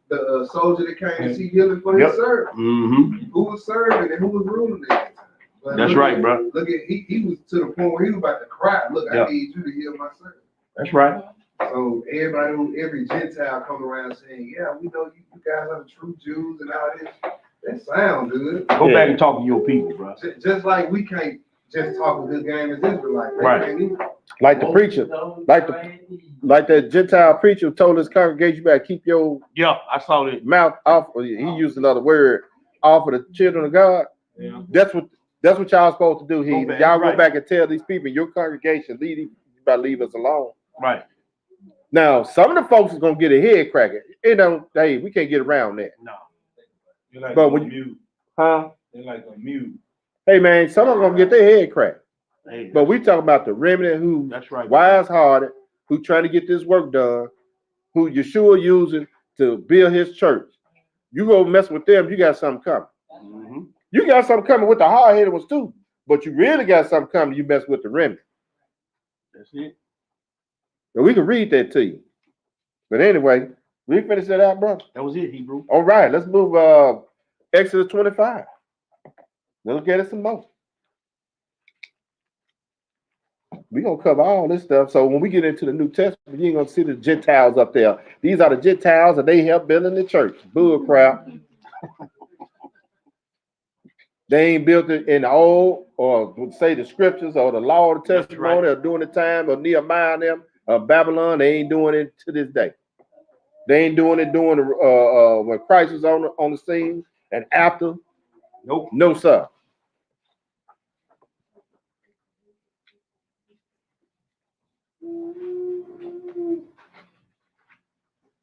the soldier that came to seek healing for his Yep. servant. Mm-hmm. Who was serving and who was ruling at that time. But That's look right, at- bro. Look at he was to the point where he was about to cry. Look, Yeah. I need you to heal my servant. That's right. So every Gentile come around saying, yeah, we know you guys are the true Jews and all this. That sounds good. Go back and talk to your people, bro. Just like we can't just talk a good game as Israelites. They Right. can't either. Like the preacher, like the Gentile preacher told his congregation, you better keep your Yeah, I saw that. mouth off. Or he used another word, off of the children of God. Yeah. That's what y'all supposed to do. He back, y'all right. go back and tell these people, your congregation, you better leave us alone. Right. Now, some of the folks is gonna get a head cracking. You know, hey, we can't get around that. No. You're like But a when mute. Huh? They're like a mute. Hey man, some of them gonna get their head cracked. Hey, But we talk about the remnant who that's right. wise hearted, who trying to get this work done, who Yeshua using to build his church. You go mess with them, you got something coming. Mhm. You got something coming with the hard-headed ones too, but you really got something coming. You mess with the remnant. That's it. And we can read that to you. But anyway, we finish that out, brother. That was it, Hebrew. All right, let's move Exodus 25. Let's look at it some more. We're going to cover all this stuff. So when we get into the New Testament, you ain't going to see the Gentiles up there. These are the Gentiles and they help building the church. Bull crap. They ain't built it in the old, or say the scriptures, or the law or the testimony, or during the time of Nehemiah and them, Babylon. They ain't doing it to this day. They ain't doing it during the when Christ was on the scene and after. Nope. No, sir.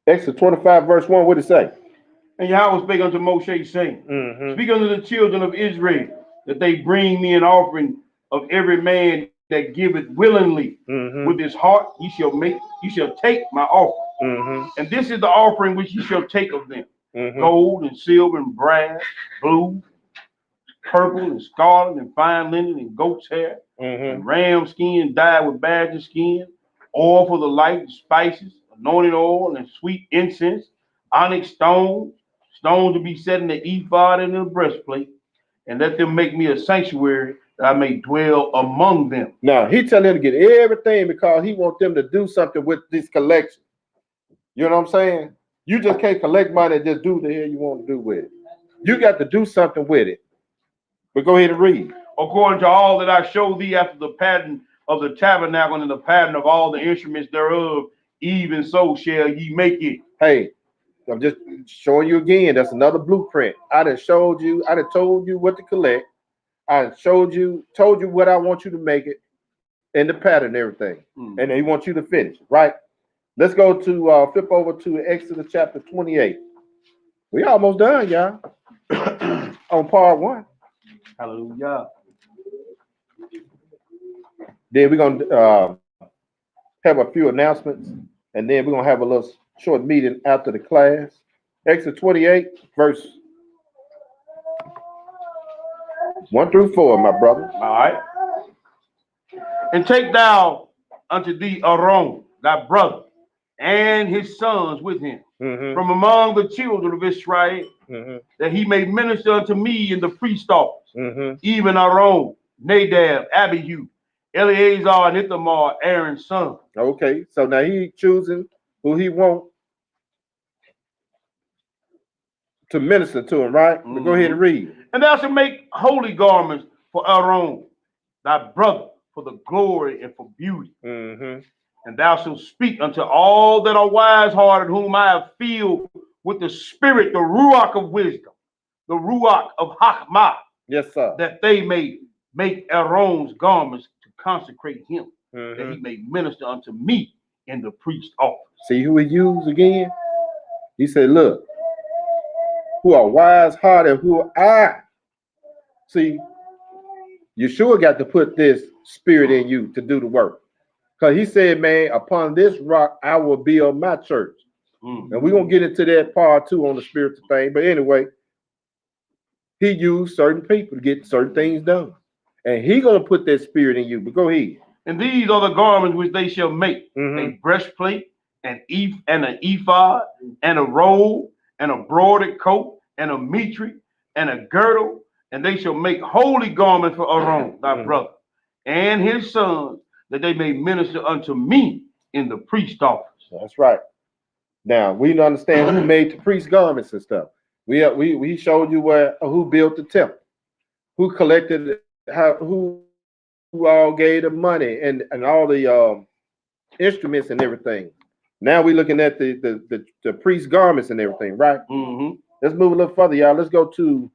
Exodus 25, verse 1, what did it say? And Yahweh spake unto Moshe, saying, Speak unto the children of Israel, that they bring me an offering of every man that giveth willingly with his heart. Ye shall take my offering. And this is the offering which ye shall take of them: gold and silver and brass, blue, purple and scarlet and fine linen and goat's hair, and ram skin dyed with badger skin, oil for the light, spices, anointing oil and sweet incense, onyx stones to be set in the ephod and in the breastplate, and let them make me a sanctuary that I may dwell among them. Now, he telling them to get everything because he wants them to do something with this collection. You know what I'm saying? You just can't collect money and just do the hell you want to do with it. You got to do something with it. But go ahead and read. According to all that I show thee after the pattern of the tabernacle and the pattern of all the instruments thereof, even so shall ye make it. Hey, I'm just showing you again. That's another blueprint. I done told you what to collect. I done told you what I want you to make it in the pattern and everything. And he wants you to finish, right? Let's go to flip over to Exodus chapter 28. We almost done, y'all. On part 1. Hallelujah. Then we're gonna have a few announcements, and then we're gonna have a little short meeting after the class. Exodus 28, verse 1 through 4, my brother. All right. And take thou unto thee Aaron, thy brother, and his sons with him, from among the children of Israel, that he may minister unto me in the priest office, even Aaron, Nadab, Abihu, Eleazar, and Ithamar, Aaron's son. Okay, so now he choosing who he want to minister to him, right? But go ahead and read. And thou shalt make holy garments for Aaron, thy brother, for the glory and for beauty. And thou shalt speak unto all that are wise-hearted, whom I have filled with the spirit, the ruach of wisdom, the ruach of Hakmah. Yes, sir. That they may make Aaron's garments to consecrate him, that he may minister unto me in the priest office. See who he used again? He said, look, who are wise-hearted, who are. See, Yeshua got to put this spirit in you to do the work. Because he said, man, upon this rock, I will build my church. And we're going to get into that part 2 on the spiritual thing. But anyway, he used certain people to get certain things done. And he going to put that spirit in you. But go ahead. And these are the garments which they shall make: a breastplate, and an ephod, and a robe, and a broidered coat, and a mitre, and a girdle. And they shall make holy garments for Aaron, thy brother, and his sons, that they may minister unto me in the priest office. That's right. Now we understand who made the priest garments and stuff. We showed you who built the temple, who collected, who all gave the money and all the instruments and everything. Now we're looking at the priest garments and everything, right? Let's move a little further, y'all. Let's go to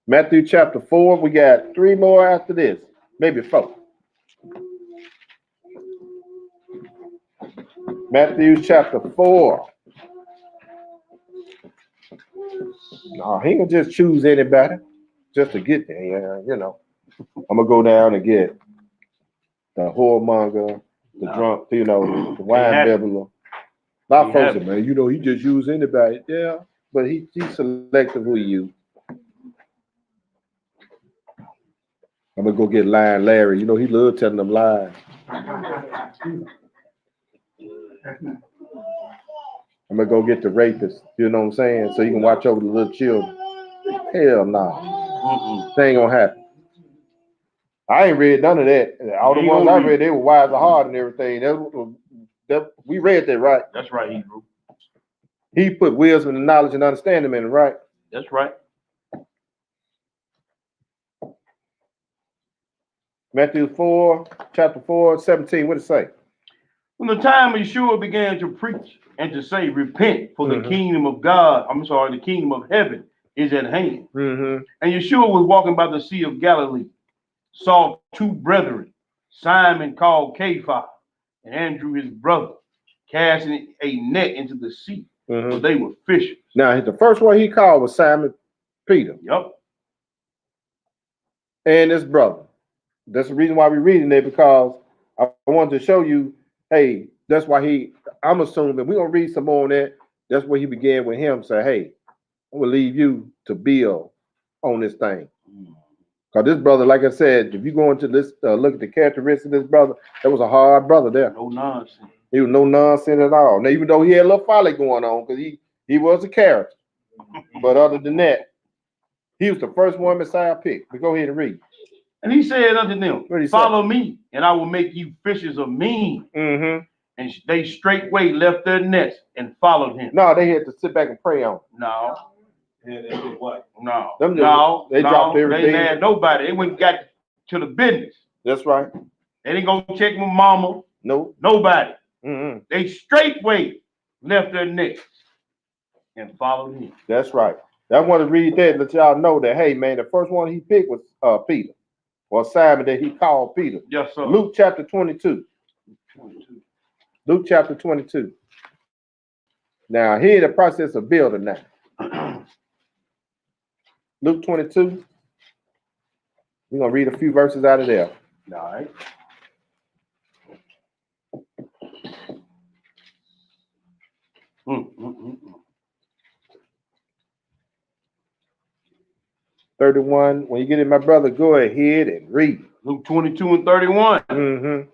Matthew chapter 4. We got 3 more after this, maybe 4. Matthew chapter 4. No, he can just choose anybody just to get there. Yeah, you know. I'm gonna go down and get the whoremonger, the drunk, the wine bibbler, A lot of He folks have say, man, you know, he just use anybody. Yeah, but he's selective who he use. I'm gonna go get Lion Larry. You know, he love telling them lies. I'm gonna go get the rapist. You know what I'm saying? So you can watch over the little children. Hell no. That ain't gonna happen. I ain't read none of that. All the You ain't ones gonna I read. read, they were wise of heart and everything. We read that, right? That's right, Hebrew. He put wisdom and knowledge and understanding in it, right? That's right. Matthew 4, chapter 4, 17. What does it say? When the time Yeshua began to preach and to say, repent, for the Mhm. kingdom of God, the kingdom of heaven is at hand. Mm-hmm. And Yeshua was walking by the Sea of Galilee, saw two brethren, Simon called Cephas, and Andrew his brother, casting a net into the sea, for they were fishers. Now, the first one he called was Simon Peter Yep. and his brother. That's the reason why we're reading it, because I wanted to show you, hey, that's why I'm assuming, we're going to read some more on that. That's where he began with him, say, hey, I'm going to leave you to build on this thing. Because this brother, like I said, if you go into this, look at the characteristics of this brother, that was a hard brother there. No nonsense. He was no nonsense at all. Now, even though he had a little folly going on, because he was a character. But other than that, he was the first one Messiah picked. But go ahead and read. And he said unto them, What did he say? follow me, and I will make you fishers of men. Mm-hmm. And they straightway left their nets and followed him. No, they had to sit back and pray on him. No. Yeah, they did what? No. Them No. they dropped They everything. ain't had nobody. They went and got to the business. That's right. They didn't go check with mama. Nope. Nobody. Mm-hmm. They straightway left their nets and followed him. That's right. I want to read that, let y'all know that, hey, man, the first one he picked was Peter, or Simon that he called Peter. Yes, sir. Luke chapter 22. Luke chapter 22. Now, here in the process of building now. Luke 22. We're going to read a few verses out of there. All right. Mm, mm, mm, mm. 31. When you get it, my brother, go ahead and read. Luke 22 and 31. Mm-hmm.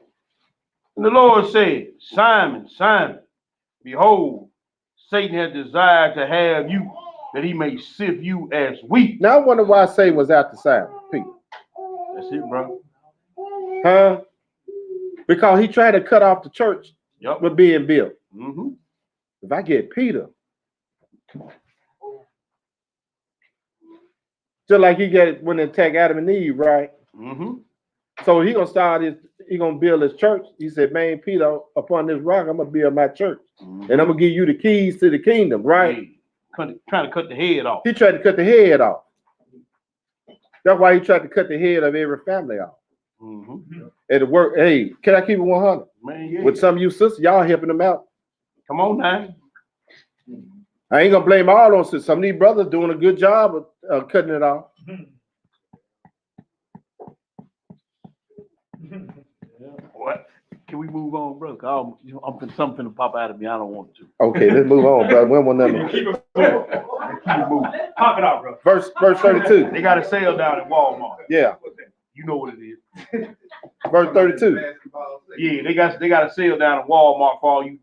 And the Lord said, Simon, Simon, behold, Satan has desired to have you, that he may sift you as wheat. Now, I wonder why Satan was after Simon Peter. That's it, bro. Huh? Because he tried to cut off the church Yep. with being built. Mm-hmm. If I get Peter, just like he got when they attacked Adam and Eve, right? Mm-hmm. So he gonna build his church. He said, man, Peter, upon this rock, I'm gonna build my church. Mm-hmm. And I'm gonna give you the keys to the kingdom, right? Yeah. Trying to cut the head off. He tried to cut the head off. That's why he tried to cut the head of every family off. Mm-hmm. At the work, hey, can I keep it 100? Man, yeah. With some of you sisters, y'all helping them out. Come on now. I ain't gonna blame all on sisters. Some of these brothers doing a good job of cutting it off. What? Can we move on, bro? Something to pop out of me. I don't want to. Okay, let's move on, brother. We don't want nothing. Keep it moving. Keep it moving. Pop it out, bro. Verse 32. They got a sale down at Walmart. Yeah, You know what it is. verse 32. Yeah, they got a sale down at Walmart for all you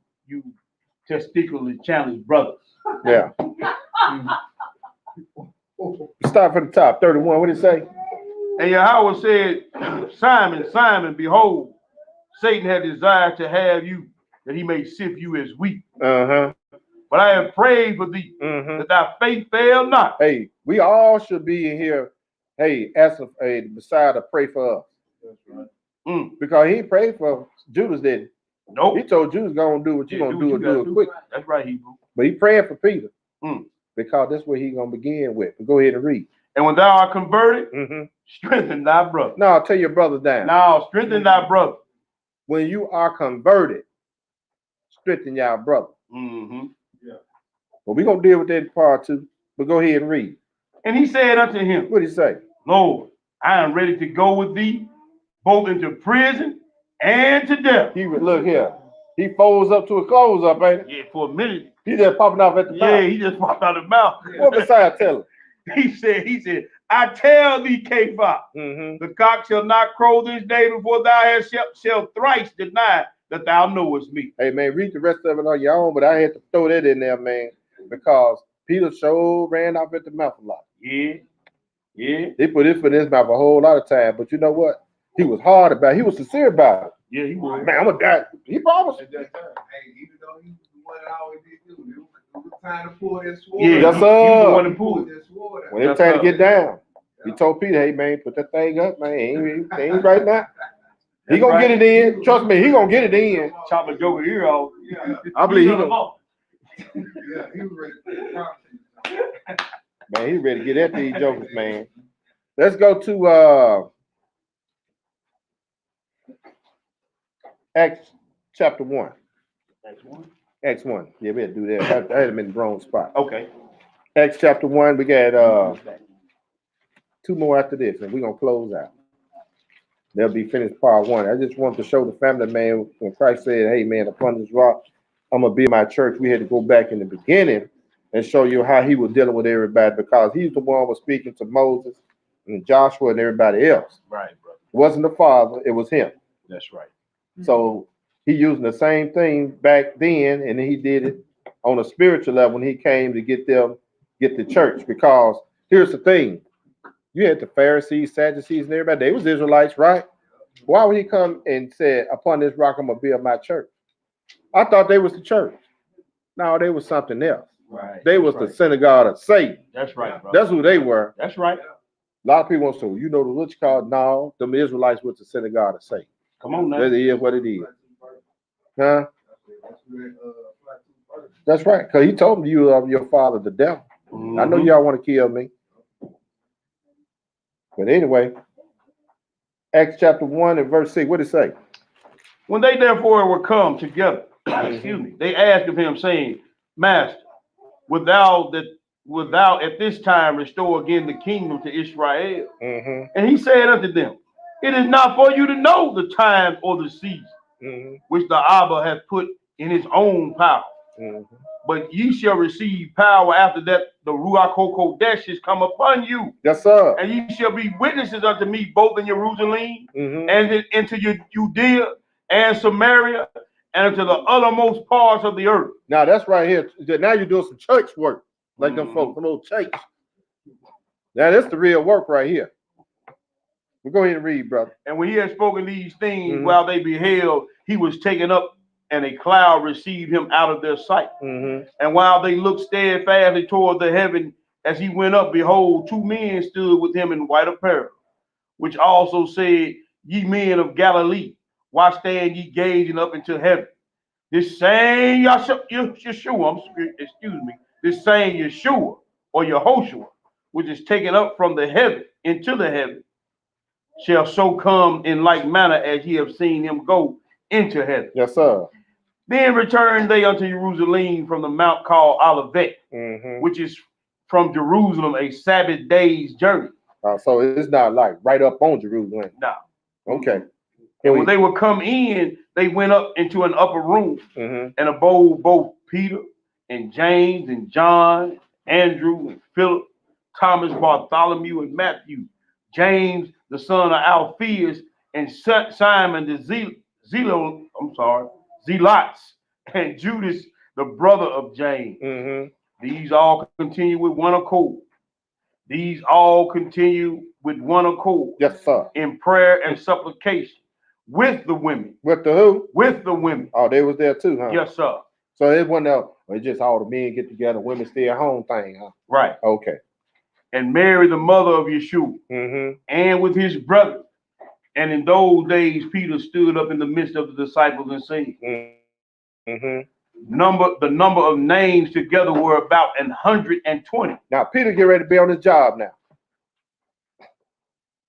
testicularly challenged brothers. Yeah. Start from the top. 31. What did it say? And Yahweh said, Simon, Simon, behold, Satan had desired to have you, that he may sift you as wheat. Uh-huh. But I have prayed for thee, that thy faith fail not. Hey, we all should be in here. Hey, asking the Messiah to pray for us. That's right. Because he prayed for Judas, didn't he? Nope. He told Judas, go and do what you're going to do and do it quick. That's right, Hebrew. But he prayed for Peter. Mm. Because that's where he's going to begin with. But go ahead and read. And when thou art converted, Mm-hmm. strengthen thy brother. No, tell your brother down. Now strengthen thy brother. When you are converted, strengthen your brother. Mm-hmm. But we're going to deal with that in part 2. But go ahead and read. And he said unto him, What did he say? Lord, I am ready to go with thee, both into prison and to death. Look here. He folds up to a close up, ain't it? Yeah, for a minute. He just popping off at the Yeah, mouth. he just popped out of the mouth. What Messiah tell him? He said, I tell thee, Kepha, the cock shall not crow this day before thou shall thrice deny that thou knowest me. Hey man, read the rest of it on your own, but I had to throw that in there, man, because Peter sure ran off at the mouth a lot. Yeah. He put his foot in his mouth a whole lot of time, but you know what? He was hard about it. He was sincere about it. Yeah, he was. Man, I'm gonna die. He promised. At that time, hey, even though he was the one that always did do, it was time to pull that sword. Yeah, Yes, he sir. was the one that pulled. that sword out. When it was time to get down, he told Peter, "Hey man, put that thing up, man. Ain't right now. He gonna get it in. Trust me, he gonna get it in. Chop a joker ear off. Yeah, I believe he He gonna. yeah, he was ready for the prophecy. Man, he ready to get at these jokers, man. Let's go to Acts chapter 1. That's one. Acts 1. Yeah, we had to do that. I had him in the wrong spot. Okay. Acts chapter 1. We got 2 more after this, and we're gonna close out. They'll be finished part 1. I just want to show the family, man, when Christ said, "Hey man, upon this rock, I'm gonna build my church." We had to go back in the beginning and show you how he was dealing with everybody, because he's the one who was speaking to Moses and Joshua and everybody else. Right, brother. It wasn't the Father, it was him. That's right. So he using the same thing back then, and he did it on a spiritual level when he came to get the church. Because here's the thing: you had the Pharisees, Sadducees, and everybody. They was Israelites, right? Why would he come and say, "Upon this rock I'm gonna build my church"? I thought they was the church. No, they was something else. Right. They was the synagogue of Satan. That's right, brother. That's who they were. That's right. A lot of people want to say, you know what you call it? No, them Israelites was the synagogue of Satan. Come on now. That is what it is. Huh? That's right. Because he told me you are your father, the devil. I know y'all want to kill me. But anyway, Acts chapter 1 and verse 6, what did it say? When they therefore were come together, excuse me, they asked of him, saying, Master, wilt thou at this time restore again the kingdom to Israel? And he said unto them, it is not for you to know the time or the season which the Abba hath put in his own power. But ye shall receive power after that the Ruach HaKodesh is come upon you. Yes, sir. And ye shall be witnesses unto me both in Jerusalem and into Judea and Samaria and unto the uttermost parts of the earth. Now that's right here. Now you're doing some church work, like them folks, some old church. Now that's the real work right here. We'll go ahead and read, brother. And when he had spoken these things while they beheld, he was taken up, and a cloud received him out of their sight. And while they looked steadfastly toward the heaven as he went up, behold, 2 men stood with him in white apparel, which also said, Ye men of Galilee, why stand ye gazing up into heaven? This same Yeshua, this same Yeshua or Yehoshua, which is taken up from the heaven into the heaven, shall so come in like manner as ye have seen him go into heaven. Yes, sir. Then returned they unto Jerusalem from the mount called Olivet, which is from Jerusalem a Sabbath day's journey. So it's not like right up on Jerusalem. No. Okay. And when they would come in, they went up into an upper room and abode both Peter and James and John, Andrew and Philip, Thomas, Bartholomew and Matthew, James the son of Alphaeus, and Simon the Zealots, and Judas the brother of James. These all continue with one accord. Yes, sir. In prayer and supplication with the women. With the who? With the women. Oh, they was there too, huh? Yes, sir. So it wasn't it's just all the men get together, women stay at home thing, huh? Right. Okay. And Mary, the mother of Yeshua, and with his brother. And in those days, Peter stood up in the midst of the disciples and said, the number of names together were about 120. Now, Peter get ready to be on his job now.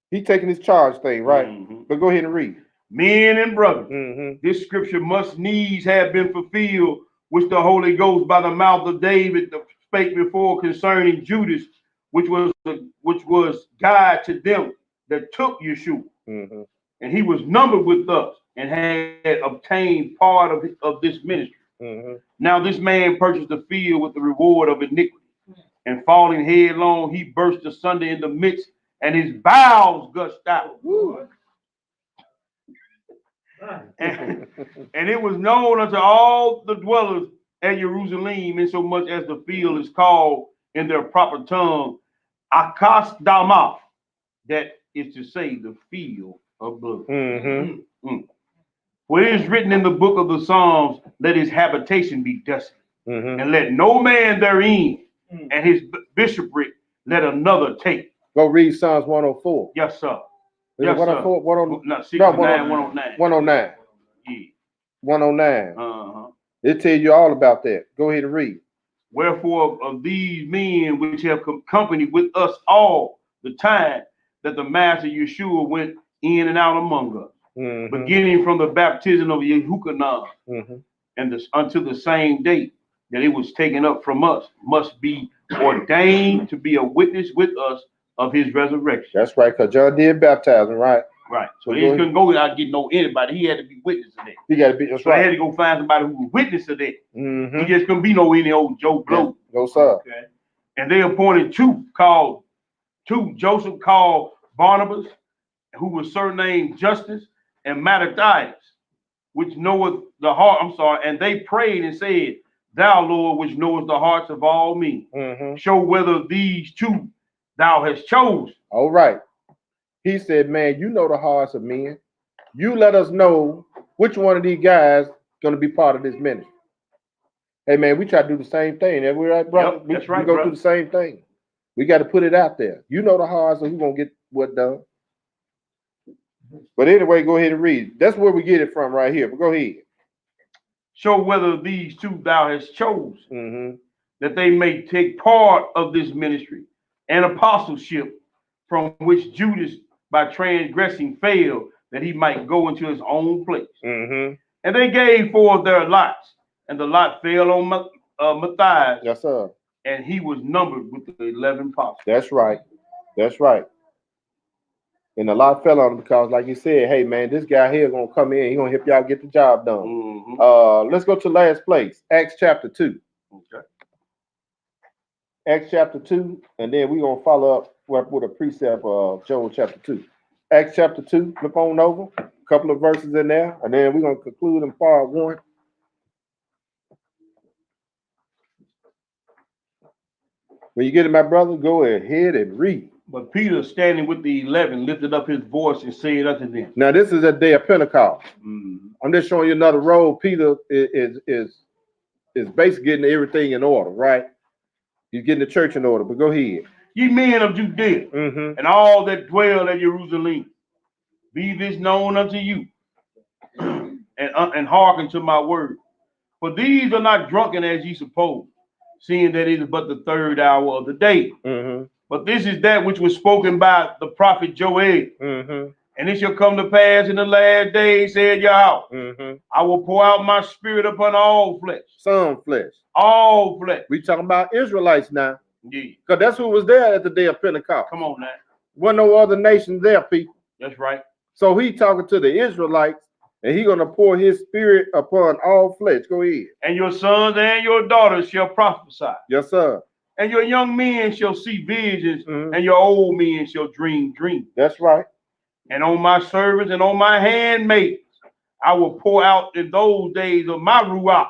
He taking his charge thing, right? But go ahead and read. Men and brothers, this scripture must needs have been fulfilled, which the Holy Ghost by the mouth of David spake before concerning Judas, which was guide to them that took Yeshua. And he was numbered with us and had obtained part of this ministry. Mm-hmm. Now this man purchased the field with the reward of iniquity, and falling headlong, he burst asunder in the midst, and his bowels gushed out. And, and it was known unto all the dwellers at Jerusalem, insomuch as the field is called in their proper tongue Akas Dalma, that is to say, the field of blood. Mm-hmm. For it is written in the book of the Psalms, let his habitation be desolate, Mm-hmm. and let no man therein, and his bishopric let another take. Go read Psalms 104. Yes, sir. Is Yes, it 104? No, 109, 109. 109. Yeah. 109. Uh-huh. It tell you all about that. Go ahead and read. Wherefore of these men which have companied with us all the time that the Master Yeshua went in and out among us, Mm-hmm. beginning from the baptism of Yehukanan Mm-hmm. and until the same day that it was taken up from us, must be ordained to be a witness with us of his resurrection. That's right, because John did baptizing, right? Right. So So he go couldn't go out and get no anybody. He had to be witness to that. He got to be, that's So they had right. to go find somebody who was witness to that. Mm-hmm. He just couldn't be no any old Joe Blow. Go, sir. Okay. And they appointed two, Joseph called Barnabas, who was surnamed Justus, and Mattathias, which knoweth the heart. And they prayed and said, Thou, Lord, which knowest the hearts of all men, Mm-hmm. show whether these two thou hast chosen. All right. He said, man, you know the hearts of men. You let us know which one of these guys going to be part of this ministry. Hey, man, we try to do the same thing. That we right, brother? Yep, that's right, We go brother. through the same thing. We got to put it out there. You know the hearts of who's going to get what done. But anyway, go ahead and read. That's where we get it from right here. But go ahead. Show whether these two thou hast chosen, Mm-hmm. that they may take part of this ministry and apostleship, from which Judas by transgressing failed, that he might go into his own place. Mm-hmm. And they gave forth their lots, and the lot fell on Matthias, Yes, sir. and he was numbered with the 11 apostles. That's right. That's right. And a lot fell on him because, like you said, hey, man, this guy here going to come in. He's going to help y'all get the job done. Mm-hmm. Let's go to last place, Acts chapter 2. Okay. Acts chapter 2, and then we're going to follow up with a precept of Joel chapter 2. Acts chapter 2, flip on over, a couple of verses in there, and then we're going to conclude in part 1. When you get it, my brother, go ahead and read. But Peter, standing with the 11, lifted up his voice and said unto them. Now, this is a day of Pentecost. Mm-hmm. I'm just showing you another road. Peter is basically getting everything in order, right? He's getting the church in order, but go ahead. Ye men of Judea, Mm-hmm. and all that dwell at Jerusalem, be this known unto you, and hearken to my word. For these are not drunken as ye suppose, seeing that it is but the third hour of the day. Mm-hmm. But this is that which was spoken by the prophet Joel. Mm-hmm. And it shall come to pass in the last days, said Yahweh, Mm-hmm. I will pour out my spirit upon all flesh. Some flesh. All flesh. We talking about Israelites now. Yeah. Because that's who was there at the day of Pentecost. Come on now. Wasn't no other nations there, people. That's right. So he talking to the Israelites, and he gonna pour his spirit upon all flesh. Go ahead. And your sons and your daughters shall prophesy. Yes, sir. And your young men shall see visions, Mm-hmm. and your old men shall dream dreams. That's right. And on my servants and on my handmaids, I will pour out in those days of my ruach,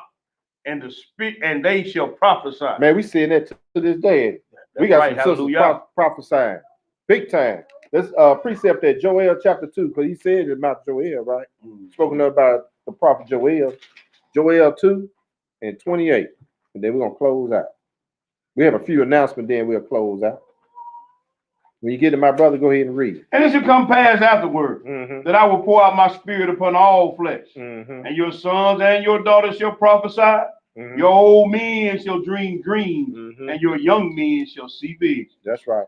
and the spirit, and they shall prophesy. Man, we seeing that to this day. We got right, some sisters prophesying. Big time. This precept at Joel chapter 2, because he said it about Joel, right? Spoken about the prophet Joel. Joel 2 and 28. And then we're gonna close out. We have a few announcements, then we'll close out. When you get it, my brother, go ahead and read. And it shall come pass afterward, Mm-hmm. that I will pour out my spirit upon all flesh. Mm-hmm. And your sons and your daughters shall prophesy. Mm-hmm. Your old men shall dream dreams, Mm-hmm. and your young men shall see visions. That's right.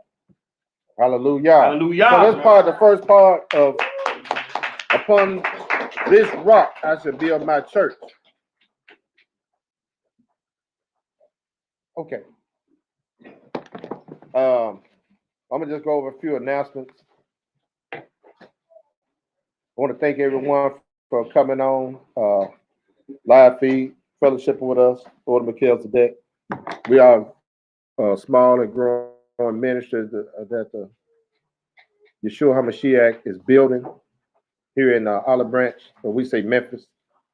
Hallelujah. Hallelujah. So that's part of the first part of upon this rock I shall build my church. Okay. I'm gonna just go over a few announcements. I want to thank everyone for coming on, live feed, fellowshipping with us, Order Melchizedek. We are a small and growing ministry that the Yeshua HaMashiach is building here in Olive Branch, or we say Memphis,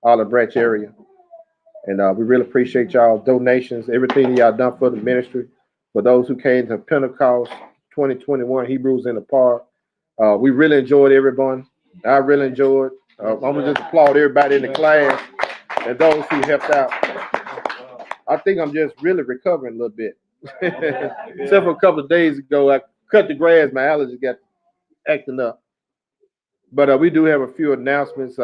Olive Branch area. And we really appreciate y'all donations, everything y'all done for the ministry. For those who came to Pentecost 2021, Hebrews in the Park, we really enjoyed everyone. I really enjoyed. I'm gonna just applaud everybody in the class and those who helped out. I think I'm just really recovering a little bit. Except for a couple of days ago, I cut the grass. My allergies got acting up. But we do have a few announcements.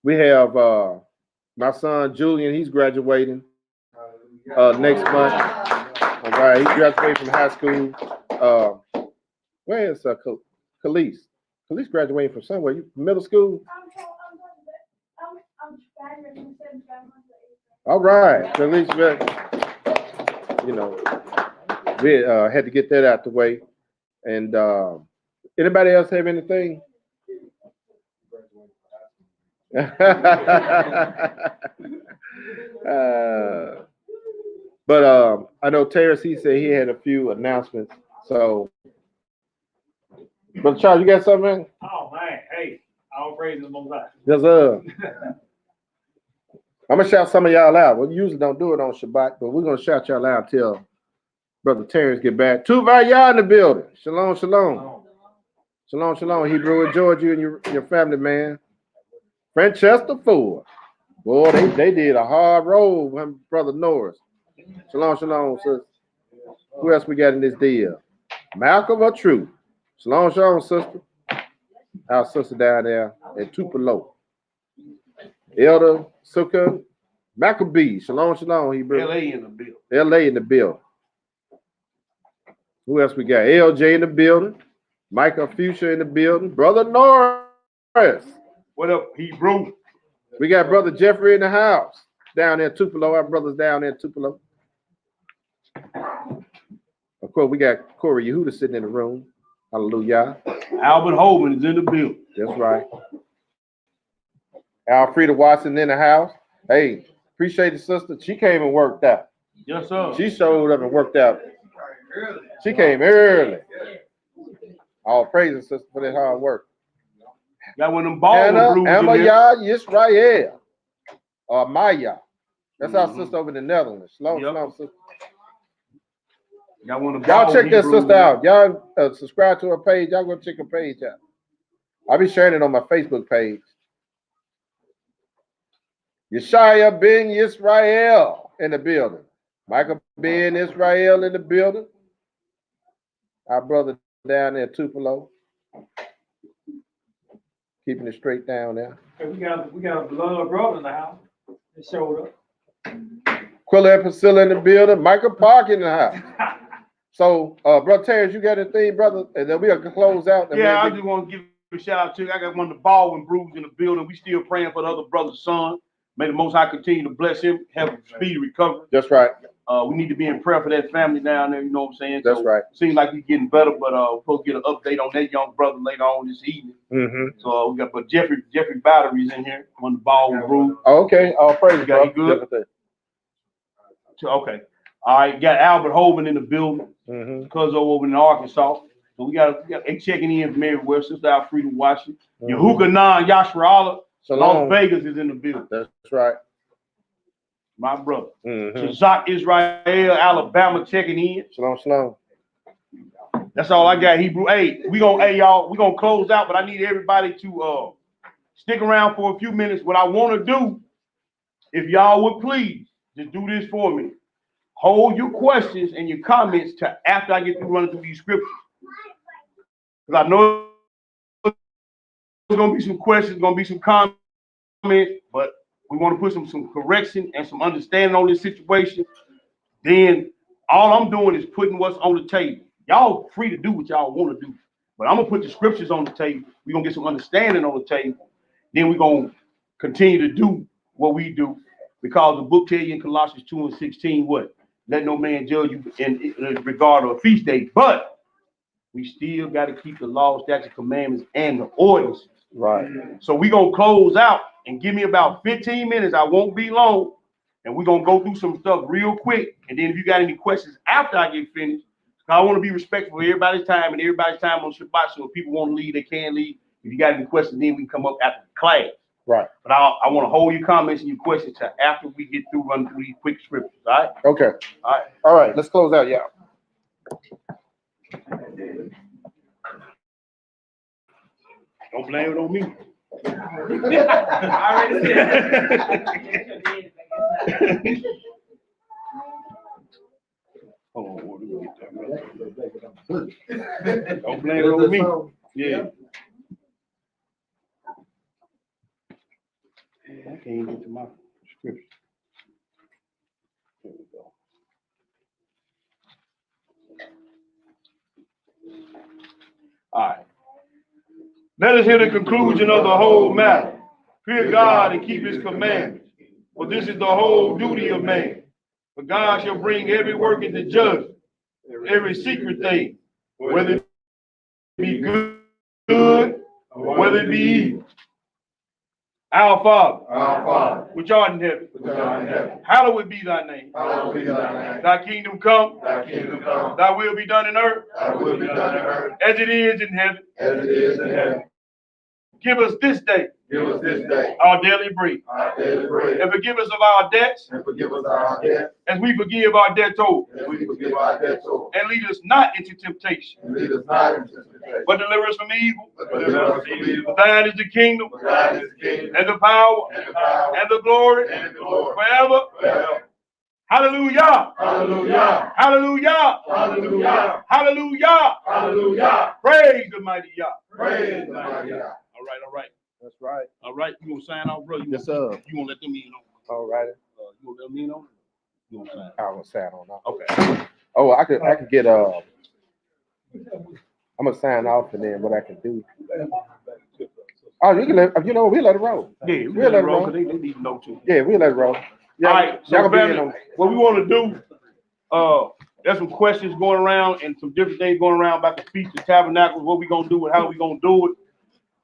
We have my son Julian. He's graduating next month. All right, he graduated from high school. Where is Khalees? Khalees graduating from somewhere. You middle school? All right, Khalees. You know, we had to get that out the way. And anybody else have anything? But I know Terrence, he said he had a few announcements. So, Brother Charles, you got something? Oh man, hey, all praise the Most High. Yes, I'm gonna shout some of y'all out. We usually don't do it on Shabbat, but we're gonna shout y'all out till Brother Terrence get back. Tuvaya in the building. Shalom, shalom. Shalom, shalom. Hebrew, enjoyed you and your family, man. Francesca Ford. Boy, they did a hard road with Brother Norris. Shalom, shalom, sister. Who else we got in this deal? Malcolm or True? Shalom, shalom, sister. Our sister down there at Tupelo. Elder Sukkah Maccabee. Shalom, shalom, Hebrew. LA in the building. LA in the building. Who else we got? LJ in the building. Michael Fuchsia in the building. Brother Norris. What up, Hebrew? We got Brother Jeffrey in the house. Down there at Tupelo. Our brother's down there at Tupelo. Of course, we got Corey Yehuda sitting in the room. Hallelujah. Albert Holman is in the building. That's right. Alfreda Watson in the house. Hey, appreciate the sister. She came and worked out. Yes, sir. She showed up and worked out. She came early. All praises, sister, for that hard work. Got one of them ballroom brews in here. Amaya Israel. Or Maya. That's our sister over in the Netherlands. Shalom, shalom, sister. Got one of them Y'all check that Hebrews sister out. Y'all subscribe to her page. Y'all go check her page out. I'll be sharing it on my Facebook page. Yeshaya ben Israel in the building. Michael ben Israel in the building. Our brother down there at Tupelo. Keeping it straight down there. Hey, we got a beloved brother in the house that showed up. Quilla and Priscilla in the building. Michael Park in the house. So, Brother Terrence, you got anything, brother? And then we'll close out. Yeah, I just want to give a shout out to you. I got one of the Baldwin brews in the building. We still praying for the other brother's son. May the Most High continue to bless him, have a speedy recovery. That's right. We need to be in prayer for that family down there, you know what I'm saying? That's right. Seems like he's getting better, but we're supposed to get an update on that young brother later on this evening. Mm-hmm. So we got, but Jeffrey Battery's in here, one of the Baldwin brews. Oh, okay. All praise, Got brother. you good? Okay. All right, got Albert Holman in the building. Mm-hmm. Cuz over in Arkansas. So we got they checking in from everywhere. Sister Alfreda Washington. Yahuka Nan Yashra Las Vegas is in the building. That's right. My brother. Mm-hmm. Shazak Israel, Alabama checking in. Shalom, shalom. That's all I got, Hebrew. Hey, y'all, we gonna close out, but I need everybody to stick around for a few minutes. What I want to do, if y'all would please, just do this for me. Hold your questions and your comments to after I get through running through these scriptures. Because I know there's gonna be some questions, gonna be some comments, but we want to put some correction and some understanding on this situation. Then all I'm doing is putting what's on the table. Y'all free to do what y'all want to do, but I'm gonna put the scriptures on the table. We're gonna get some understanding on the table. Then we're gonna continue to do what we do, because the book tells you in Colossians 2:16, what? Let no man judge you in regard of a feast day, but we still got to keep the law, statutes, commandments, and the ordinances. Right. So we gonna close out and give me about 15 minutes. I won't be long. And we're gonna go through some stuff real quick. And then if you got any questions after I get finished, I want to be respectful of everybody's time and everybody's time on Shabbat. So if people want to leave, they can leave. If you got any questions, then we can come up after the class. Right. But I want to hold your comments and your questions till after we get through running through these quick scriptures. All right? Okay. All right. All right. Let's close out, y'all. Don't blame it on me. I already said. Hold on, what do we get that? Don't blame it on me. Yeah. I can't get to my scripture. There we go. All right. Let us hear the conclusion of the whole matter. Fear God and keep his commandments, for this is the whole duty of man. For God shall bring every work into judgment, every secret thing, whether it be good or whether it be evil. Our Father, which art in heaven, hallowed be thy name. Thy kingdom come, thy will be done in earth, as it is in heaven. Give us this day our daily bread. And forgive us of our debts, as we forgive our debtors. And lead us not into temptation, but deliver us from evil. For thine is the kingdom, and the power, and the glory, forever. Hallelujah. Hallelujah. Hallelujah. Hallelujah. Hallelujah. Hallelujah. Praise the mighty Yah. Praise the mighty Yah. All right. That's right. All right. You gonna sign off, bro? Yes, sir. You gonna let them in on? All right. You gonna let them in on? You gonna sign? I will sign on off. Okay. Oh, I could get I'm gonna sign off and then what I can do. Oh, you can let we'll let it roll. Yeah, We'll let it roll. because they need to know too. Yeah, we'll let it roll. Yeah, All right. So y'all gonna be in family, on. what we want to do, there's some questions going around and some different things going around about the Feast of Tabernacles, what we gonna do and how we gonna do it.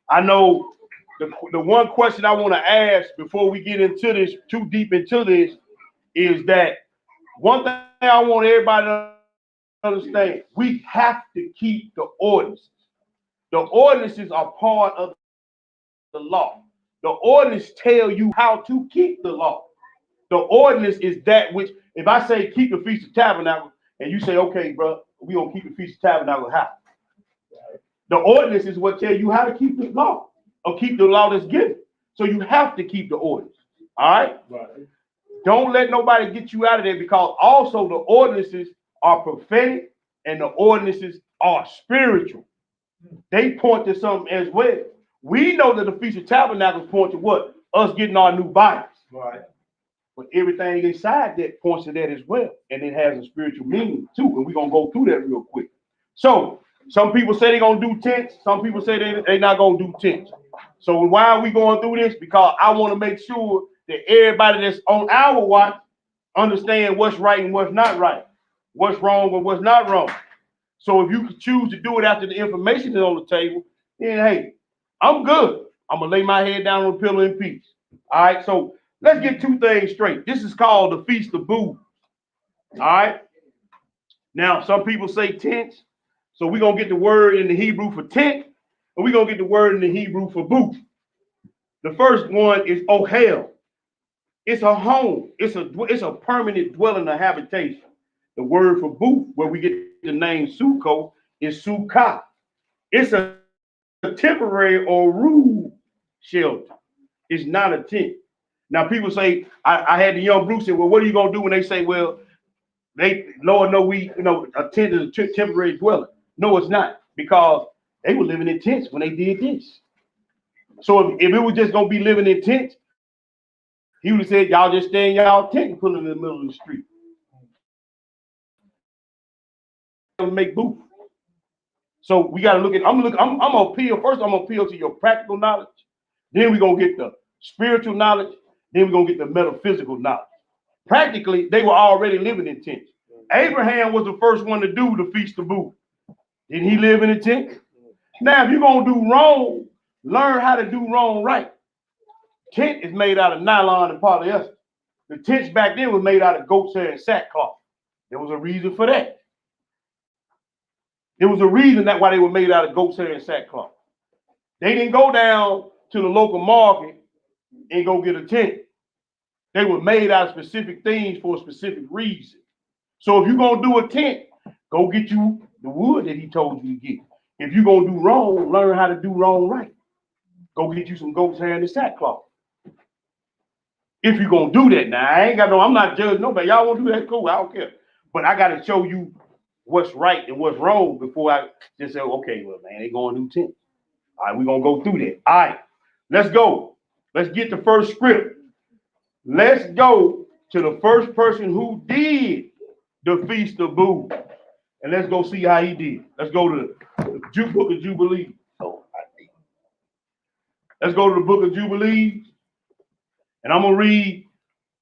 I know the one question I want to ask before we get into this, too deep into this, is that one thing I want everybody to understand, we have to keep the ordinances. The ordinances are part of the law. The ordinance tell you how to keep the law. The ordinance is that which, if I say keep the Feast of Tabernacles, and you say, okay, bro, we gonna keep the Feast of Tabernacles, how? The ordinance is what tell you how to keep the law, or keep the law that's given. So you have to keep the ordinance. All right? Don't let nobody get you out of there, because also the ordinances are prophetic and the ordinances are spiritual. They point to something as well. We know that the Feast of Tabernacles point to what? Us getting our new bodies. Right. But everything inside that points to that as well. And it has a spiritual meaning too. And we're going to go through that real quick. So some people say they're going to do tents. Some people say they're not going to do tents. So why are we going through this? Because I want to make sure that everybody that's on our watch understand what's right and what's not right. What's wrong and what's not wrong. So if you choose to do it after the information is on the table, then hey, I'm good. I'm going to lay my head down on the pillow in peace. All right, so let's get two things straight. This is called the Feast of Booths. All right. Now, some people say tents. So we're going to get the word in the Hebrew for tent, and we're going to get the word in the Hebrew for booth. The first one is ohel. It's a home. It's a permanent dwelling or habitation. The word for booth, where we get the name Sukkot, is sukkah. It's a temporary or rude shelter. It's not a tent. Now people say, I had the young Bruce say, well, what are you gonna do when they say, well, Lord know a tent is a temporary dwelling. No, it's not, because they were living in tents when they did this. So if it was just gonna be living in tents, he would have said, y'all just stay in y'all tent and put it in the middle of the street. Make booth. So we got to look at. I'm gonna appeal first. I'm gonna appeal to your practical knowledge. Then we're gonna get the spiritual knowledge. Then we're gonna get the metaphysical knowledge. Practically, they were already living in tents. Abraham was the first one to do the Feast of Booths. Didn't he live in a tent? Now, if you're gonna do wrong, Learn how to do wrong right. Tent is made out of nylon and polyester. The tents back then was made out of goat's hair and sackcloth. There was a reason for that. There was a reason that why they were made out of goat's hair and sackcloth. They didn't go down to the local market and go get a tent. They were made out of specific things for a specific reason. So if you're gonna do a tent, go get you the wood that he told you to get. If you're gonna do wrong, learn how to do wrong right. Go get you some goat's hair and sackcloth. If you're gonna do that, now I'm not judging nobody. Y'all want to do that, cool, I don't care. But I gotta show you what's right and what's wrong before I just say, okay, well, man, they going to do tent. All right, we're gonna go through that. All right, let's go. Let's get the first script. Let's go to the first person who did the Feast of Booths. And let's go see how he did. Let's go to the Book of Jubilees. Let's go to the Book of Jubilees. And I'm gonna read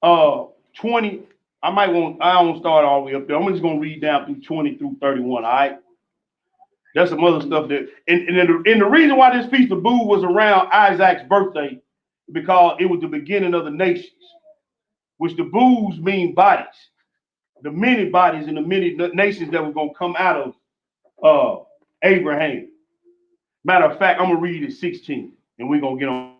20. I don't start all the way up there. I'm just gonna read down through 20 through 31. All right. That's some other stuff that, and the reason why this Feast of Booths was around Isaac's birthday, because it was the beginning of the nations, which the booths mean bodies, the many bodies and the many nations that were gonna come out of Abraham. Matter of fact, I'm gonna read it 16, and we're gonna get on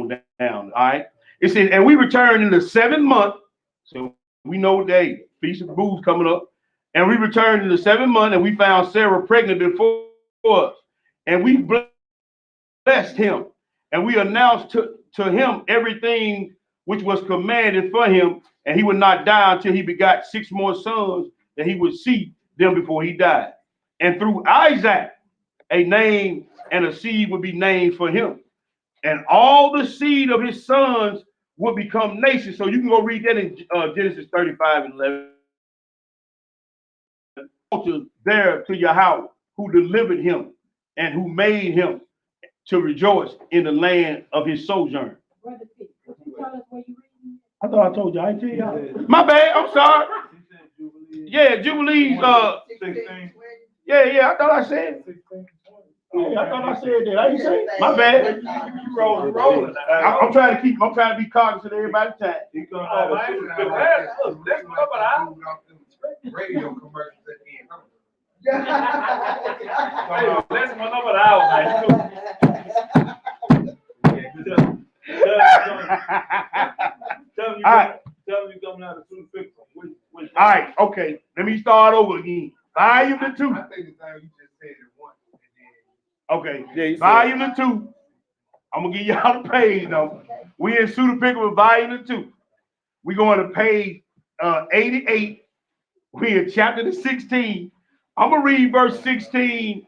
down. All right. It says, and we returned in the 7th month. So we know the day, Feast of Booths coming up. And we returned in the 7th month, and we found Sarah pregnant before us. And we blessed him. And we announced to him everything which was commanded for him. And he would not die until he begot 6 more sons, that he would see them before he died. And through Isaac, a name and a seed would be named for him. And all the seed of his sons would become nations. So you can go read that in Genesis 35 and 11. There to Yahweh, who delivered him and who made him to rejoice in the land of his sojourn. Brother P, could you tell us where you reading? I thought I told you. I ain't tell y'all. My bad. I'm sorry. Yeah, Jubilees. 16. Yeah. I thought I said. Yeah, I thought I said that. I didn't say it. My bad. You rolling. I'm trying to be cognizant of everybody's time. Let's go about an hour. Radio commercials at the end. Let's go about an hour, man. Tell me you coming out of 250. All right, okay. Let me start over again. Volume 2. I think the thing you just said it once. Okay. Yeah, Volume 2. I'm gonna give y'all the page though. We in Suda Picker with volume 2. We going to page 88. We in chapter 16. I'm gonna read verse 16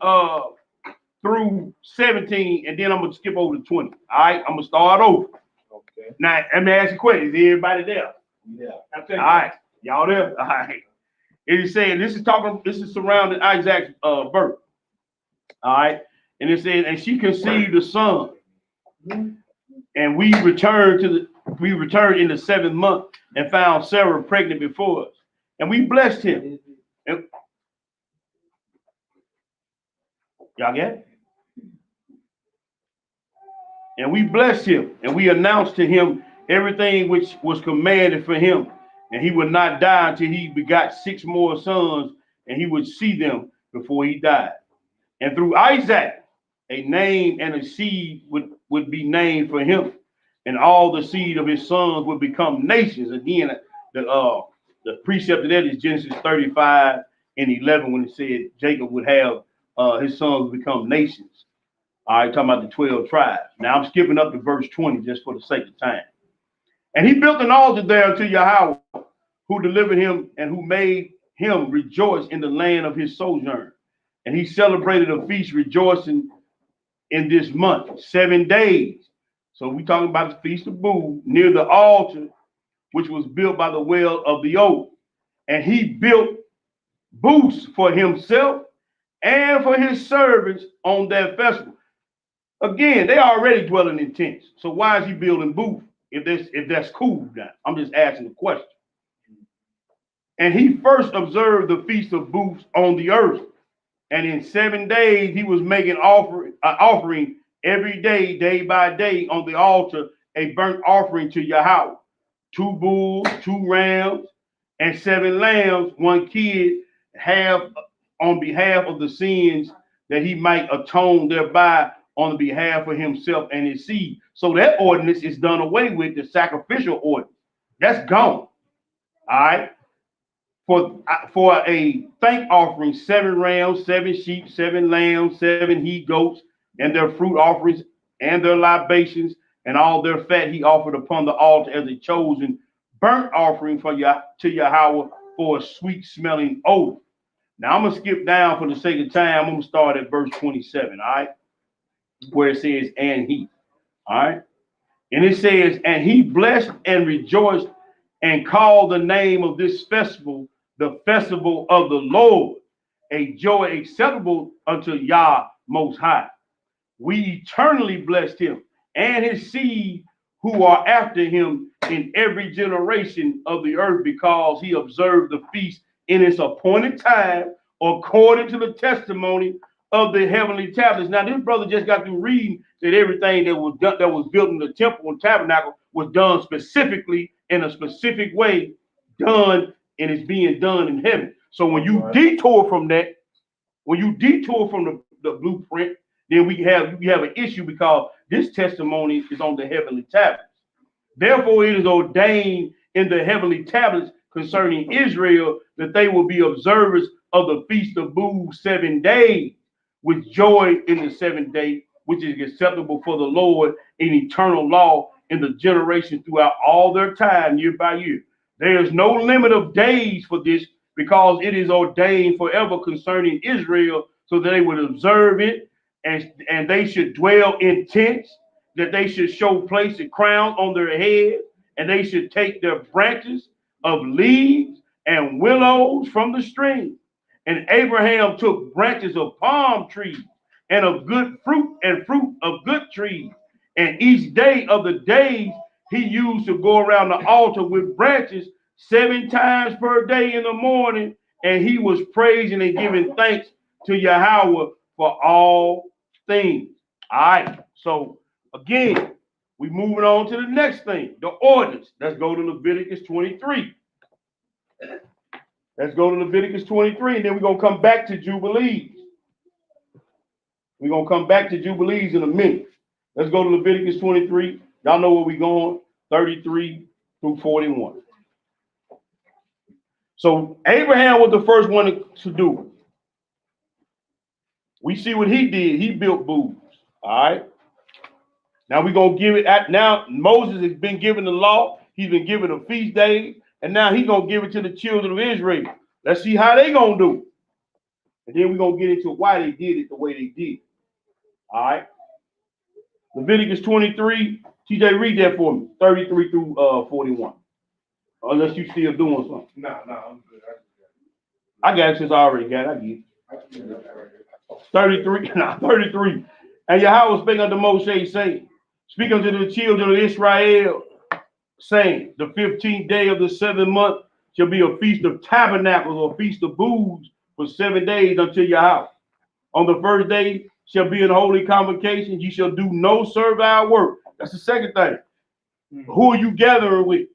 through 17, and then I'm gonna skip over to 20. All right, I'm gonna start over. Okay. Now let me ask you a question. Is everybody there? Yeah. All right, y'all there? All right. It is saying this is surrounding Isaac's birth. All right, and it says, and she conceived a son, and we returned in the 7th month and found Sarah pregnant before us, and we blessed him. And, y'all get it? And we blessed him, and we announced to him everything which was commanded for him, and he would not die until he begot 6 more sons, and he would see them before he died. And through Isaac, a name and a seed would be named for him, and all the seed of his sons would become nations. Again, the precept of that is Genesis 35 and 11, when it said Jacob would have his sons become nations. All right, talking about the 12 tribes. Now I'm skipping up to verse 20 just for the sake of time. And he built an altar there unto Yahweh, who delivered him and who made him rejoice in the land of his sojourn. And he celebrated a feast rejoicing in this month, 7 days. So we talking about the Feast of Booths near the altar, which was built by the well of the oak. And he built booths for himself and for his servants on that festival. Again, they are already dwelling in tents. So why is he building booths if that's cool now? I'm just asking the question. And he first observed the Feast of Booths on the earth. And in 7 days, he was making offering every day, day by day, on the altar, a burnt offering to Yahweh. 2 bulls, 2 rams, and 7 lambs, 1 kid, half on behalf of the sins, that he might atone thereby on behalf of himself and his seed. So that ordinance is done away with, the sacrificial ordinance. That's gone. All right. For a thank offering, 7 rams, 7 sheep, 7 lambs, 7 he goats, and their fruit offerings and their libations, and all their fat he offered upon the altar as a chosen burnt offering to Yahweh for a sweet smelling odor. Now I'm gonna skip down for the sake of time. I'm gonna start at verse 27, all right, where it says, and he, all right, and it says, and he blessed and rejoiced and called the name of this festival the festival of the Lord, a joy acceptable unto Yah Most High. We eternally blessed him and his seed who are after him in every generation of the earth, because he observed the feast in its appointed time, according to the testimony of the heavenly tablets. Now, this brother just got through reading that everything that was done, that was built in the temple and tabernacle, was done specifically in a specific way, done, and it's being done in heaven. So when you detour from that, when you detour from the blueprint, then you have an issue, because this testimony is on the heavenly tablets. Therefore, it is ordained in the heavenly tablets concerning Israel that they will be observers of the Feast of Booths 7 days, with joy in the 7th day, which is acceptable for the Lord in eternal law in the generation throughout all their time, year by year. There is no limit of days for this, because it is ordained forever concerning Israel, so that they would observe it, and they should dwell in tents, that they should show place and crown on their head, and they should take their branches of leaves and willows from the stream. And Abraham took branches of palm trees and of good fruit and fruit of good trees. And each day of the days he used to go around the altar with branches 7 times per day in the morning. And he was praising and giving thanks to Yahweh for all things. All right. So again, we moving on to the next thing, the ordinance. Let's go to Leviticus 23. Let's go to Leviticus 23, and then we're going to come back to Jubilees. We're going to come back to Jubilees in a minute. Let's go to Leviticus 23. Y'all know where we're going, 33 through 41. So Abraham was the first one to do it. We see what he did. He built booths. All right. Now we're going to give it now Moses has been given the law. He's been given a feast day. And now he's going to give it to the children of Israel. Let's see how they going to do it. And then we're going to get into why they did it the way they did. All right. Leviticus 23. TJ, read that for me. 33 through 41. Unless you still doing something. No, I'm good. I got it since I already got it. I get it. 33. 33. And Yahweh spake unto Moshe, saying, speak unto the children of Israel, saying, the 15th day of the 7th month shall be a feast of tabernacles, or feast of booths, for 7 days unto Yahweh. On the first day shall be an holy convocation. You shall do no servile work. That's the second thing. Who are you gathering with?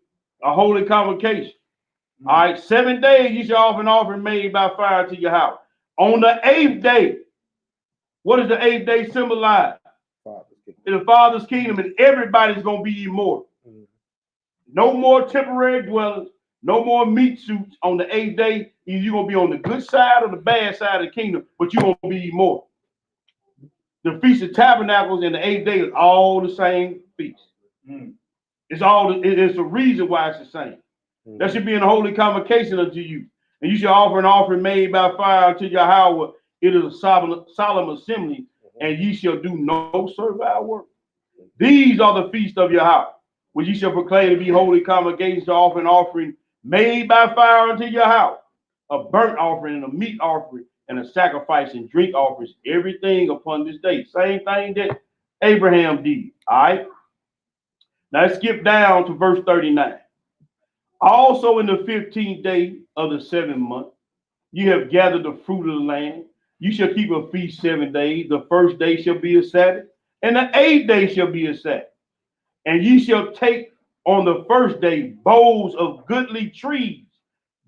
A holy convocation. All right, 7 days you shall offer an offering made by fire to Yahweh. On the 8th day, what does the 8th day symbolize? The Father's kingdom, and everybody's going to be immortal. No more temporary dwellers, no more meat suits. On the 8th day, you're going to be on the good side or the bad side of the kingdom, but you're going to be immortal. The Feast of Tabernacles and the 8th day is all the same feast. It's the reason why it's the same. That should be in a holy convocation unto you. And you shall offer an offering made by fire unto Yahweh. It is a solemn assembly, and ye shall do no servile work. These are the feasts of Yahweh, which ye shall proclaim to be holy convocations, to offer an offering made by fire unto Yahweh, a burnt offering and a meat offering, and a sacrifice and drink offerings, everything upon this day. Same thing that Abraham did. All right. Now let's skip down to verse 39. Also in the 15th day of the 7th month, you have gathered the fruit of the land. You shall keep a feast 7 days. The first day shall be a Sabbath, And the 8th day shall be a Sabbath. And ye shall take on the 1st day boughs of goodly trees,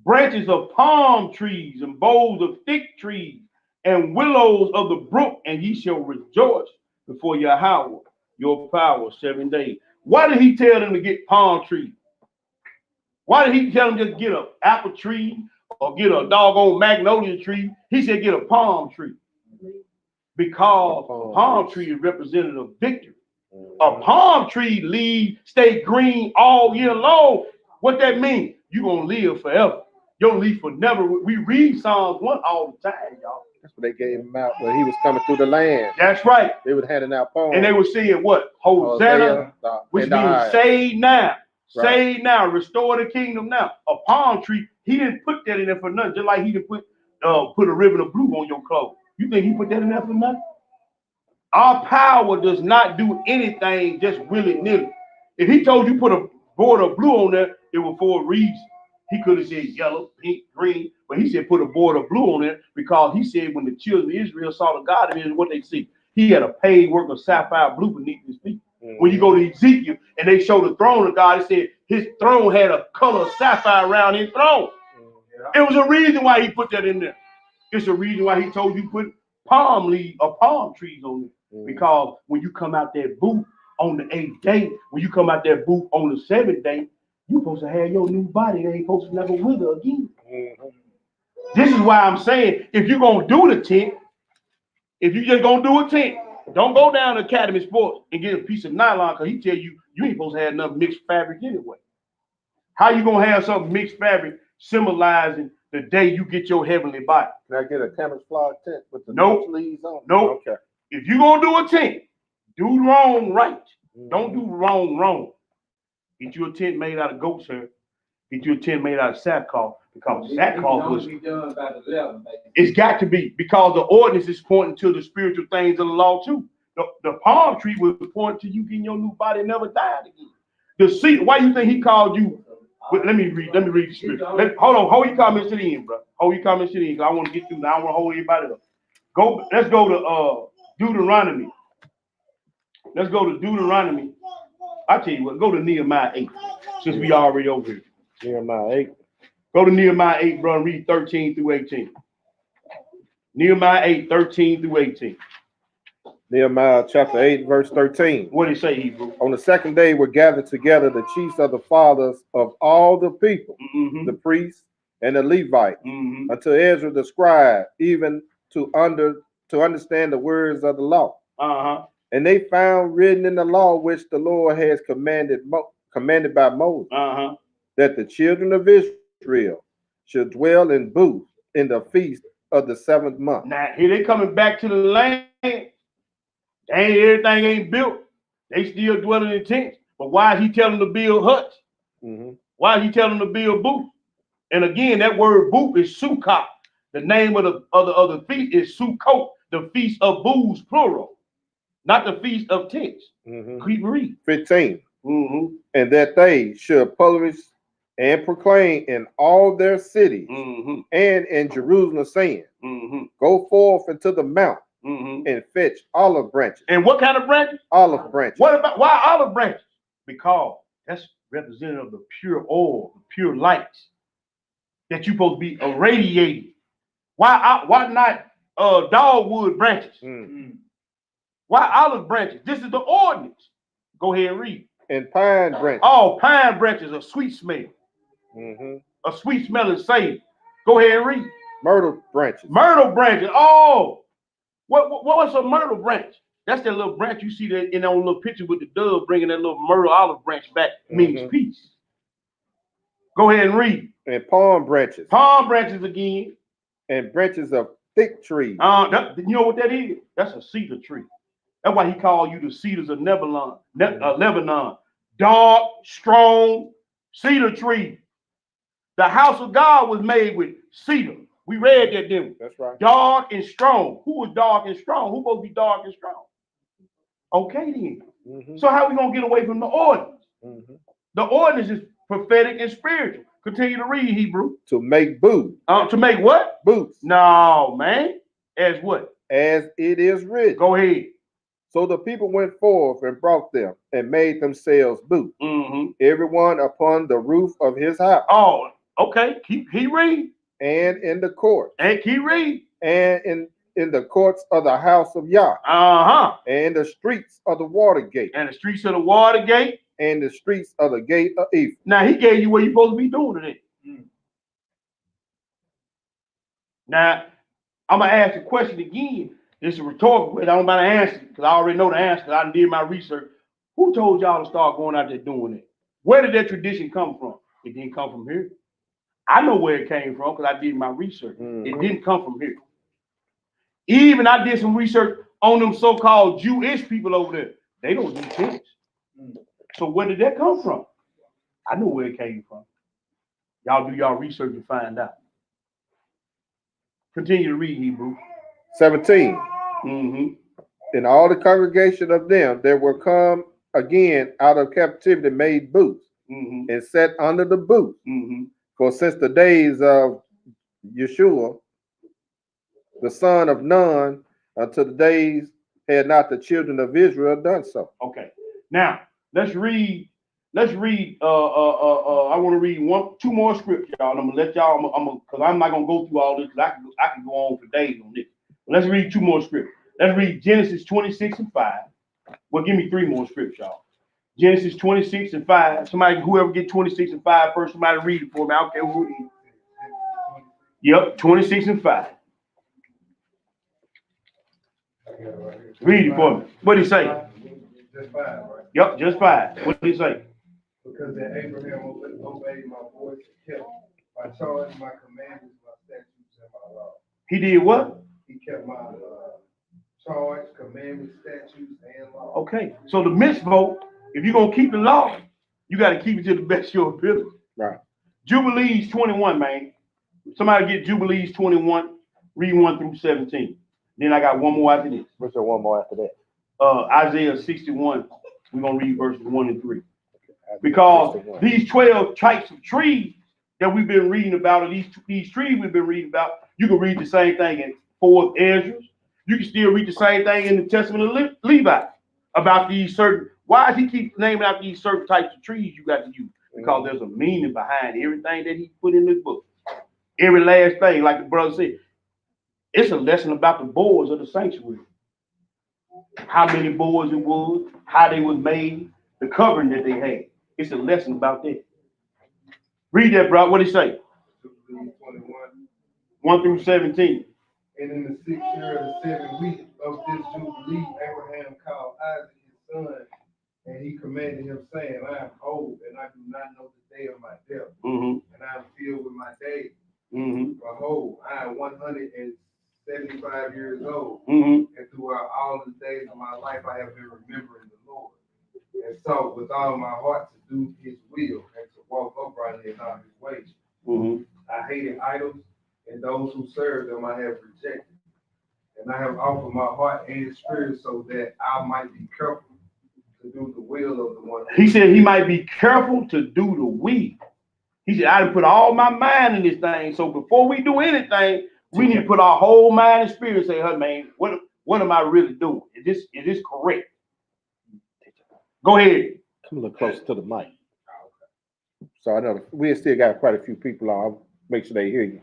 branches of palm trees, and boughs of thick trees, and willows of the brook, and ye shall rejoice before Yahweh, your power 7 days. Why did he tell them to get palm trees? Why did he tell them just get an apple tree or get a doggone magnolia tree? He said get a palm tree. Because a palm tree is representative of victory. A palm tree leaves stay green all year long. What that means? You're going to live forever. Your leaf will never. We read Psalms 1 all the time, y'all. That's what they gave him out when he was coming through the land. That's right. They was handing out poems. And they were saying what? Hosanna, which means save now. Right. Save now. Restore the kingdom now. A palm tree, he didn't put that in there for nothing. Just like he didn't put a ribbon of blue on your clothes. You think he put that in there for nothing? Our power does not do anything just willy-nilly. If he told you put a border of blue on there, it was for a reason. He could have said yellow, pink, green, but he said put a border of blue on there because he said when the children of Israel saw the God of Israel, what they see? He had a paved work of sapphire blue beneath his feet. Mm-hmm. When you go to Ezekiel and they show the throne of God, it said his throne had a color of sapphire around his throne. Mm-hmm. It was a reason why he put that in there. It's a reason why he told you put palm leaves or palm trees on there. Mm-hmm. Because when you come out that booth on the 8th day, when you come out that booth on the 7th day, you're supposed to have your new body. They ain't supposed to never wither again. Mm-hmm. This is why I'm saying, if you're going to do the tent, if you're just going to do a tent, don't go down to Academy Sports and get a piece of nylon because he tell you, you ain't supposed to have enough mixed fabric anyway. How you going to have some mixed fabric symbolizing the day you get your heavenly body? Can I get a camouflage tent with the leaves on it? Nope. Okay. If you're going to do a tent, do wrong right. Mm-hmm. Don't do wrong. Get you a tent made out of goat's hair. Get you a tent made out of sackcloth because sackcloth was. It's got to be because the ordinance is pointing to the spiritual things of the law too. The palm tree was pointing to you getting your new body never died again. The seed. Why you think he called you? Let me read the scripture. Hold your comments to the end, bro. Hold your comments to the end. I want to get through. I don't want to hold anybody up. Let's go to Deuteronomy. Let's go to Deuteronomy. I tell you what, go to Nehemiah 8, since we already over here. Nehemiah 8. Go to Nehemiah 8, bro, and read 13 through 18. Nehemiah 8, 13 through 18. Nehemiah chapter 8, verse 13. What did it say, Hebrew? On the 2nd day were gathered together the chiefs of the fathers of all the people, mm-hmm. the priests and the Levites, mm-hmm. unto Ezra the scribe, even to understand the words of the law. Uh-huh. And they found written in the law which the Lord has commanded by Moses, uh-huh. that the children of Israel should dwell in booths in the feast of the 7th month. Now here they coming back to the land. Everything ain't built. They still dwelling in tents. But why is he telling them to build huts? Mm-hmm. Why is he telling them to build booths? And again, that word booth is Sukkot. The name of the feast is Sukkot, the feast of booths, plural. Not the feast of tents. Mm-hmm. Keep reading. 15. Mm-hmm. And that they should publish and proclaim in all their cities, mm-hmm. and in Jerusalem, saying, mm-hmm. go forth into the mount, mm-hmm. and fetch olive branches. And what kind of branches? Olive branches. Why olive branches? Because that's representative of the pure oil, the pure lights that you're supposed to be irradiating. Why not dogwood branches? Mm-hmm. Why olive branches? This is the ordinance. Go ahead and read. And pine branches. Oh, pine branches, a sweet smell. Mm-hmm. A sweet smelling savor. Go ahead and read. Myrtle branches. Myrtle branches. Oh, what's a myrtle branch? That's that little branch you see that in that little picture with the dove bringing that little myrtle olive branch back. Mm-hmm. Means peace. Go ahead and read. And palm branches. Palm branches again. And branches of thick trees. You know what that is? That's a cedar tree. That's why he called you the cedars of Lebanon. Dark, strong cedar tree. The house of God was made with cedar. We read that, didn't we? That's right. Dark and strong. Who was dark and strong? Who supposed to be dark and strong? Okay, then. Mm-hmm. So how are we going to get away from the ordinance? Mm-hmm. The ordinance is prophetic and spiritual. Continue to read, Hebrew. To make booths. To make what? Booths. No, man. As what? As it is written. Go ahead. So the people went forth and brought them and made themselves booths, everyone upon the roof of his house. Oh, okay. Keep read. And in the court. And keep read. And in the courts of the house of Yah. And the streets of the water gate. And the streets of the water gate. And the streets of the gate of Ephraim. Now he gave you what you're supposed to be doing today. Now, I'm going to ask the question again. This is a rhetorical question. I don't about to answer it because I already know the answer because I did my research. Who told y'all to start going out there doing it? Where did that tradition come from? It didn't come from here. I know where it came from because I did my research. It didn't come from here. Even I did some research on them so-called Jewish people over there. They don't do tents. So where did that come from? I know where it came from. Y'all do y'all research and find out. Continue to read, Hebrew. 17. And all the congregation of them that were come again out of captivity made booths and sat under the booth. For since the days of Yeshua, the son of Nun, until the days had not the children of Israel done so. Okay. Now let's read. I want to read two more scriptures, y'all. I'm gonna let y'all. Because I'm not gonna go through all this. I can go on for days on this. But let's read two more scriptures. Let's read Genesis 26 and 5. Well, give me three more scriptures, y'all. Genesis 26 and 5. Somebody, whoever get 26 and 5 first, somebody read it for me. I don't care who it is. Yep, 26 and 5. Read it for me. What did he say? Just 5, right? Yep, just 5. What did he say? Because that Abraham obeyed my voice and kept my charge, my commandments, my statutes, and my law. He did what? He kept my charge, commandments, statutes, and law. Okay, so the mitzvot, if you're going to keep the law, you got to keep it to the best of your ability. Right. Jubilees 21, man. Somebody get Jubilees 21, read 1 through 17. Then I got one more after this. What's there one more after that? Isaiah 61, we're going to read verses 1 and 3. Because these 12 types of trees that we've been reading about, or these trees we've been reading about, you can read the same thing in 4th Ezra. You can still read the same thing in the Testament of Levi about these certain. Why does he keep naming out these certain types of trees you got to use? Because there's a meaning behind everything that he put in this book. Every last thing, like the brother said, it's a lesson about the boards of the sanctuary. How many boards it was, how they was made, the covering that they had. It's a lesson about that. Read that, bro. What did he say? 21. 1 through 17. And in the 6th year of the 7th week of this Jubilee, Abraham called Isaac his son, and he commanded him, saying, I am old, and I do not know the day of my death, and I am filled with my days. Behold, I am 175 years old, and throughout all the days of my life I have been remembering the Lord, and sought with all my heart to do his will, and to walk uprightly in all his ways. I hated idols, and those who serve them I have rejected. And I have offered my heart and spirit so that I might be careful to do the will of the one. He said he might be careful to do the will. He said, I done put all my mind in this thing. So before we do anything, we need to put our whole mind and spirit and say, hey, man, what am I really doing? Is this correct? Go ahead. Come a little closer to the mic. So I know we still got quite a few people on. I'll make sure they hear you.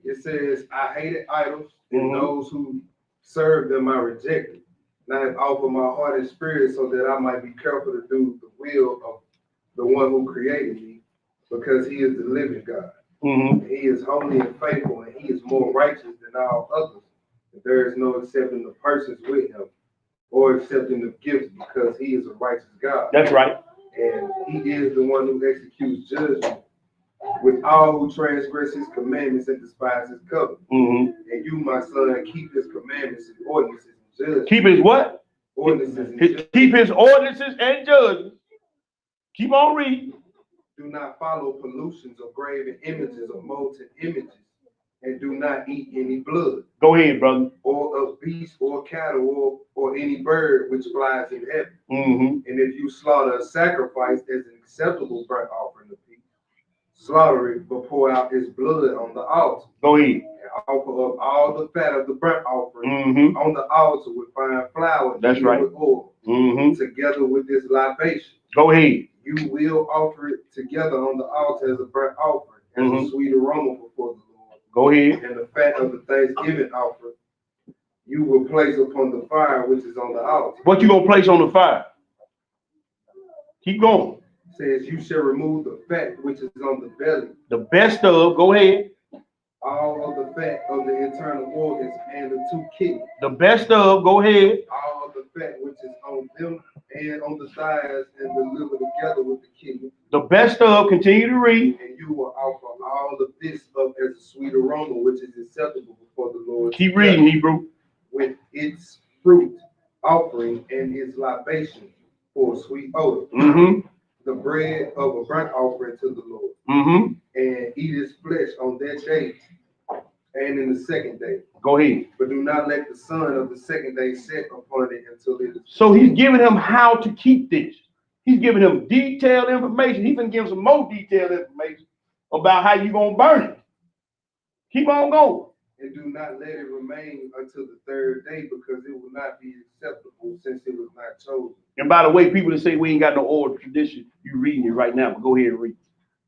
It says, I hated idols, and those who serve them I rejected. And I have offered my heart and spirit so that I might be careful to do the will of the one who created me, because he is the living God. He is holy and faithful, and he is more righteous than all others. There is no accepting the persons with him or accepting the gifts, because he is a righteous God. That's right. And he is the one who executes judgment with all who transgress his commandments and despise his covenant. And you, my son, keep his commandments and ordinances and judgments. Keep his what? Ordinances and judgments. Keep his ordinances and judgments. Keep on reading. Do not follow pollutions of graven images or molten images, and do not eat any blood. Go ahead, brother. Or of beast or cattle or any bird which flies in heaven. And if you slaughter a sacrifice as an acceptable burnt offering of peace, slaughter it, but pour out his blood on the altar. Go ahead. And offer up all the fat of the burnt offering Mm-hmm. on the altar with fine flour. That's right. With oil, Mm-hmm. together with this libation. Go ahead. You will offer it together on the altar as a burnt offering, as a sweet aroma before the Lord. Go ahead. And the fat of the thanksgiving offering you will place upon the fire which is on the altar. What you gonna place on the fire? Keep going. It says you shall remove the fat which is on the belly. The best of, go ahead. All of the fat of the internal organs and the 2 kidneys. The best of, go ahead. All of the fat which is on them and on the thighs and the liver together with the kidney. The best of, continue to read. And you will offer all of this up as a sweet aroma which is acceptable before the Lord. Keep reading, Hebrew. With its fruit offering and its libation for a sweet odor. Mm-hmm. The bread of a burnt offering to the Lord. Mm-hmm. And eat its flesh on that day and in the second day. Go ahead. But do not let the sun of the second day set upon it until it is. So he's giving him how to keep this. He's giving him detailed information. He's gonna give him some more detailed information about how you gonna burn it. Keep on going. And do not let it remain until the third day, because it will not be acceptable since it was not chosen. And by the way, people that say we ain't got no oral tradition, you reading it right now, but go ahead and read.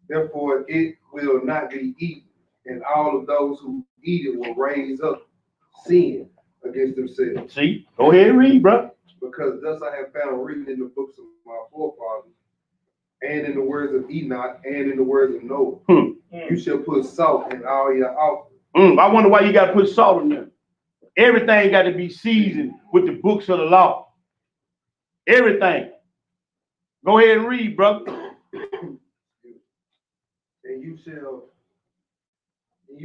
Therefore, it will not be eaten, and all of those who eat it will raise up sin against themselves. See? Go ahead and read, bro. Because thus I have found written in the books of my forefathers, and in the words of Enoch, and in the words of Noah, you shall put salt in all your offerings. I wonder why you got to put salt in there. Everything got to be seasoned with the books of the law. Everything. Go ahead and read, brother. And you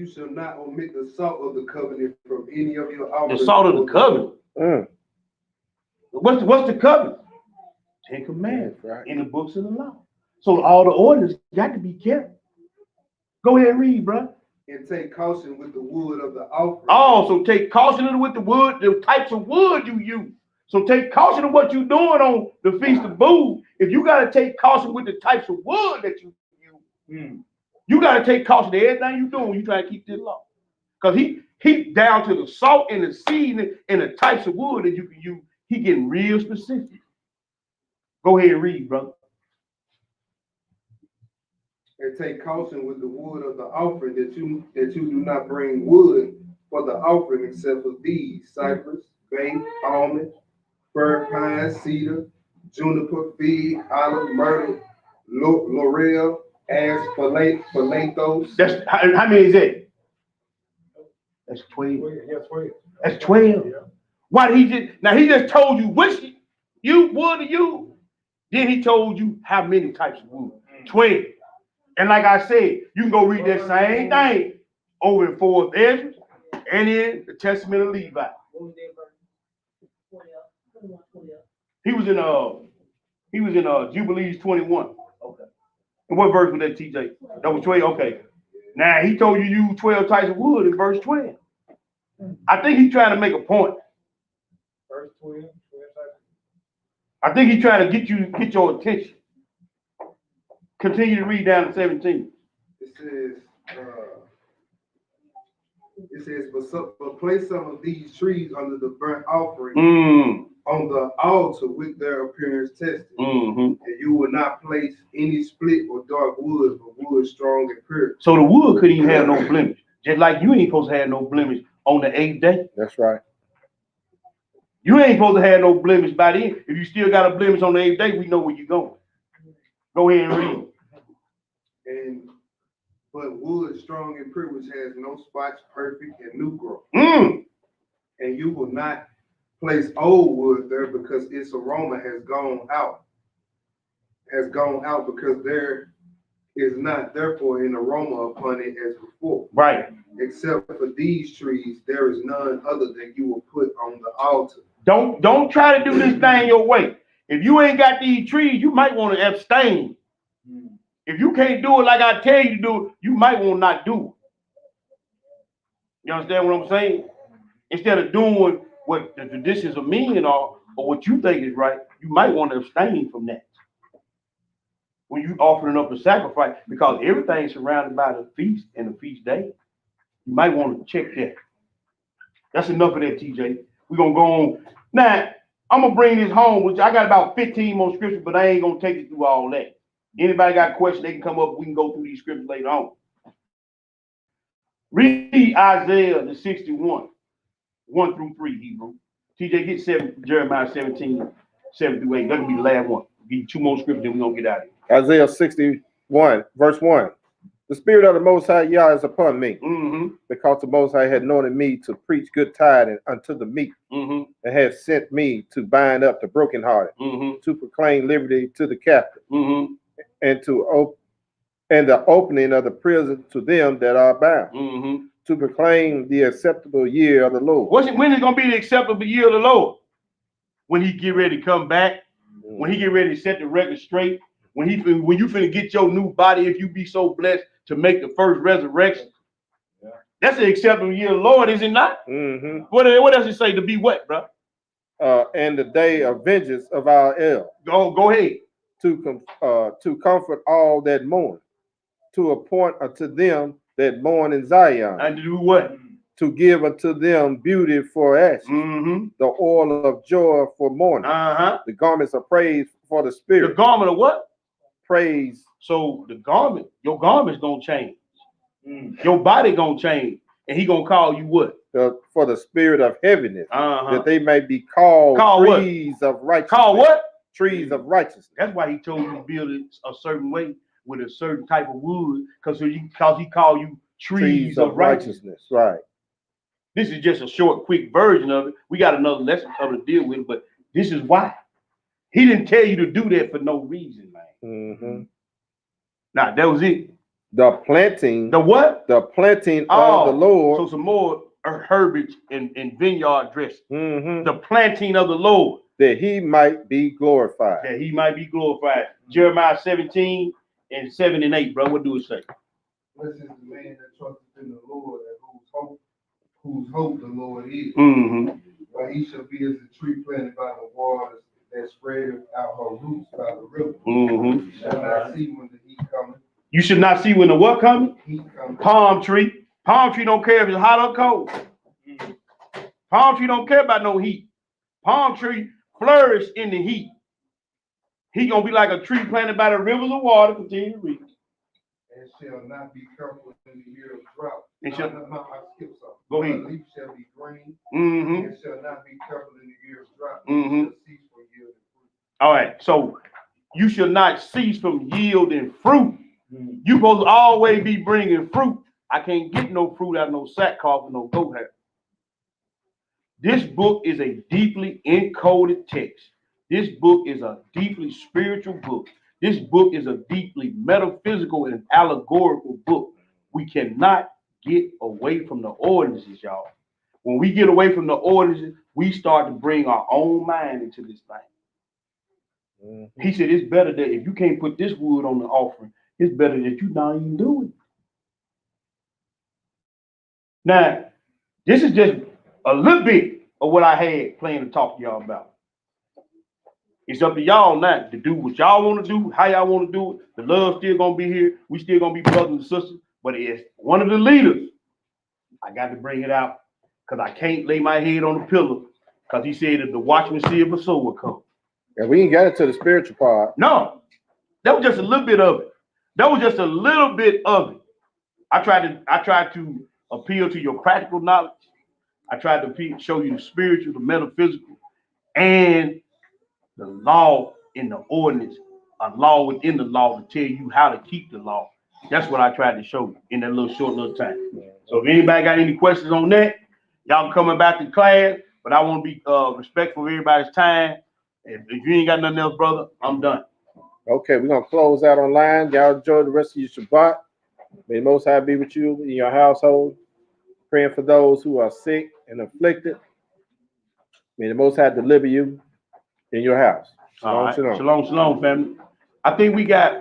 shall not omit the salt of the covenant from any of your offerings. The salt of the covenant. What's the covenant? 10 Commandments, right, in the books of the law. So all the orders got to be kept. Go ahead and read, bro. And take caution with the wood of the offering. Oh, so take caution with the wood, the types of wood you use. So take caution of what you're doing on the Feast of Booths. If you got to take caution with the types of wood that you use, you got to take caution to everything you do when you try to keep this law. Because he down to the salt and the seasoning and the types of wood that you can use. He getting real specific. Go ahead and read, brother. And take caution with the wood of the offering that you do not bring wood for the offering except for these: cypress, bay, almond, fir, pine, cedar, juniper, fig, olive, myrtle, laurel, ash, phalathos. That's how many is that? That's 12. Yeah, 12. That's 12. Yeah. Why did he just told you which you wood to use. Then he told you how many types of wood. 12. And like I said, you can go read that same thing over in 4th Ezra and in the Testament of Levi. What was that verse? 12. He was in Jubilees 21. Okay. And what verse was that, TJ? That was 12. Okay. Now he told you use 12 types of wood in verse 12. I think he's trying to make a point. Verse 12. I think he's trying to get your attention. Continue to read down to 17. It says, but place some of these trees under the burnt offering on the altar with their appearance tested. And you will not place any split or dark wood, but wood strong and pure. So the wood couldn't even have no blemish. Just like you ain't supposed to have no blemish on the 8th day. That's right. You ain't supposed to have no blemish by then. If you still got a blemish on the 8th day, we know where you're going. Go ahead and read. But wood strong and pure, which has no spots, perfect and new growth. And you will not place old wood there, because its aroma has gone out. Because there is not therefore an aroma upon it as before. Right. Except for these trees, there is none other that you will put on the altar. Don't try to do this thing your way. If you ain't got these trees, you might want to abstain. If you can't do it like I tell you to do, you might want to not do it. You understand what I'm saying? Instead of doing what the traditions of men are or what you think is right, you might want to abstain from that. when you offering up a sacrifice, because everything's surrounded by the feast and the feast day. You might want to check that. That's enough of that, TJ. We're gonna go on. Now, I'm gonna bring this home, which I got about 15 more scriptures, but I ain't gonna take you through all that. Anybody got questions, they can come up, we can go through these scriptures later on. Read Isaiah the 61, 1 through 3, Hebrew. TJ, get Jeremiah 17, 7 through 8. That'll be the last one. Give you 2 more scriptures, then we're gonna get out of here. Isaiah 61, verse 1. The Spirit of the Most High Yah is upon me, because the Most High had anointed me to preach good tidings unto the meek, and had sent me to bind up the brokenhearted, to proclaim liberty to the captive, and the opening of the prison to them that are bound, to proclaim the acceptable year of the Lord. When is it gonna be the acceptable year of the Lord? When he get ready to come back, when he get ready to set the record straight, when you finna get your new body, if you be so blessed to make the first resurrection. That's the acceptable year of the Lord, is it not? What does it say? To be what, bro? And the day of vengeance of our El. Go ahead. To comfort all that mourn, to appoint unto them that mourn in Zion. And to do what? To give unto them beauty for ashes, the oil of joy for mourning, the garments of praise for the spirit. The garment of what? Praise. So your garment's gonna change. Your body gonna change. And he gonna call you what? For the spirit of heaviness, that they may be called trees what? of righteousness. Called what? Trees of righteousness. That's why he told you to build it a certain way with a certain type of wood, because he called you trees of righteousness. Right. This is just a short, quick version of it. We got another lesson to deal with, but this is why. He didn't tell you to do that for no reason, man. Nah, that was it. The planting. The what? The planting of the Lord. So some more herbage and vineyard dressing. The planting of the Lord. That he might be glorified. That he might be glorified. Jeremiah 17 and 7 and 8, bro. What do it say? Blessed is the man that trusteth in the Lord, and whose hope the Lord is. For he shall be as a tree planted by the waters, that spreadeth out her roots by the river. You shall not see when the heat cometh. You should not see when the what coming? Heat cometh. Palm tree. Palm tree don't care if it's hot or cold. Palm tree don't care about no heat. Palm tree flourish in the heat. He gonna be like a tree planted by the rivers of water. Continue to read. And shall not be careful in the year of drought. I skip something. Go ahead. The leaf shall be green. Mm-hmm. And shall not be careful in the year of drought. Mm-hmm. Shall cease from yielding fruit. All right. So you shall not cease from yielding fruit. You supposed to always be bringing fruit. I can't get no fruit out of no sackcloth and no goat hair. This book is a deeply encoded text. This book is a deeply spiritual book. This book is a deeply metaphysical and allegorical book. We cannot get away from the ordinances, y'all. When we get away from the ordinances, we start to bring our own mind into this thing. He said it's better that if you can't put this wood on the offering, it's better that you not even do it. Now, this is just a little bit of what I had planned to talk to y'all about. It's up to y'all now to do what y'all want to do, how y'all want to do it. The love's still going to be here. We still going to be brothers and sisters. But as one of the leaders, I got to bring it out because I can't lay my head on the pillow because he said that the watchman see if a soul will come. And we ain't got into the spiritual part. No, that was just a little bit of it. That was just a little bit of it. I tried to appeal to your practical knowledge. I tried to show you the spiritual, the metaphysical, and the law in the ordinance, a law within the law to tell you how to keep the law. That's what I tried to show you in that little time. So if anybody got any questions on that, y'all coming back to class, but I want to be respectful of everybody's time. If you ain't got nothing else, brother, I'm done. Okay, we're going to close out online. Y'all enjoy the rest of your Shabbat. May the Most High be with you in your household. Praying for those who are sick and afflicted. May the Most High deliver you in your house. Shalom, All right. shalom. Shalom, shalom, family. I think we got